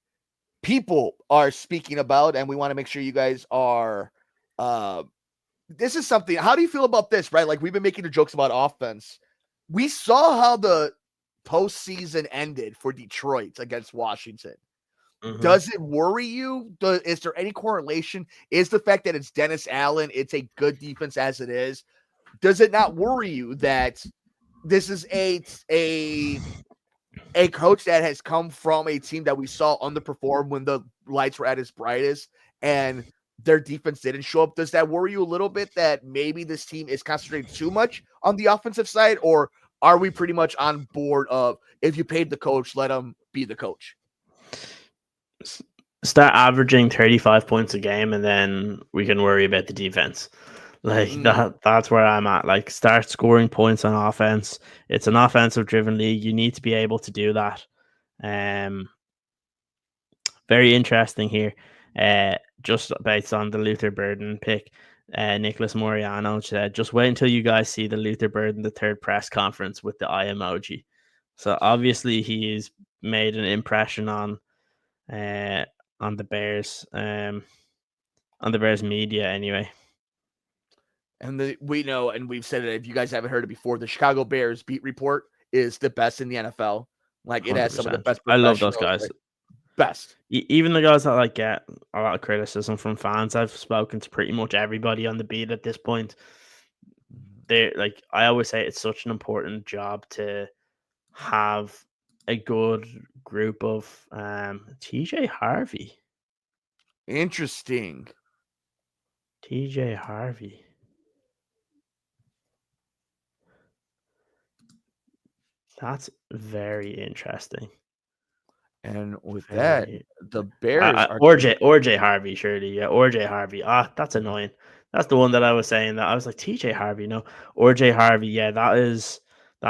people are speaking about. And we want to make sure you guys are, this is something, how do you feel about this, right? Like we've been making the jokes about offense. We saw how the postseason ended for Detroit against Washington. Mm-hmm. Does it worry you? Is there any correlation? Is the fact that it's Dennis Allen, it's a good defense as it is, does it not worry you that this is a coach that has come from a team that we saw underperform when the lights were at its brightest and their defense didn't show up? Does that worry you a little bit that maybe this team is concentrating too much on the offensive side, or are we pretty much on board of if you paid the coach, let him be the coach? Start averaging 35 points a game and then we can worry about the defense. Like that's where I'm at. Like start scoring points on offense. It's an offensive driven league. You need to be able to do that. Very interesting here. Just based on the Luther Burden pick, Nicholas Moriano said, just wait until you guys see the Luther Burden, the third press conference with the eye emoji. So obviously he's made an impression on the Bears, on the Bears media anyway. And we know, and we've said it, if you guys haven't heard it before, the Chicago Bears beat report is the best in the NFL. Like it 100%. Has some of the best. I love those guys. Best. Even the guys that like get a lot of criticism from fans. I've spoken to pretty much everybody on the beat at this point. They're like, I always say it's such an important job to have a good group of TJ Harvey. Interesting. TJ Harvey. That's very interesting. And with that, the Bears are RJ Harvey, surely. Yeah, RJ Harvey. That's annoying. That's the one that I was saying that I was like TJ Harvey. No, RJ Harvey. Yeah, that's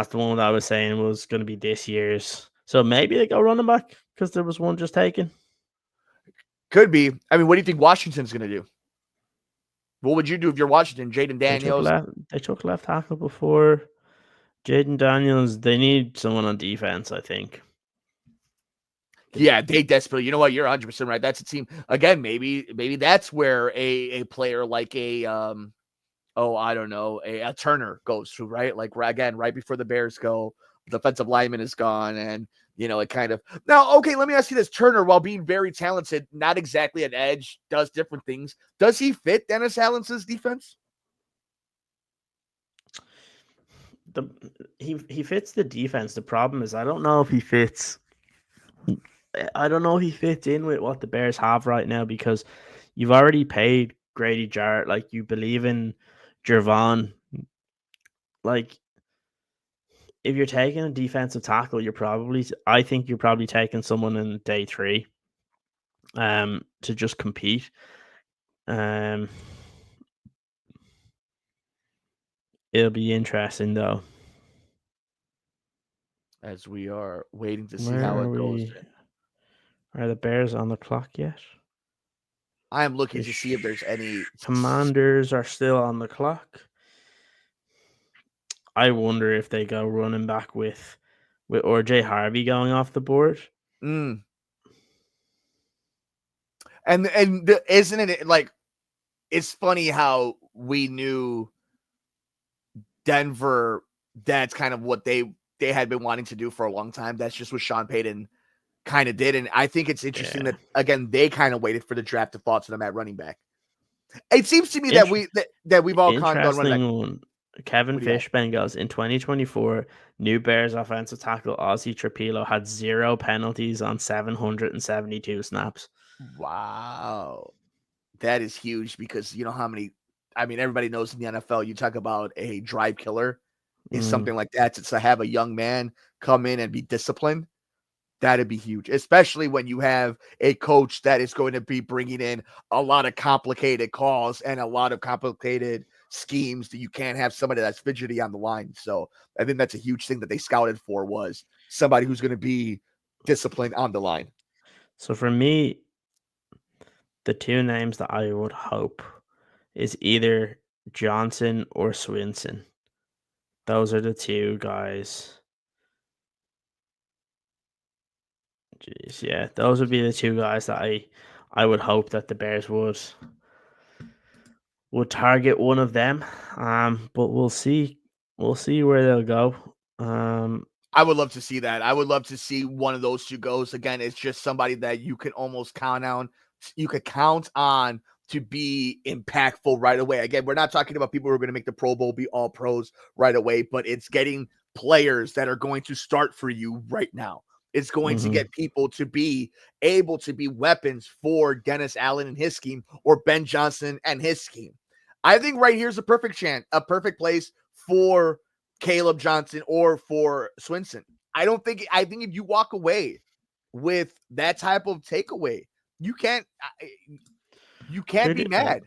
the one that I was saying was going to be this year's. So maybe they go running back because there was one just taken. Could be. I mean, what do you think Washington's going to do? What would you do if you're Washington? Jaden Daniels. They took left tackle before. Jaden Daniels, they need someone on defense, I think. Yeah, they desperately. You know what? You're 100% right. That's a team. Again, maybe that's where a player like a Turner goes to, right? Like again, right before the Bears go, the defensive lineman is gone, and it kind of now. Okay, let me ask you this: Turner, while being very talented, not exactly an edge, does different things. Does he fit Dennis Allen's defense? He fits the defense. The problem is I don't know if he fits in with what the Bears have right now, because you've already paid Grady Jarrett. Like, you believe in Gervon. Like, if you're taking a defensive tackle, I think you're probably taking someone in day 3 to just compete. It'll be interesting, though. As we are waiting to see how it goes. Are the Bears on the clock yet? I am looking to see if there's any. Commanders are still on the clock. I wonder if they go running back with RJ Harvey going off the board. And isn't it like, it's funny how we knew Denver, that's kind of what they had been wanting to do for a long time. That's just what Sean Payton kind of did. And I think it's interesting that, again, they kind of waited for the draft to fall to them at running back. It seems to me that we've all kind of done running back. Kevin Fishbain goes, in 2024, new Bears offensive tackle Ozzy Trapilo had 0 penalties on 772 snaps. Wow. That is huge, because you know how many, I mean, everybody knows in the NFL, you talk about a drive killer is something like that. To have a young man come in and be disciplined. That'd be huge, especially when you have a coach that is going to be bringing in a lot of complicated calls and a lot of complicated schemes that you can't have somebody that's fidgety on the line. So I think that's a huge thing that they scouted for, was somebody who's going to be disciplined on the line. So for me, the two names that I would hope is either Johnson or Swinson. Those are the two guys. Jeez, yeah, those would be the two guys that I would hope that the Bears would target one of them. But we'll see. We'll see where they'll go. I would love to see that. I would love to see one of those two goes. Again, it's just somebody that you can almost count on. You could count on to be impactful right away. Again, we're not talking about people who are going to make the Pro Bowl, be all pros right away, but it's getting players that are going to start for you right now. It's going to get people to be able to be weapons for Dennis Allen and his scheme, or Ben Johnson and his scheme. I think right here's a perfect chance, a perfect place for Caleb Johnson or for Swinson. I think if you walk away with that type of takeaway, you can't be mad.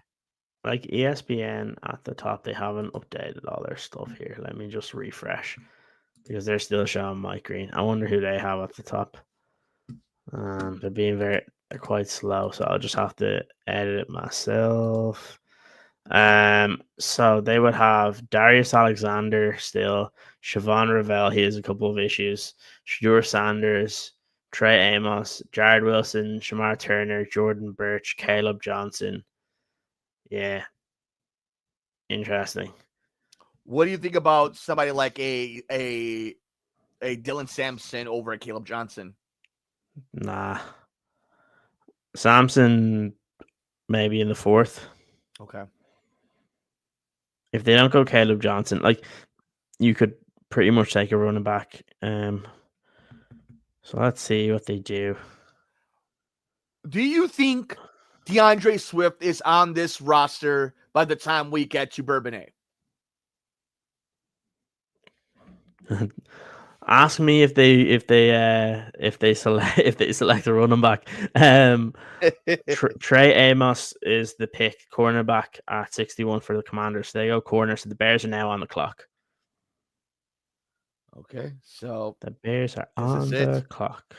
Like ESPN at the top, they haven't updated all their stuff here. Let me just refresh, because they're still showing Mike Green. I wonder who they have at the top. They're being they're quite slow, so I'll just have to edit it myself. So they would have Darius Alexander still, Siobhan Ravel, he has a couple of issues, Shedeur Sanders, Trey Amos, Jared Wilson, Shamar Turner, Jordan Birch, Caleb Johnson. Yeah. Interesting. What do you think about somebody like a Dylan Sampson over at Caleb Johnson? Nah. Sampson maybe in the fourth. Okay. If they don't go Caleb Johnson, like, you could pretty much take a running back. So let's see what they do. Do you think DeAndre Swift is on this roster by the time we get to Bourbonnais? Ask me if they select a running back. Trey Amos is the pick, cornerback at 61 for the Commanders. They go corner, so the Bears are now on the clock. Okay, so the Bears are on the clock.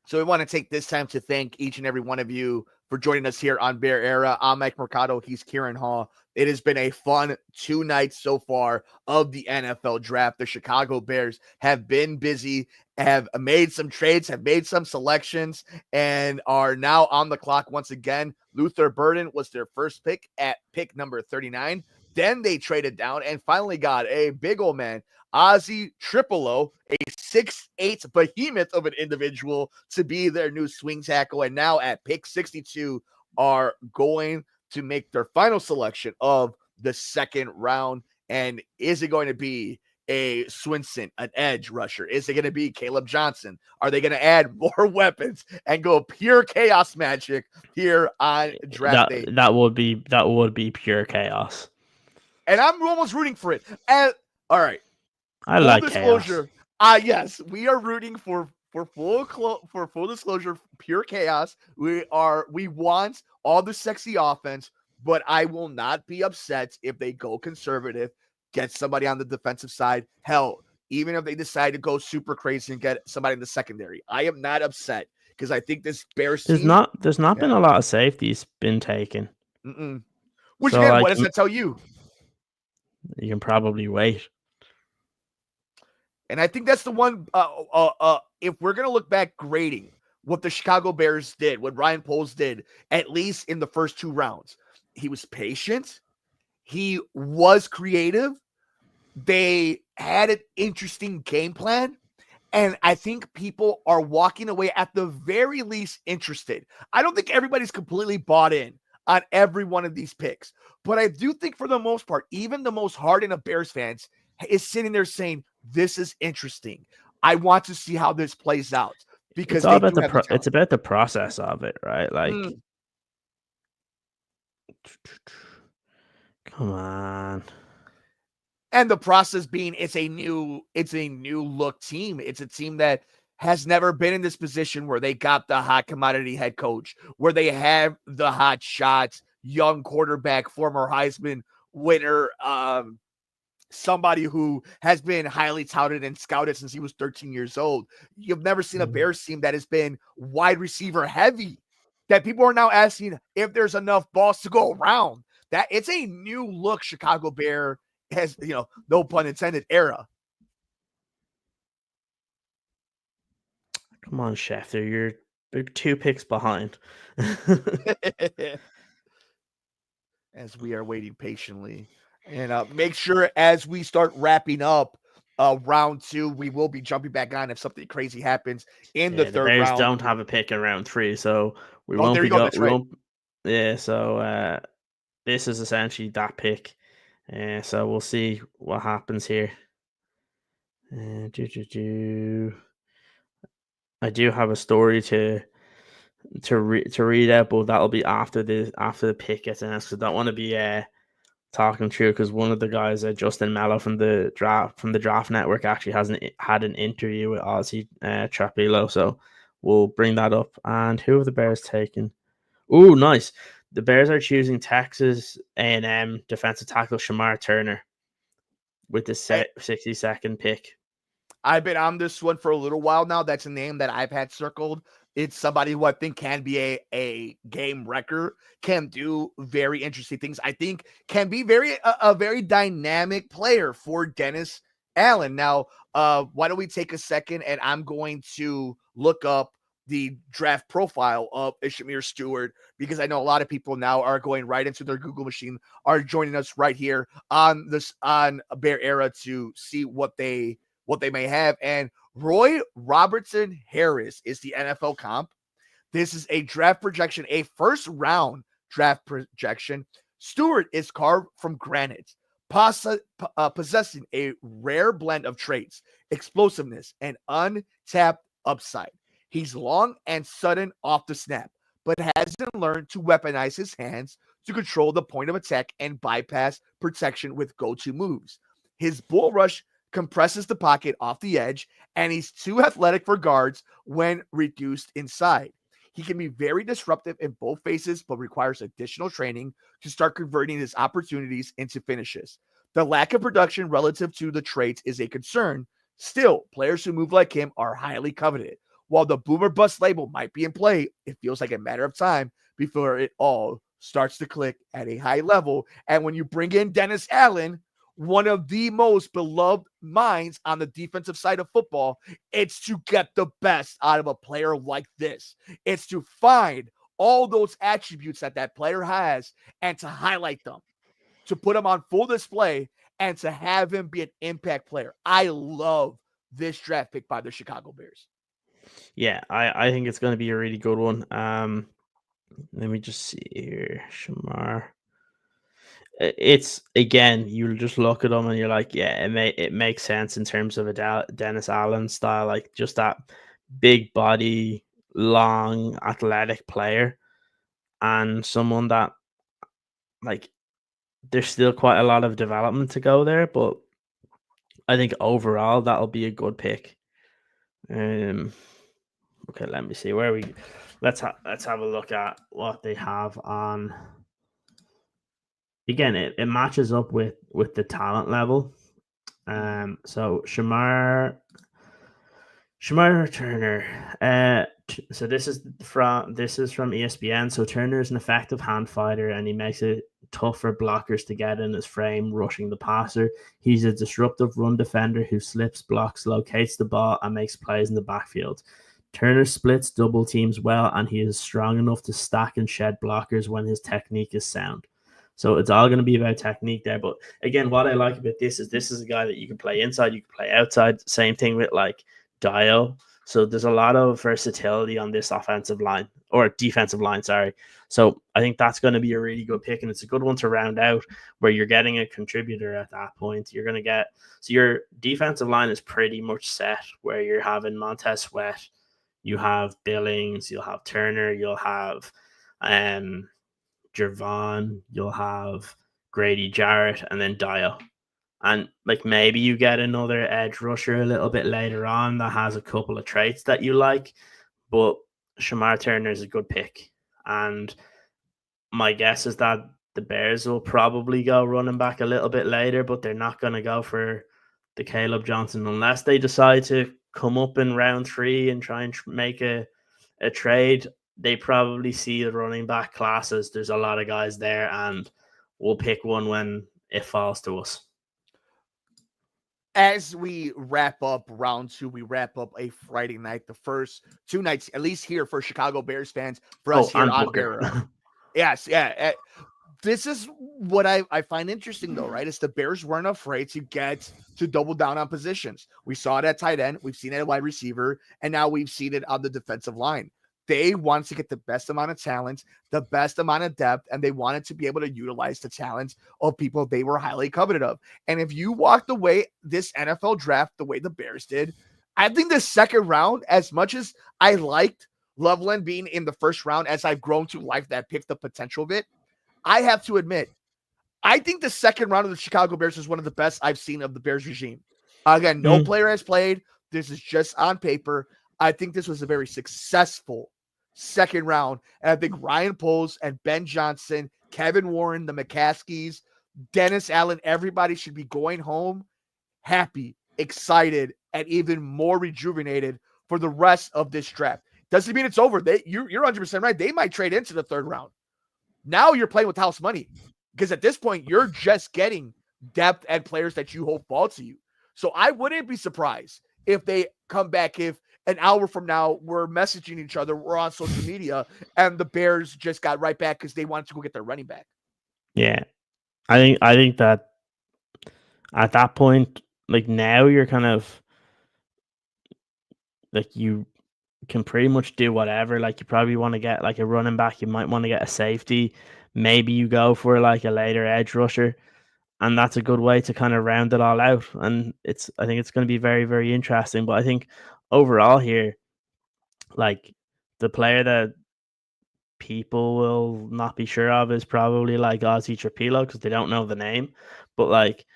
So we want to take this time to thank each and every one of you for joining us here on Bear Era. I'm Mike Mercado. He's Kieran Hall. It has been a fun 2 nights so far of the NFL draft. The Chicago Bears have been busy, have made some trades, have made some selections, and are now on the clock once again. Luther Burden was their first pick at pick number 39. Then they traded down and finally got a big old man, Ozzy Tripolo, a 6'8" behemoth of an individual, to be their new swing tackle. And now at pick 62 are going to make their final selection of the second round. And is it going to be a Swinson, an edge rusher? Is it going to be Caleb Johnson? Are they going to add more weapons and go pure chaos magic here on draft day? That would be pure chaos. And I'm almost rooting for it. And all right. I full like disclosure. Yes, we are rooting for full disclosure, pure chaos. We want all the sexy offense, but I will not be upset if they go conservative, get somebody on the defensive side. Hell, even if they decide to go super crazy and get somebody in the secondary, I am not upset, because I think this Bears team, there's not been a lot of safeties been taken. Which so, again, what does that tell you? You can probably wait. And I think that's the one, if we're going to look back grading what the Chicago Bears did, what Ryan Poles did, at least in the first 2 rounds, he was patient. He was creative. They had an interesting game plan. And I think people are walking away at the very least interested. I don't think everybody's completely bought in on every one of these picks. But I do think for the most part, even the most hardened of Bears fans is sitting there saying, this is interesting. I want to see how this plays out, because it's all about it's about the process of it, right? Like, come on. And the process being, it's a new look team. It's a team that has never been in this position where they got the hot commodity head coach, where they have the hot shots, young quarterback, former Heisman winner, somebody who has been highly touted and scouted since he was 13 years old. You've never seen a Bears team that has been wide receiver heavy, that people are now asking if there's enough balls to go around. That it's a new look Chicago Bear has, no pun intended, era. Come on, Schefter, you're 2 picks behind. As we are waiting patiently. And make sure as we start wrapping up round 2, we will be jumping back on if something crazy happens in the The third Bears round. don't have a pick in round 3, so we Oh, won't there be you go. That's right. Yeah, so this is essentially that pick. So we'll see what happens here. I do have a story to read out, but that'll be after the pick gets announced. Because I don't want to be talking through, because one of the guys, Justin Mello from the Draft Network, actually had an interview with Ozzy Trapilo, so we'll bring that up. And who have the Bears taken? Oh, nice. The Bears are choosing Texas A&M defensive tackle Shamar Turner with the 62nd pick. I've been on this one for a little while now. That's a name that I've had circled. It's somebody who I think can be a game wrecker, can do very interesting things. I think can be a very dynamic player for Dennis Allen. Now, why don't we take a second and I'm going to look up the draft profile of Ishmael Stewart, because I know a lot of people now are going right into their Google machine, are joining us right here on Bear Era to see what they may have. And Roy Robertson Harris is the NFL comp. This is a draft projection, a first round draft projection. Stewart is carved from granite, possessing a rare blend of traits, explosiveness, and untapped upside. He's long and sudden off the snap, but hasn't learned to weaponize his hands to control the point of attack and bypass protection with go-to moves. His bull rush compresses the pocket off the edge, and he's too athletic for guards when reduced inside. He can be very disruptive in both phases, but requires additional training to start converting his opportunities into finishes. The lack of production relative to the traits is a concern. Still, players who move like him are highly coveted. While the boomer bust label might be in play, it feels like a matter of time before it all starts to click at a high level. And when you bring in Dennis Allen, one of the most beloved minds on the defensive side of football, it's to get the best out of a player like this. It's to find all those attributes that player has and to highlight them, to put them on full display, and to have him be an impact player. I love this draft pick by the Chicago Bears. Yeah, I think it's going to be a really good one. Let me just see here. Shamar. It's, again, you just look at them and you're like, yeah, it makes sense in terms of a Dennis Allen style, like just that big body, long, athletic player, and someone that, like, there's still quite a lot of development to go there, but I think overall that'll be a good pick. Okay, let me see where we. Let's have a look at what they have on. Again, it matches up with the talent level. So Shamar Turner. So this is from ESPN. So Turner is an effective hand fighter, and he makes it tough for blockers to get in his frame, rushing the passer. He's a disruptive run defender who slips blocks, locates the ball, and makes plays in the backfield. Turner splits double teams well, and he is strong enough to stack and shed blockers when his technique is sound. So it's all going to be about technique there. But again, what I like about this is a guy that you can play inside, you can play outside. Same thing with like Dio. So there's a lot of versatility on this offensive line, or defensive line, sorry. So I think that's going to be a really good pick, and it's a good one to round out where you're getting a contributor at that point. You're going to get, so your defensive line is pretty much set, where you're having Montez Sweat, you have Billings, you'll have Turner, you'll have Jervon, you'll have Grady Jarrett, and then Dio. And like maybe you get another edge rusher a little bit later on that has a couple of traits that you like, but Shamar Turner is a good pick. And my guess is that the Bears will probably go running back a little bit later, but they're not going to go for the Caleb Johnson unless they decide to come up in round 3 and try and make a trade. They probably see the running back classes. There's a lot of guys there, and we'll pick one when it falls to us. As we wrap up round 2, we wrap up a Friday night, the first 2 nights, at least here for Chicago Bears fans, for us here on Barrow. Yes, yeah. This is what I find interesting, though, right? Is the Bears weren't afraid to get to double down on positions. We saw it at tight end, we've seen it at wide receiver, and now we've seen it on the defensive line. They wanted to get the best amount of talent, the best amount of depth, and they wanted to be able to utilize the talent of people they were highly coveted of. And if you walked away this NFL draft the way the Bears did, I think the second round, as much as I liked Loveland being in the first round, as I've grown to like that pick, the potential of it, I have to admit, I think the second round of the Chicago Bears is one of the best I've seen of the Bears regime. Again, no player has played. This is just on paper. I think this was a very successful second round. And I think Ryan Poles and Ben Johnson, Kevin Warren, the McCaskies, Dennis Allen, everybody should be going home happy, excited, and even more rejuvenated for the rest of this draft. Doesn't mean it's over. You're 100% right. They might trade into the third round. Now you're playing with house money because at this point, you're just getting depth and players that you hope fall to you. So I wouldn't be surprised if they come back, if an hour from now we're messaging each other, we're on social media, and the Bears just got right back because they wanted to go get their running back. Yeah. I think that at that point, like now you're kind of like you can pretty much do whatever. Like you probably want to get like a running back, you might want to get a safety. Maybe you go for like a later edge rusher. And that's a good way to kind of round it all out. And I think it's going to be very, very interesting. But I think overall here, like the player that people will not be sure of is probably like Ozzy Trapilo because they don't know the name. But like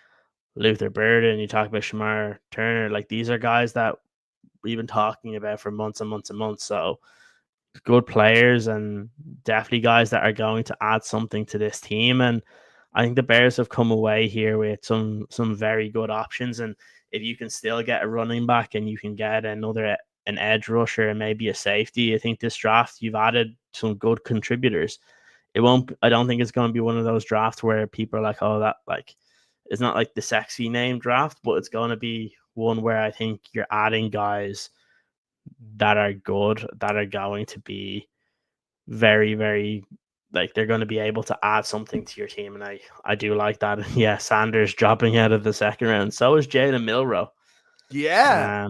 Luther Bird and you talk about Shamar Turner, like these are guys that we've been talking about for months and months and months. So good players and definitely guys that are going to add something to this team. And I think the Bears have come away here with some very good options. And if you can still get a running back and you can get an edge rusher and maybe a safety, I think this draft you've added some good contributors. I don't think it's going to be one of those drafts where people are like, oh, that like it's not like the sexy name draft, but it's going to be one where I think you're adding guys that are good, that are going to be very, very like they're going to be able to add something to your team. And I do like that. And yeah, Sanders dropping out of the second round. So is Jalen Milroe. Yeah.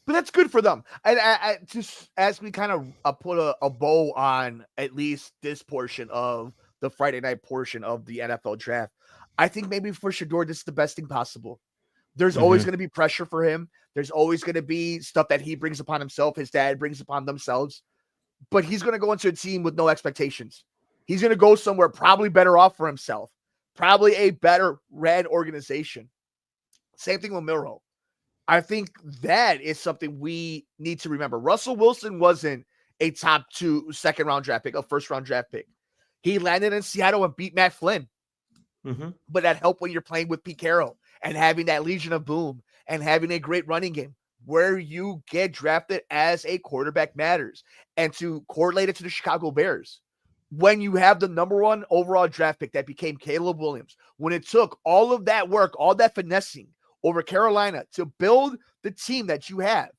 But that's good for them. And I just as we kind of put a bow on at least this portion of the Friday night portion of the NFL draft, I think maybe for Shedeur, this is the best thing possible. There's always going to be pressure for him. There's always going to be stuff that he brings upon himself, his dad brings upon themselves. But he's going to go into a team with no expectations. He's going to go somewhere probably better off for himself, probably a better ran organization. Same thing with Milroe. I think that is something we need to remember. Russell Wilson wasn't a top 2 second round draft pick, a first round draft pick. He landed in Seattle and beat Matt Flynn. But that helped when you're playing with Pete Carroll and having that Legion of Boom and having a great running game. Where you get drafted as a quarterback matters. And to correlate it to the Chicago Bears, when you have the number 1 overall draft pick that became Caleb Williams, when it took all of that work, all that finessing over Carolina to build the team that you have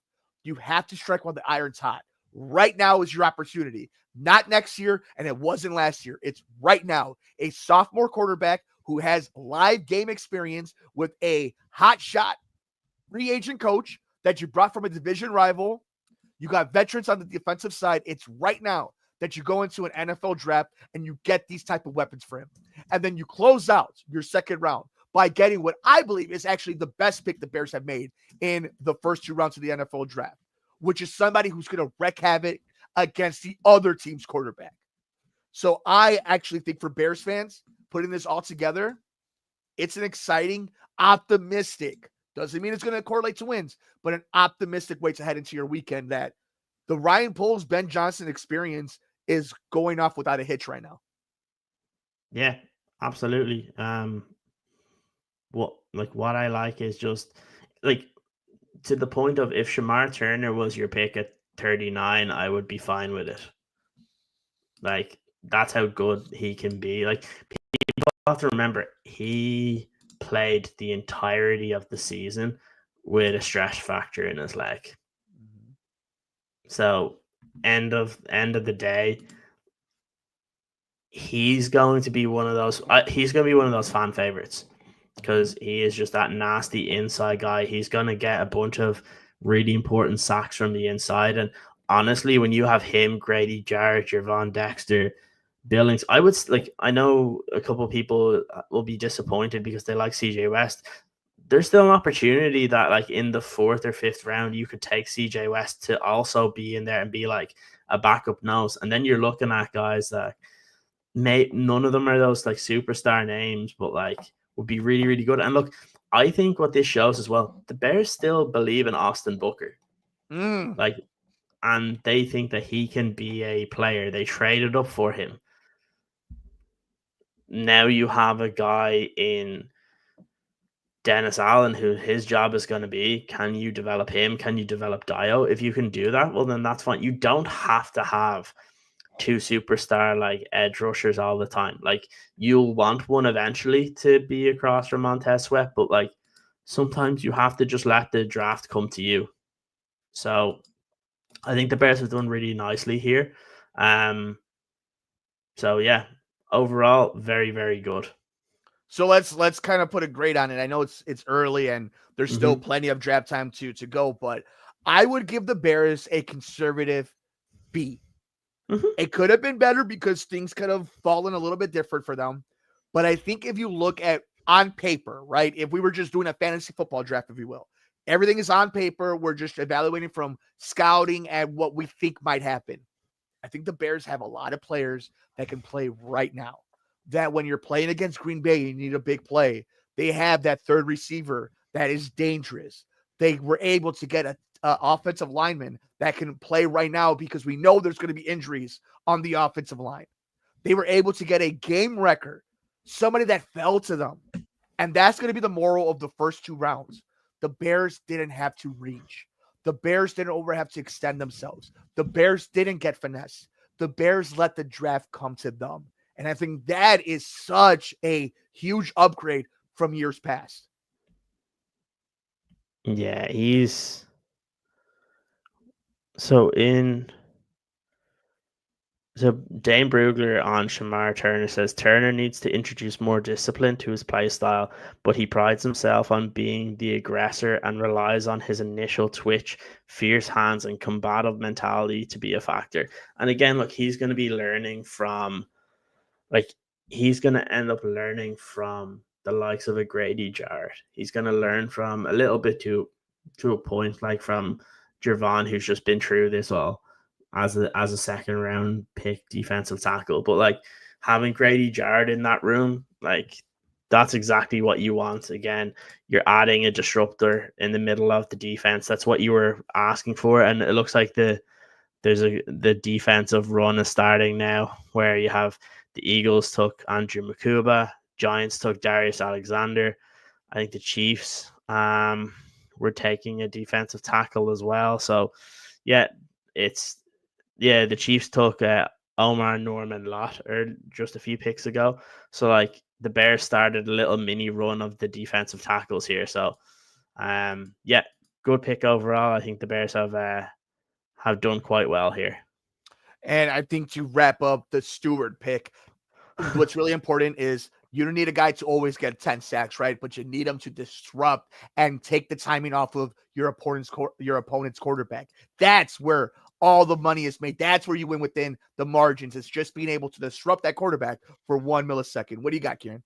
to strike while the iron's hot. Right now is your opportunity. Not next year, and it wasn't last year. It's right now. A sophomore quarterback who has live game experience with a hot shot free agent coach that you brought from a division rival. You got veterans on the defensive side. It's right now that you go into an NFL draft and you get these type of weapons for him. And then you close out your second round by getting what I believe is actually the best pick the Bears have made in the first 2 rounds of the NFL draft, which is somebody who's going to wreak havoc against the other team's quarterback. So I actually think for Bears fans, putting this all together, It's an exciting, optimistic, doesn't mean it's going to correlate to wins, but an optimistic way to head into your weekend that the Ryan Poles, Ben Johnson experience is going off without a hitch right now. Yeah, absolutely. What I like is just like to the point of if Shamar Turner was your pick at 39, I would be fine with it. Like that's how good he can be. Like people have to remember he played the entirety of the season with a stress factor in his leg. Mm-hmm. So end of the day, he's going to be one of those. He's going to be one of those fan favorites because he is just that nasty inside guy. He's going to get a bunch of really important sacks from the inside. And honestly, when you have him, Grady Jarrett, Javon Dexter, Billings, I would like. I know a couple of people will be disappointed because they like CJ West. There's still an opportunity that, like in the 4th or 5th round, you could take CJ West to also be in there and be like a backup nose. And then you're looking at guys that none of them are those like superstar names, but like would be really, really good. And look, I think what this shows as well, the Bears still believe in Austin Booker. Like, and they think that he can be a player. They traded up for him. Now you have a guy in Dennis Allen who his job is going to be, can you develop him? Can you develop Dio? If you can do that, well, then that's fine. You don't have to have 2 superstar like edge rushers all the time. Like you'll want one eventually to be across from Montez Sweat, but like sometimes you have to just let the draft come to you. So I think the Bears have done really nicely here. So yeah, overall, very, very good. So let's kind of put a grade on it. I know it's early and there's still plenty of draft time to go, but I would give the Bears a conservative B. It could have been better because things could have fallen a little bit different for them. But I think if you look at on paper, right, if we were just doing a fantasy football draft, if you will, everything is on paper. We're just evaluating from scouting and what we think might happen. I think the Bears have a lot of players that can play right now. That when you're playing against Green Bay, you need a big play. They have that third receiver that is dangerous. They were able to get a offensive lineman that can play right now because we know there's going to be injuries on the offensive line. They were able to get a game record, somebody that fell to them. And that's going to be the moral of the first 2 rounds. The Bears didn't have to reach. The Bears didn't have to extend themselves. The Bears didn't get finesse. The Bears let the draft come to them. And I think that is such a huge upgrade from years past. Yeah, he's so Dane Brugler on Shamar Turner says Turner needs to introduce more discipline to his play style, but he prides himself on being the aggressor and relies on his initial twitch, fierce hands, and combative mentality to be a factor. And again, look, he's going to be learning from, like, he's going to end up learning from the likes of a Grady Jarrett. He's going to learn from a little bit to a point, like from Javon, who's just been through this all as a second round pick defensive tackle. But like having Grady Jarrett in that room, like that's exactly what you want. Again, you're adding a disruptor in the middle of the defense. That's what you were asking for. And it looks like the defensive run is starting now, where you have the Eagles took Andrew Makuba, Giants took Darius Alexander. I think the Chiefs were taking a defensive tackle as well. So yeah, the Chiefs took Omar Norman Lott just a few picks ago. So like the Bears started a little mini run of the defensive tackles here. So yeah, good pick overall. I think the Bears have done quite well here. And I think to wrap up the Stewart pick, what's really important is you don't need a guy to always get 10 sacks, right? But you need him to disrupt and take the timing off of your opponent's quarterback. That's where all the money is made. That's where you win within the margins. It's just being able to disrupt that quarterback for 1 millisecond. What do you got, Kieran?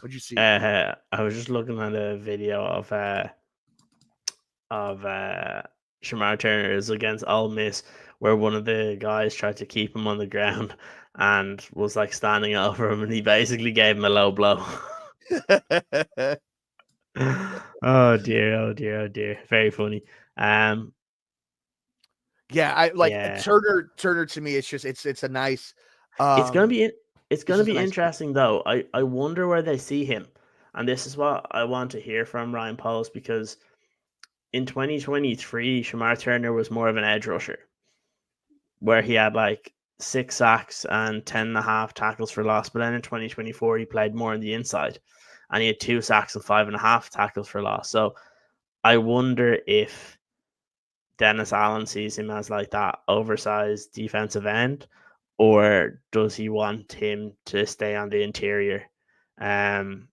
What'd you see? I was just looking at a video of Shamar Turner is against Ole Miss, where one of the guys tried to keep him on the ground and was like standing over him, and he basically gave him a low blow. Oh dear, oh dear, oh dear. Very funny. Yeah, I like Yeah. Turner to me, it's a nice It's gonna um be it's it's gonna just a be nice pick. interesting though. I wonder where they see him. And this is what I want to hear from Ryan Pauls, because in 2023, Shamar Turner was more of an edge rusher, where he had like 6 sacks and 10.5 tackles for loss. But then in 2024, he played more on the inside and he had 2 sacks and 5.5 tackles for loss. So I wonder if Dennis Allen sees him as like that oversized defensive end, or does he want him to stay on the interior? Um,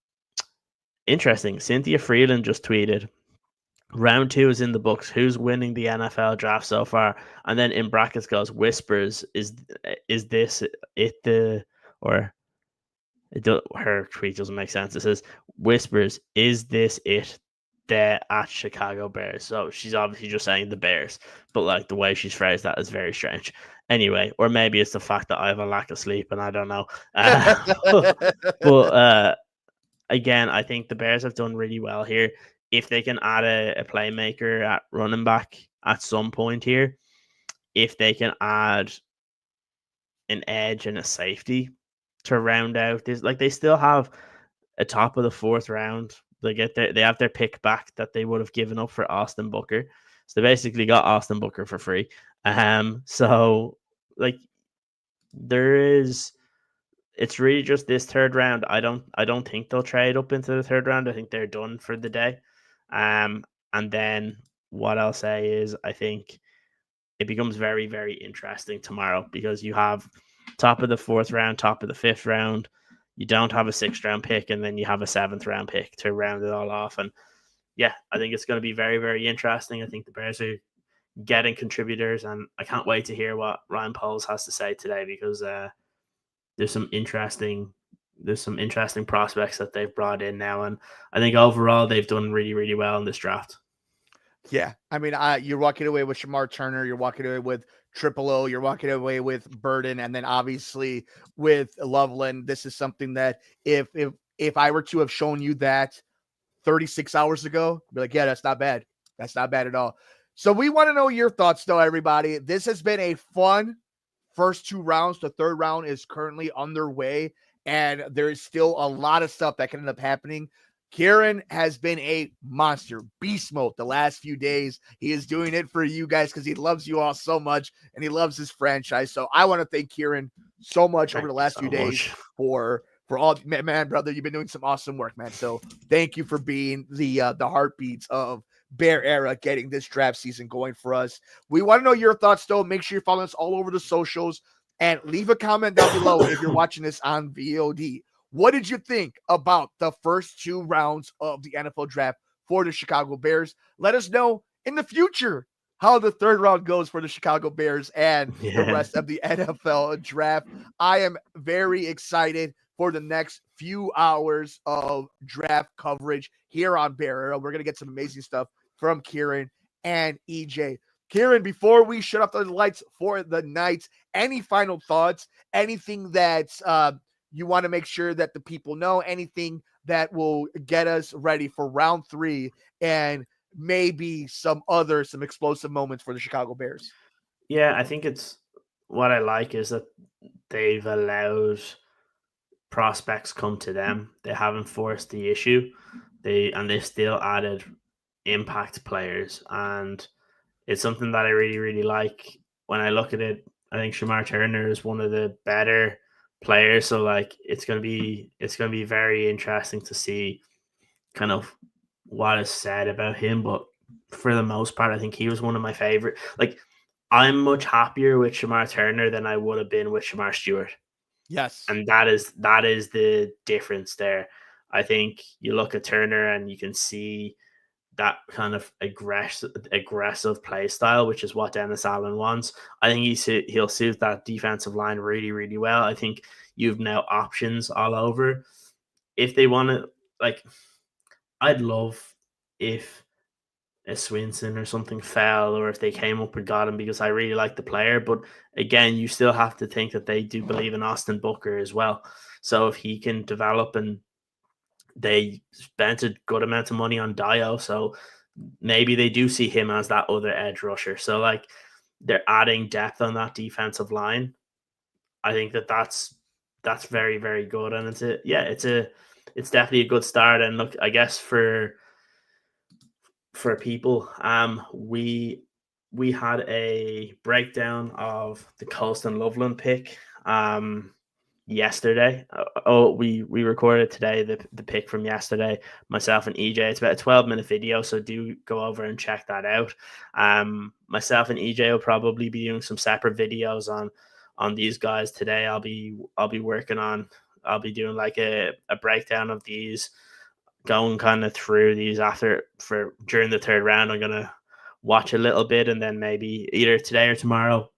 Interesting. Cynthia Freeland just tweeted, "Round two is in the books. Who's winning the NFL draft so far?" And then in brackets goes whispers. Is this it? The or it do, her tweet doesn't make sense. It says whispers. Is this it? The at Chicago Bears. So she's obviously just saying the Bears, but like the way she's phrased that is very strange. Anyway, or maybe it's the fact that I have a lack of sleep and I don't know. But again, I think the Bears have done really well here. If they can add a playmaker at running back at some point here, if they can add an edge and a safety to round out this, like they still have a top of the fourth round. They have their pick back that they would have given up for Austin Booker. So they basically got Austin Booker for free. So like there is it's really just this third round. I don't think they'll trade up into the third round. I think they're done for the day. And then what I'll say is I think it becomes very, very interesting tomorrow, because you have top of the fourth round, top of the fifth round. You don't have a sixth round pick, and then you have a seventh round pick to round it all off. And yeah, I think it's going to be very, very interesting. I think the Bears are getting contributors, and I can't wait to hear what Ryan Pauls has to say today, because there's some interesting prospects that they've brought in now, and I think overall they've done really, really well in this draft. Yeah, I mean, you're walking away with Shamar Turner, you're walking away with Triple O, you're walking away with Burden, and then obviously with Loveland. This is something that if I were to have shown you that 36 hours ago, I'd be like, yeah, that's not bad. That's not bad at all. So we want to know your thoughts, though, everybody. This has been a fun first two rounds. The third round is currently underway, and there is still a lot of stuff that can end up happening. Kieran has been a monster, beast mode the last few days. He is doing it for you guys because he loves you all so much and he loves his franchise. So I want to thank Kieran so much over the last few days for all, man, brother. You've been doing some awesome work, man. So thank you for being the heartbeats of Bear Era, getting this draft season going for us. We want to know your thoughts, though. Make sure you follow us all over the socials and leave a comment down below if you're watching this on VOD. What did you think about the first two rounds of the NFL draft for the Chicago Bears? Let us know in the future how the third round goes for the Chicago Bears and the rest of the NFL draft. I am very excited for the next few hours of draft coverage here on Bear Era. We're going to get some amazing stuff from Kieran and EJ. Kieran, before we shut off the lights for the night, any final thoughts? Anything that's you want to make sure that the people know, anything that will get us ready for round three and maybe some explosive moments for the Chicago Bears? Yeah, I think it's what I like is that they've allowed prospects come to them. They haven't forced the issue. They still added impact players, and it's something that I really, really like. When I look at it, I think Shamar Turner is one of the better players. So like it's gonna be very interesting to see kind of what is said about him. But for the most part, I think he was one of my favorite. Like I'm much happier with Shamar Turner than I would have been with Shamar Stewart. Yes. And that is the difference there. I think you look at Turner and you can see that kind of aggressive play style, which is what Dennis Allen wants. I think he'll suit that defensive line really, really well. I think you've now options all over. If they want to, like, I'd love if a Swinson or something fell, or if they came up and got him, because I really like the player. But again, you still have to think that they do believe in Austin Booker as well. So if he can develop and They spent a good amount of money on Dio, so maybe they do see him as that other edge rusher. So like they're adding depth on that defensive line. I think that's very, very good, and it's definitely a good start. And look, I guess for people, we had a breakdown of the Colston Loveland pick yesterday. We recorded today the pick from yesterday, myself and EJ. It's about a 12-minute video, so do go over and check that out. Myself and EJ will probably be doing some separate videos on these guys today. I'll be doing like a breakdown of these, going kind of through these during the third round. I'm gonna watch a little bit, and then maybe either today or tomorrow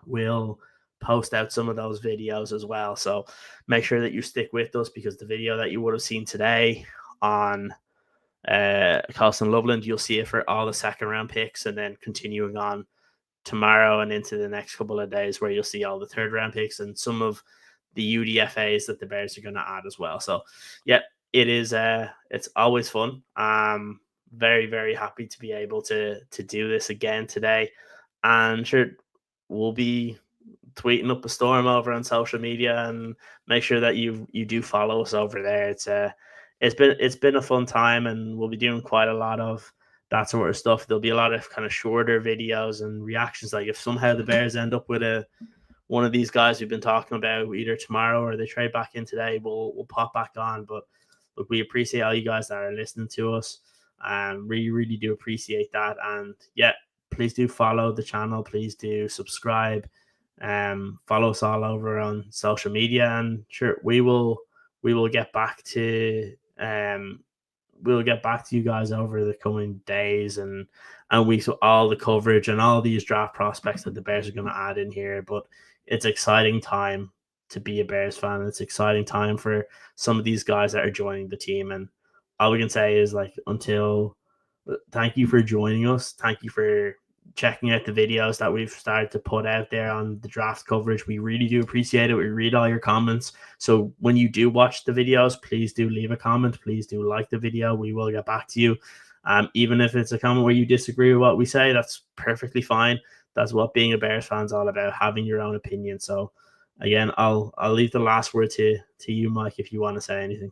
we'll post out some of those videos as well. So make sure that you stick with us, because the video that you would have seen today on Colston Loveland, you'll see it for all the second round picks, and then continuing on tomorrow and into the next couple of days, where you'll see all the third round picks and some of the UDFAs that the Bears are going to add as well. So yeah, it's always fun. Very, very happy to be able to do this again today. And sure, we'll be tweeting up a storm over on social media, and make sure that you do follow us over there. It's been a fun time, and we'll be doing quite a lot of that sort of stuff. There'll be a lot of kind of shorter videos and reactions. Like if somehow the Bears end up with one of these guys we've been talking about either tomorrow or they trade back in today, we'll pop back on. But look, we appreciate all you guys that are listening to us, and really, really do appreciate that. And yeah, please do follow the channel. Please do subscribe. Follow us all over on social media, and sure, we will get back to we'll get back to you guys over the coming days and weeks with all the coverage and all these draft prospects that the Bears are going to add in here. But it's exciting time to be a Bears fan. It's exciting time for some of these guys that are joining the team, and all we can say is thank you for joining us. Thank you for checking out the videos that we've started to put out there on the draft coverage. We really do appreciate it. We read all your comments. So when you do watch the videos, please do leave a comment. Please do like the video. We will get back to you. Even if it's a comment where you disagree with what we say, that's perfectly fine. That's what being a Bears fan is all about, having your own opinion. So again, I'll leave the last word to you, Mike, if you want to say anything.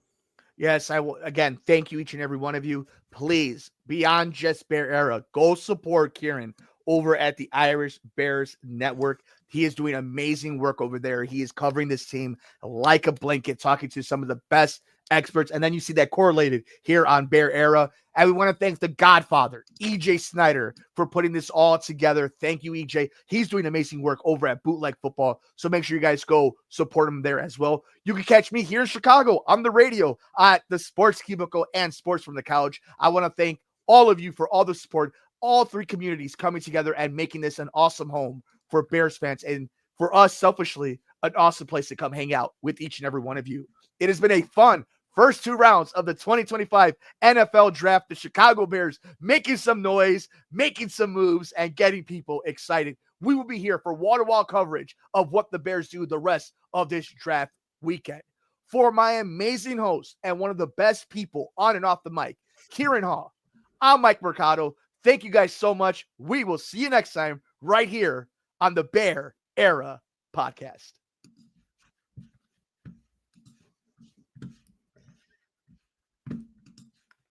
Yes, I will. Again, thank you, each and every one of you. Please, beyond just Bear Era, go support Kieran over at the Irish Bears Network. He is doing amazing work over there. He is covering this team like a blanket, talking to some of the best experts. And then you see that correlated here on Bear Era. And we want to thank the Godfather, EJ Snyder, for putting this all together. Thank you, EJ. He's doing amazing work over at Bootleg Football. So make sure you guys go support him there as well. You can catch me here in Chicago on the radio at the Sports Cubicle and Sports from the Couch. I want to thank all of you for all the support, all three communities coming together and making this an awesome home for Bears fans, and for us, selfishly, an awesome place to come hang out with each and every one of you. It has been a fun first two rounds of the 2025 NFL Draft. The Chicago Bears making some noise, making some moves, and getting people excited. We will be here for wall-to-wall coverage of what the Bears do the rest of this draft weekend. For my amazing host and one of the best people on and off the mic, Kieran Hall, I'm Mike Mercado. Thank you guys so much. We will see you next time right here on the Bear Era Podcast.